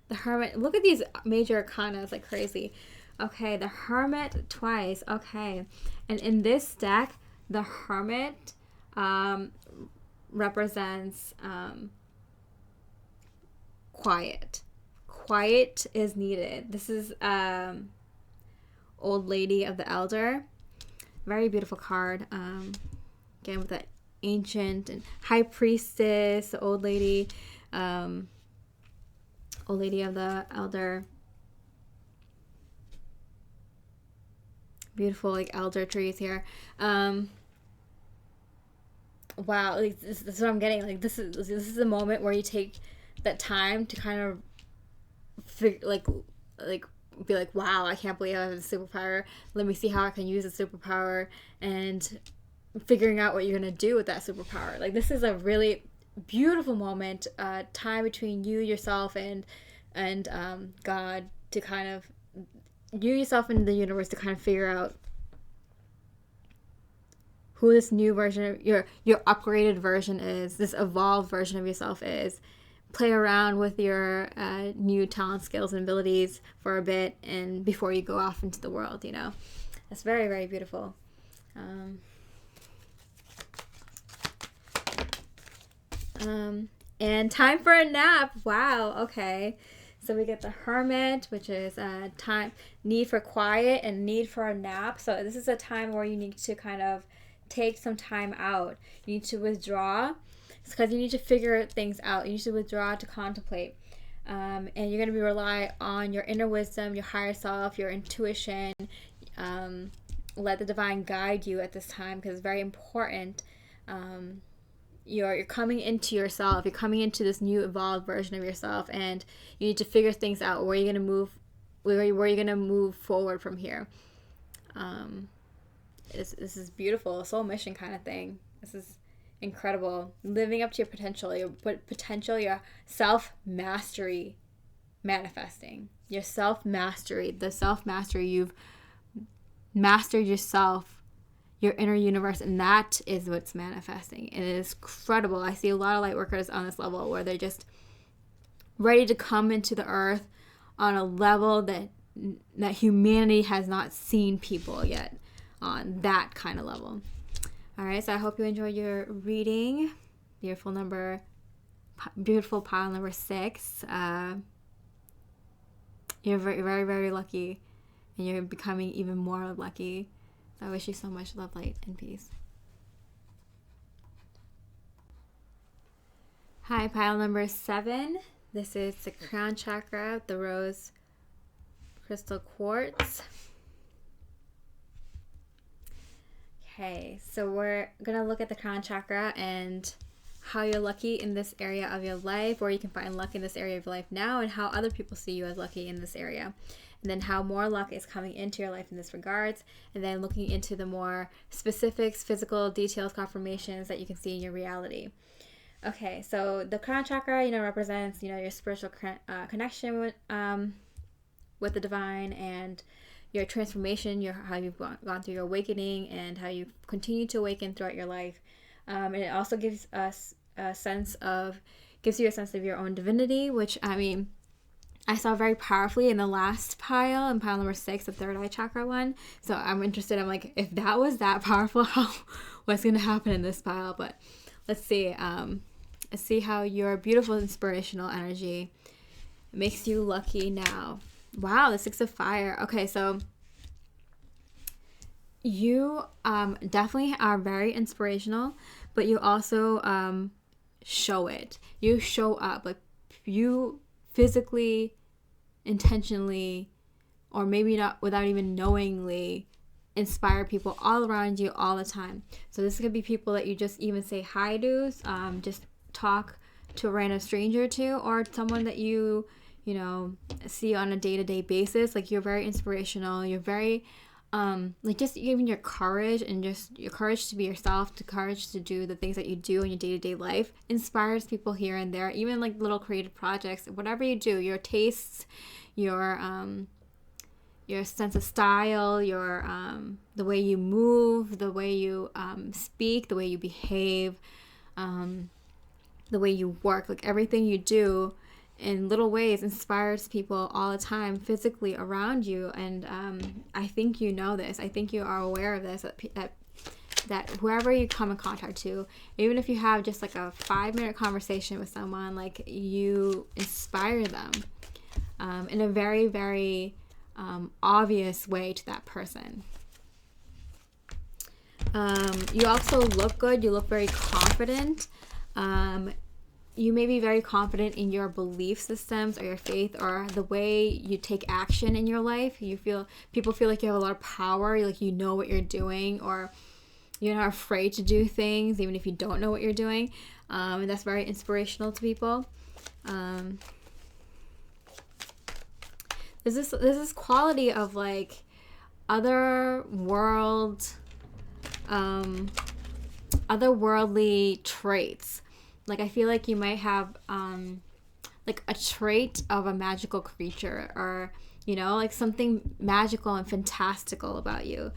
The Hermit. Look at these major arcana. It's like crazy. Okay, the Hermit twice. Okay. And in this deck, the Hermit represents quiet. Quiet is needed. This is Old Lady of the Elder. Very beautiful card. Again, with that ancient and High Priestess, Old Lady, Old Lady of the Elder. Beautiful, like, elder trees here. Wow, like, this is what I'm getting. Like, this is a moment where you take that time to kind of be like, wow, I can't believe I have a superpower. Let me see how I can use a superpower, and figuring out what you're gonna do with that superpower. Like, this is a really beautiful moment, time between you, yourself, and God, to kind of you, yourself, and the universe, to kind of figure out who this new version of your upgraded version is, this evolved version of yourself is. Play around with your new talent, skills, and abilities for a bit, and before you go off into the world, you know. That's very, very beautiful. And time for a nap. Wow. Okay. So we get the Hermit, which is time, need for quiet and need for a nap. So this is a time where you need to kind of take some time out. You need to withdraw. It's because you need to figure things out. You need to withdraw to contemplate. And you're going to rely on your inner wisdom, your higher self, your intuition. Let the divine guide you at this time, because it's very important. You're coming into yourself. You're coming into this new evolved version of yourself, and you need to figure things out. Where you're gonna move forward from here. This is beautiful, soul mission kind of thing. This is incredible. Living up to your potential, your self mastery, manifesting your self mastery. The self mastery, you've mastered yourself, your inner universe, and that is what's manifesting. It is incredible. I see a lot of light workers on this level where they're just ready to come into the earth on a level that humanity has not seen people yet on, that kind of level. All right, so I hope you enjoyed your reading. Beautiful pile number 6. You're very, very, very lucky, and you're becoming even more lucky. I wish you so much love, light, and peace. Hi, pile number 7. This is the crown chakra, the rose crystal quartz. Okay, so we're going to look at the crown chakra and how you're lucky in this area of your life, or you can find luck in this area of your life now, and how other people see you as lucky in this area. And then how more luck is coming into your life in this regards, and then looking into the more specifics, physical details, confirmations that you can see in your reality. Okay, so the crown chakra, represents, your spiritual connection with the divine, and your transformation, how you've gone through your awakening, and how you continue to awaken throughout your life. And it also gives us gives you a sense of your own divinity, which, I saw very powerfully in the last pile, in pile number 6, the third eye chakra one. So I'm interested. I'm like, if that was that powerful, what's going to happen in this pile? But let's see. Let's see how your beautiful inspirational energy makes you lucky now. Wow, the 6 of fire. Okay, so you definitely are very inspirational, but you also show it. You show up. Like, you physically, intentionally, or maybe not without even knowingly, inspire people all around you all the time. So this could be people that you just even say hi to, just talk to a random stranger to, or someone that you see on a day-to-day basis. Like, you're very inspirational. You're very like just even your courage and just your courage to be yourself, the courage to do the things that you do in your day-to-day life inspires people here and there, even like little creative projects, whatever you do, your tastes, your sense of style, your the way you move, the way you speak, the way you behave, the way you work, like everything you do in little ways inspires people all the time physically around you. And I think you know this. I think you are aware of this, that whoever you come in contact to, even if you have just like a 5-minute conversation with someone, like you inspire them in a very, very obvious way to that person. You also look good. You look very confident. You may be very confident in your belief systems or your faith or the way you take action in your life. People feel like you have a lot of power, like you know what you're doing, or you're not afraid to do things even if you don't know what you're doing. And that's very inspirational to people. There's this quality of like otherworldly traits. Like I feel like you might have like a trait of a magical creature, or like something magical and fantastical about you.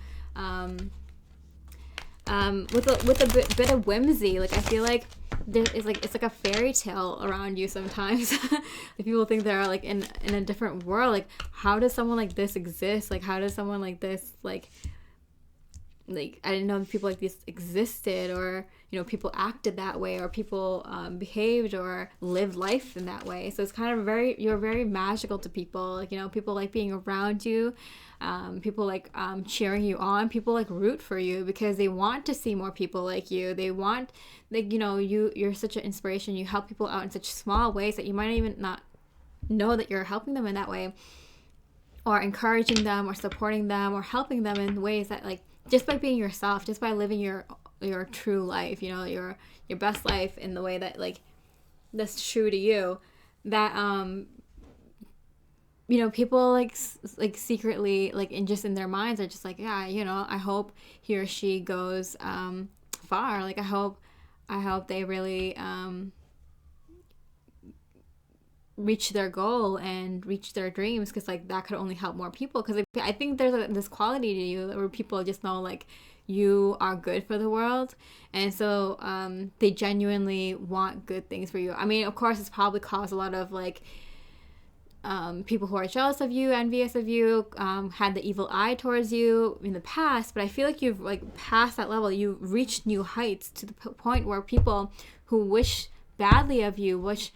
With a bit of whimsy. Like I feel like it's like a fairy tale around you sometimes. Like people think they're like in a different world. Like how does someone like this exist? Like how does someone like this like I didn't know people like this existed, or people acted that way, or people behaved or lived life in that way. So it's kind of you're very magical to people. Like people like being around you. People like cheering you on. People like root for you because they want to see more people like you. They want you're such an inspiration. You help people out in such small ways that you might even not know that you're helping them in that way, or encouraging them, or supporting them, or helping them in ways that like just by being yourself, just by living your true life, your best life in the way that like that's true to you, that people like secretly like in their minds are just like, yeah, I hope he or she goes far. Like I hope they really reach their goal and reach their dreams, because like that could only help more people. Because I think there's this quality to you where people just know like you are good for the world, and so they genuinely want good things for you. I mean, of course, it's probably caused a lot of like people who are jealous of you, envious of you, had the evil eye towards you in the past, but I feel like you've like passed that level. You've reached new heights to the point where people who wish badly of you, wish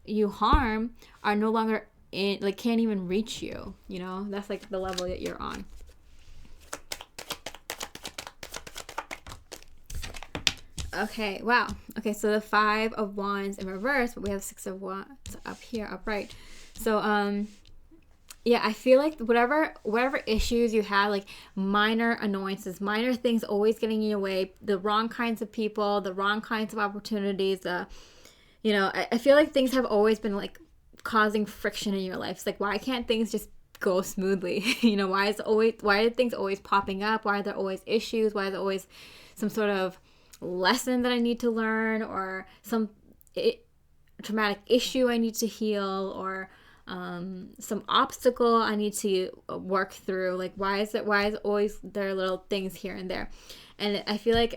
you harm, are no longer can't even reach you. That's like the level that you're on. Okay, wow. Okay, so the 5 of Wands in reverse, but we have 6 of Wands up here, upright. So yeah, I feel like whatever issues you have, like minor annoyances, minor things always getting in your way, the wrong kinds of people, the wrong kinds of opportunities, I feel like things have always been like causing friction in your life. It's like, why can't things just go smoothly? Why are things always popping up? Why are there always issues? Why is there always some sort of lesson that I need to learn, or some traumatic issue I need to heal, or some obstacle I need to work through? Like why is always there are little things here and there? And I feel like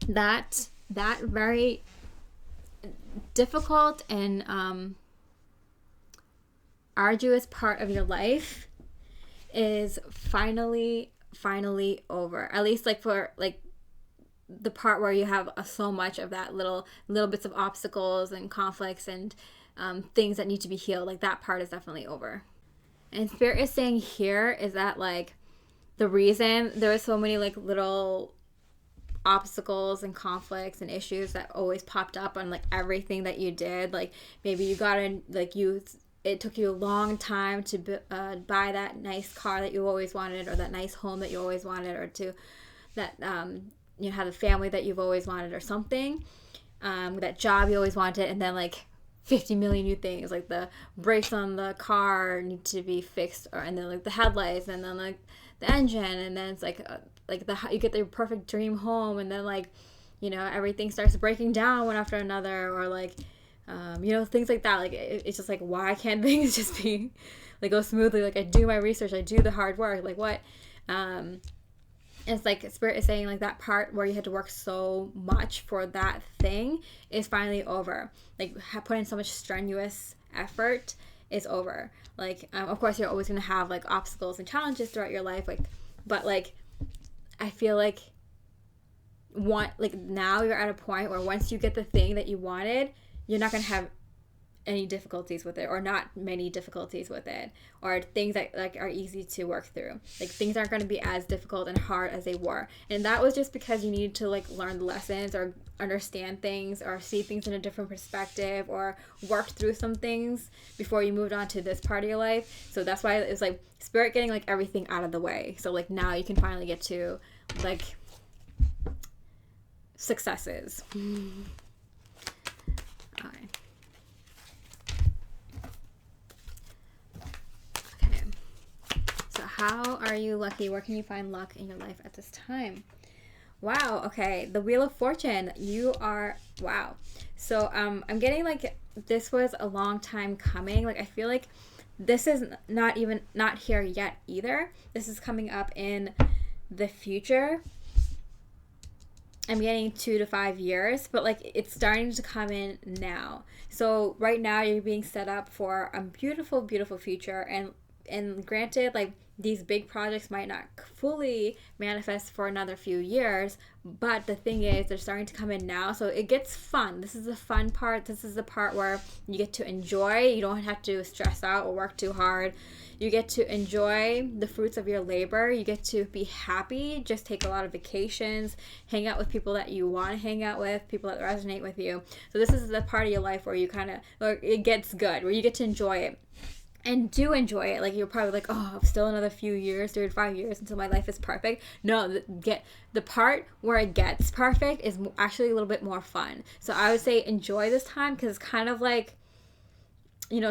that very difficult and arduous part of your life is finally over. At least like for like the part where you have so much of that little bits of obstacles and conflicts and things that need to be healed. Like that part is definitely over. And Spirit is saying here is that like the reason there was so many like little obstacles and conflicts and issues that always popped up on like everything that you did, like maybe you got in like it took you a long time to buy that nice car that you always wanted, or that nice home that you always wanted, or to that have the family that you've always wanted, or something, that job you always wanted, and then like 50 million new things, like the brakes on the car need to be fixed, and then like the headlights, and then like the engine, and then it's like you get the perfect dream home, and then like, everything starts breaking down one after another, or like, things like that. Like it's just like, why can't things just be like go smoothly? Like I do my research, I do the hard work, like what? It's like Spirit is saying like that part where you had to work so much for that thing is finally over. Like put in so much strenuous effort is over. Like of course you're always gonna have like obstacles and challenges throughout your life, like, but like I feel like now you're at a point where once you get the thing that you wanted, you're not gonna have any difficulties with it, or not many difficulties with it, or things that like are easy to work through. Like things aren't going to be as difficult and hard as they were, and that was just because you needed to like learn the lessons, or understand things, or see things in a different perspective, or work through some things before you moved on to this part of your life. So that's why it was like Spirit getting like everything out of the way, so like now you can finally get to like successes. All right. So how are you lucky? Where can you find luck in your life at this time? Wow. Okay. The Wheel of Fortune. You are, wow. So I'm getting like, this was a long time coming. Like I feel like this is not here yet either. This is coming up in the future. I'm getting 2 to 5 years, but like it's starting to come in now. So right now you're being set up for a beautiful, beautiful future. And granted, like these big projects might not fully manifest for another few years, but the thing is they're starting to come in now, so it gets fun. This is the fun part. This is the part where you get to enjoy. You don't have to stress out or work too hard. You get to enjoy the fruits of your labor. You get to be happy, just take a lot of vacations, hang out with people that you want to hang out with, people that resonate with you. So this is the part of your life where you kind of, it gets good, where you get to enjoy it. And do enjoy it. Like you're probably like, oh, still another few years, 3 to 5 years until my life is perfect. No, the part where it gets perfect is actually a little bit more fun. So I would say enjoy this time, because it's kind of like,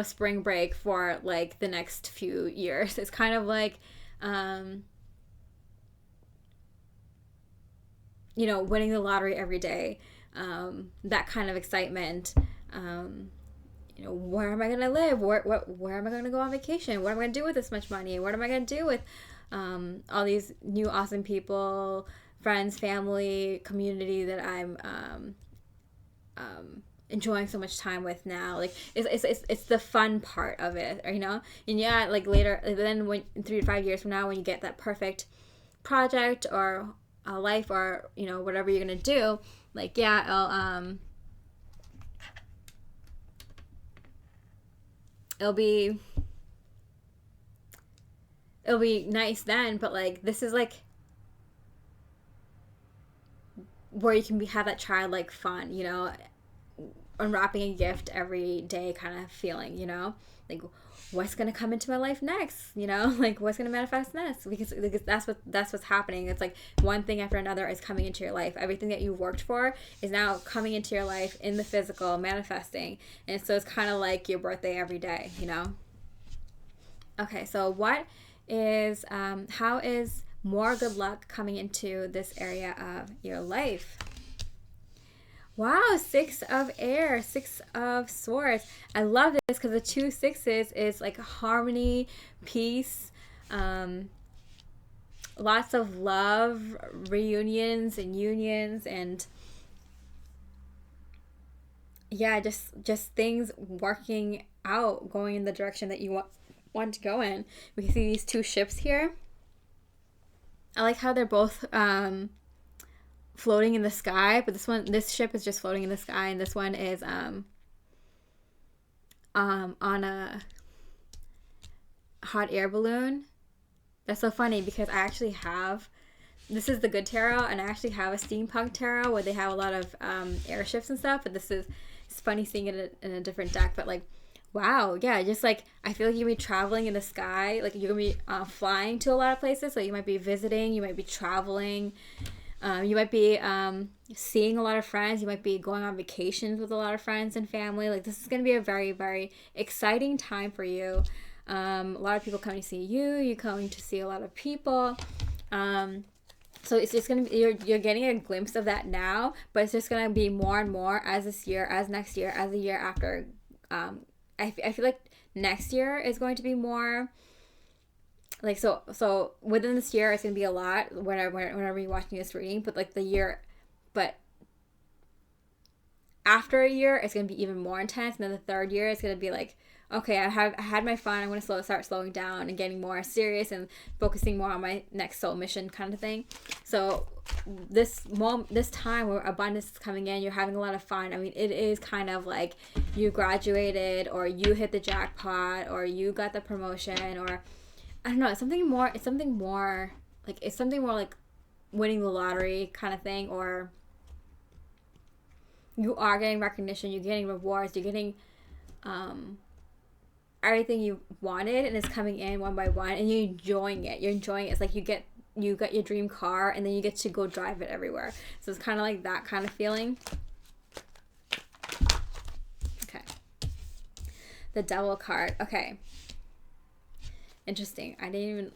spring break for like the next few years. It's kind of like, winning the lottery every day. That kind of excitement. Where am I going to live? Where am I going to go on vacation? What am I going to do with this much money? What am I going to do with all these new awesome people, friends, family, community that I'm enjoying so much time with now? Like it's the fun part of it, And yeah, like later, then when 3 to 5 years from now, when you get that perfect project or a life, or whatever you're going to do, like yeah, it'll be nice then, but like this is like where you can have that childlike fun, unwrapping a gift every day kind of feeling, like what's gonna come into my life next, like what's gonna manifest next, because that's what's happening. It's like one thing after another is coming into your life. Everything that you worked for is now coming into your life in the physical, manifesting. And so it's kind of like your birthday every day, Okay, so what is how is more good luck coming into this area of your life? Wow, 6 of air, 6 of swords. I love this because the 2 6s is like harmony, peace, lots of love, reunions and unions, and yeah, just things working out, going in the direction that you want to go in. We can see these 2 ships here. I like how they're both floating in the sky, but this ship is just floating in the sky, and this one is on a hot air balloon. That's so funny because I actually have, this is the good tarot, and I actually have a steampunk tarot where they have a lot of airships and stuff, but it's funny seeing it in a different deck. But like, wow, yeah, just like I feel like you're gonna be traveling in the sky, like you're gonna be flying to a lot of places, so you might be visiting, you might be traveling. You might be seeing a lot of friends. You might be going on vacations with a lot of friends and family. Like, this is going to be a very, very exciting time for you. A lot of people coming to see you. You're coming to see a lot of people. So it's just going to be, you're getting a glimpse of that now, but it's just going to be more and more as this year, as next year, as the year after. I feel like next year is going to be more like, so within this year it's going to be a lot whenever you're watching this reading, but like but after a year it's going to be even more intense, and then the third year it's going to be like, okay, I had my fun, I'm going to start slowing down and getting more serious and focusing more on my next soul mission kind of thing. So this time where abundance is coming in, you're having a lot of fun. I mean, it is kind of like you graduated, or you hit the jackpot, or you got the promotion, or I don't know, it's something more like winning the lottery kind of thing, or you are getting recognition, you're getting rewards, you're getting everything you wanted, and it's coming in one by one, and you're enjoying it. It's like you got your dream car, and then you get to go drive it everywhere. So it's kind of like that kind of feeling. Okay. The Devil card. Okay. Interesting. I didn't even...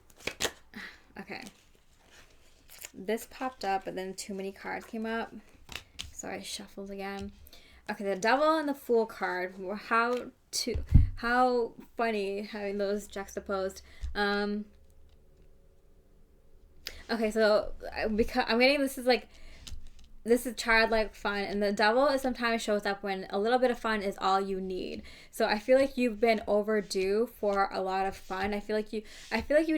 Okay. This popped up, but then too many cards came up. So I shuffled again. Okay, the Devil and the Fool card. How funny having those juxtaposed. Okay, so because I'm getting this is childlike fun, and the Devil is sometimes shows up when a little bit of fun is all you need. So I feel like you've been overdue for a lot of fun. I feel like you've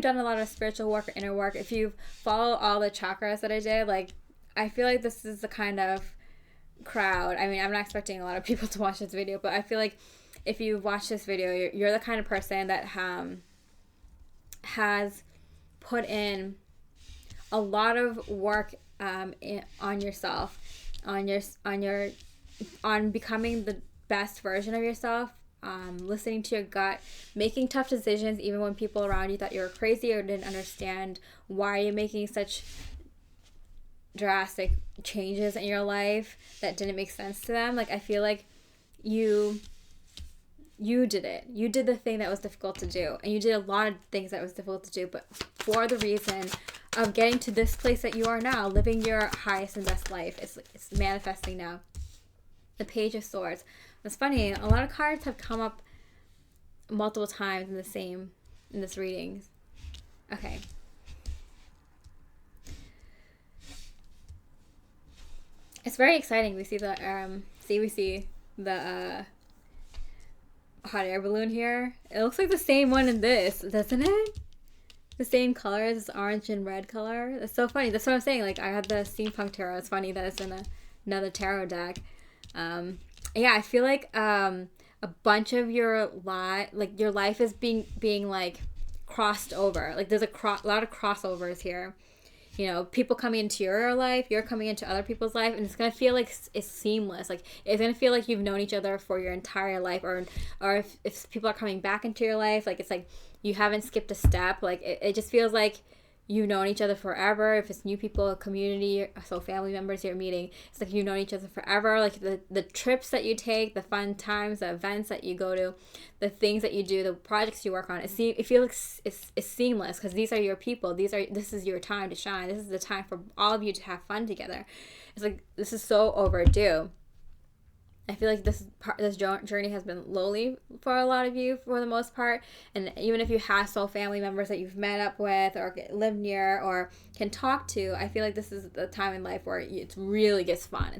done a lot of spiritual work or inner work. If you follow all the chakras that I did, like, I feel like this is the kind of crowd. I mean, I'm not expecting a lot of people to watch this video, but I feel like if you watch this video, you're the kind of person that has put in a lot of work on yourself, on becoming the best version of yourself, listening to your gut, making tough decisions even when people around you thought you were crazy or didn't understand why you're making such drastic changes in your life that didn't make sense to them. Like, I feel like you did it. You did the thing that was difficult to do, and you did a lot of things that was difficult to do, but for the reason of getting to this place that you are now, living your highest and best life. It's manifesting now. The Page of Swords. It's funny, a lot of cards have come up multiple times in this reading. Okay. It's very exciting. We see the hot air balloon here. It looks like the same one in this, doesn't it? The same color as this orange and red color. It's so funny. That's what I'm saying. Like, I had the steampunk tarot. It's funny that it's in another tarot deck. Yeah, I feel like a bunch of your life is being like crossed over. Like, there's a lot of crossovers here. You know, people coming into your life, you're coming into other people's life, and it's gonna feel like it's seamless. Like, it's gonna feel like you've known each other for your entire life, or if people are coming back into your life, like, it's like you haven't skipped a step. Like, it just feels like you've known each other forever. If it's new people, a community, so family members you're meeting, it's like you've known each other forever. Like, the trips that you take, the fun times, the events that you go to, the things that you do, the projects you work on, it feels like it's seamless, because these are your people. This is your time to shine. This is the time for all of you to have fun together. It's like, this is so overdue. I feel like this journey has been lonely for a lot of you for the most part, and even if you have soul family members that you've met up with or live near or can talk to, I feel like this is the time in life where it really gets fun.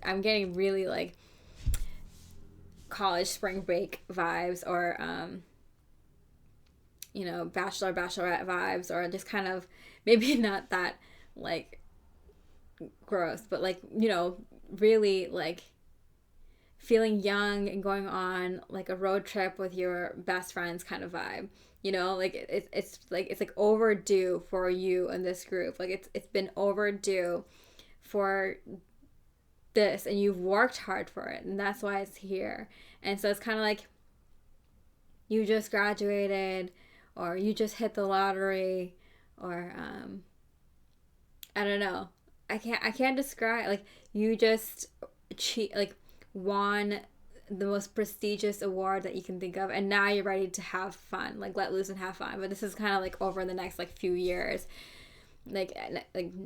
I'm getting really like college spring break vibes, or bachelorette vibes, or just kind of, maybe not that like gross, but like, really like feeling young and going on like a road trip with your best friends kind of vibe. Like it's like overdue for you and this group. Like, it's been overdue for this, and you've worked hard for it, and that's why it's here. And so it's kind of like you just graduated, or you just hit the lottery, or I don't know. I can't describe, like, you just won the most prestigious award that you can think of, and now you're ready to have fun, like let loose and have fun. But this is kind of like over the next like few years, like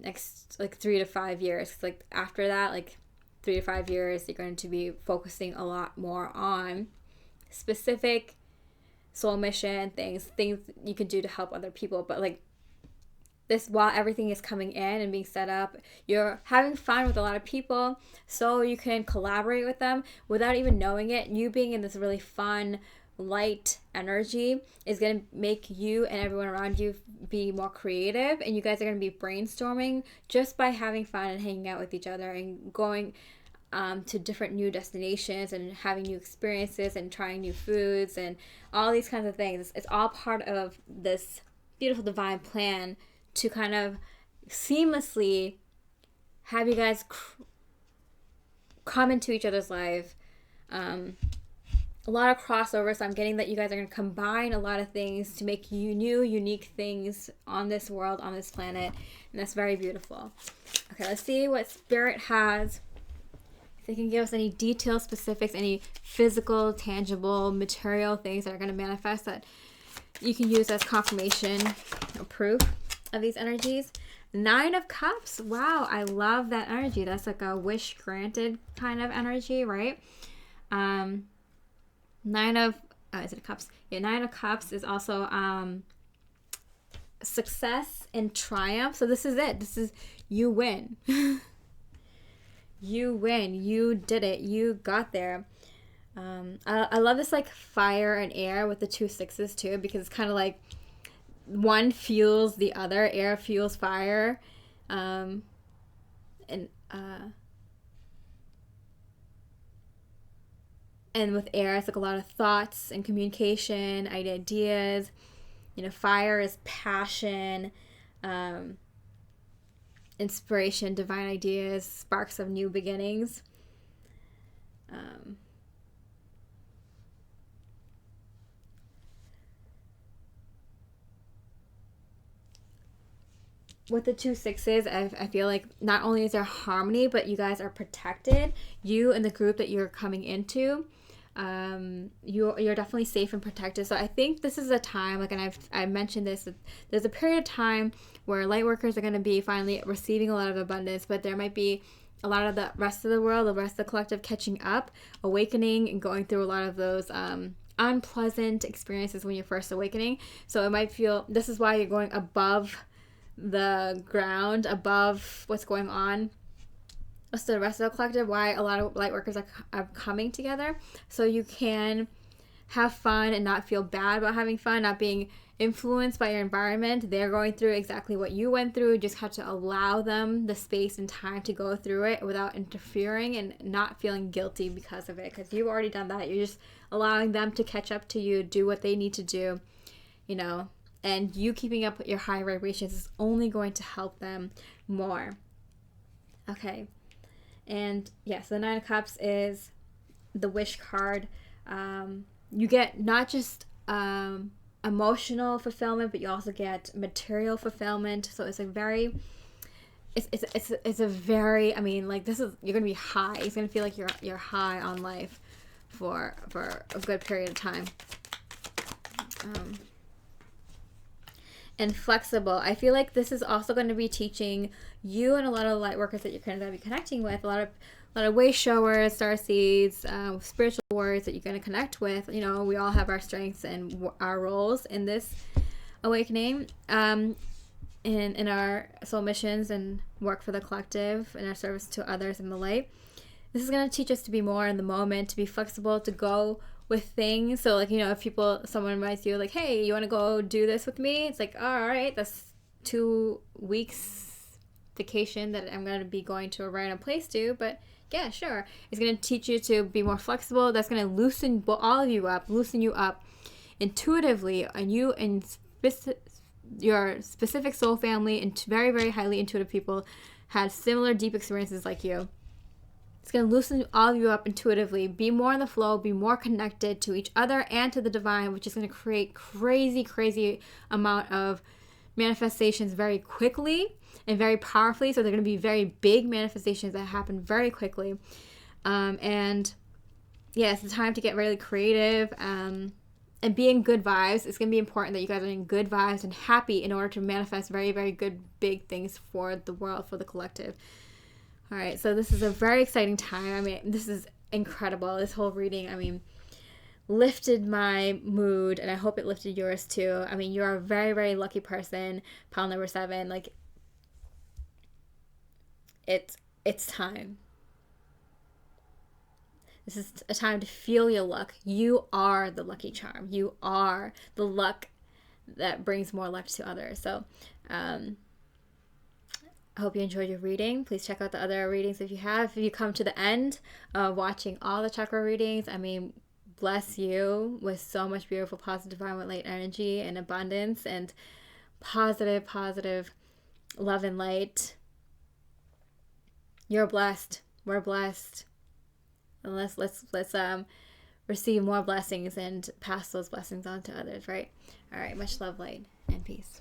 next like 3 to 5 years. Like after that, like 3 to 5 years, you're going to be focusing a lot more on specific soul mission things you can do to help other people. But like this, while everything is coming in and being set up, you're having fun with a lot of people, so you can collaborate with them without even knowing it. You being in this really fun, light energy is going to make you and everyone around you be more creative, and you guys are going to be brainstorming just by having fun and hanging out with each other and going to different new destinations and having new experiences and trying new foods and all these kinds of things. It's all part of this beautiful divine plan to kind of seamlessly have you guys come into each other's life. A lot of crossover, so I'm getting that you guys are going to combine a lot of things to make you new, unique things on this world, on this planet, and that's very beautiful. Okay, let's see what Spirit has. If they can give us any detailed specifics, any physical, tangible, material things that are going to manifest that you can use as confirmation or proof of these energies. 9 of Cups. Wow, I love that energy. That's like a wish granted kind of energy, right? 9 of is it Cups? Yeah, 9 of Cups is also success and triumph. So this is it. This is, you win. You win. You did it. You got there. I love this like fire and air with the 2 sixes too, because it's kind of like one fuels the other. Air fuels fire, and with air, it's like a lot of thoughts and communication, ideas. You know, fire is passion, inspiration, divine ideas, sparks of new beginnings. With the 2 sixes, I feel like not only is there harmony, but you guys are protected. You and the group that you're coming into, you're definitely safe and protected. So I think this is a time, like, and I've mentioned this, there's a period of time where light workers are going to be finally receiving a lot of abundance, but there might be a lot of the rest of the world, the rest of the collective catching up, awakening, and going through a lot of those unpleasant experiences when you're first awakening. So it might feel, this is why you're going above the ground, above what's going on with the rest of the collective, why a lot of light workers are coming together, so you can have fun and not feel bad about having fun, not being influenced by your environment. They're going through exactly what you went through. You just have to allow them the space and time to go through it without interfering and not feeling guilty because of it, because you've already done that. You're just allowing them to catch up to you, do what they need to do, you know. And you keeping up with your high vibrations is only going to help them more. Okay. And yes, the 9 of Cups is the wish card. You get not just emotional fulfillment, but you also get material fulfillment. So it's a very, it's a very, I mean, like, this is, you're gonna be high. It's gonna feel like you're high on life for a good period of time. And flexible. I feel like this is also going to be teaching you and a lot of the light workers that you're going to be connecting with, a lot of way showers, starseeds, spiritual warriors that you're going to connect with. You know, we all have our strengths and our roles in this awakening, in our soul missions and work for the collective and our service to others in the light. This is going to teach us to be more in the moment, to be flexible, to go with things. So, like, you know, if someone invites you, like, hey, you want to go do this with me? It's like, all right, that's 2 weeks vacation that I'm going to be going to a random place to, but yeah, sure. It's going to teach you to be more flexible. That's going to loosen all of you up, intuitively, and you and your specific soul family and very, very highly intuitive people had similar deep experiences like you. It's going to loosen all of you up intuitively, be more in the flow, be more connected to each other and to the divine, which is going to create crazy, crazy amount of manifestations very quickly and very powerfully. So they're going to be very big manifestations that happen very quickly. And yeah, it's the time to get really creative and be in good vibes. It's going to be important that you guys are in good vibes and happy in order to manifest very, very good, big things for the world, for the collective. All right, so this is a very exciting time. I mean, this is incredible. This whole reading, I mean, lifted my mood, and I hope it lifted yours too. I mean, you're a very, very lucky person, pile number 7. Like, it's time. This is a time to feel your luck. You are the lucky charm. You are the luck that brings more luck to others. So I hope you enjoyed your reading. Please check out the other readings if you have. If you come to the end watching all the chakra readings, I mean, bless you with so much beautiful, positive, divine light energy and abundance and positive love and light. You're blessed. We're blessed. And let's receive more blessings and pass those blessings on to others, right? All right, much love, light, and peace.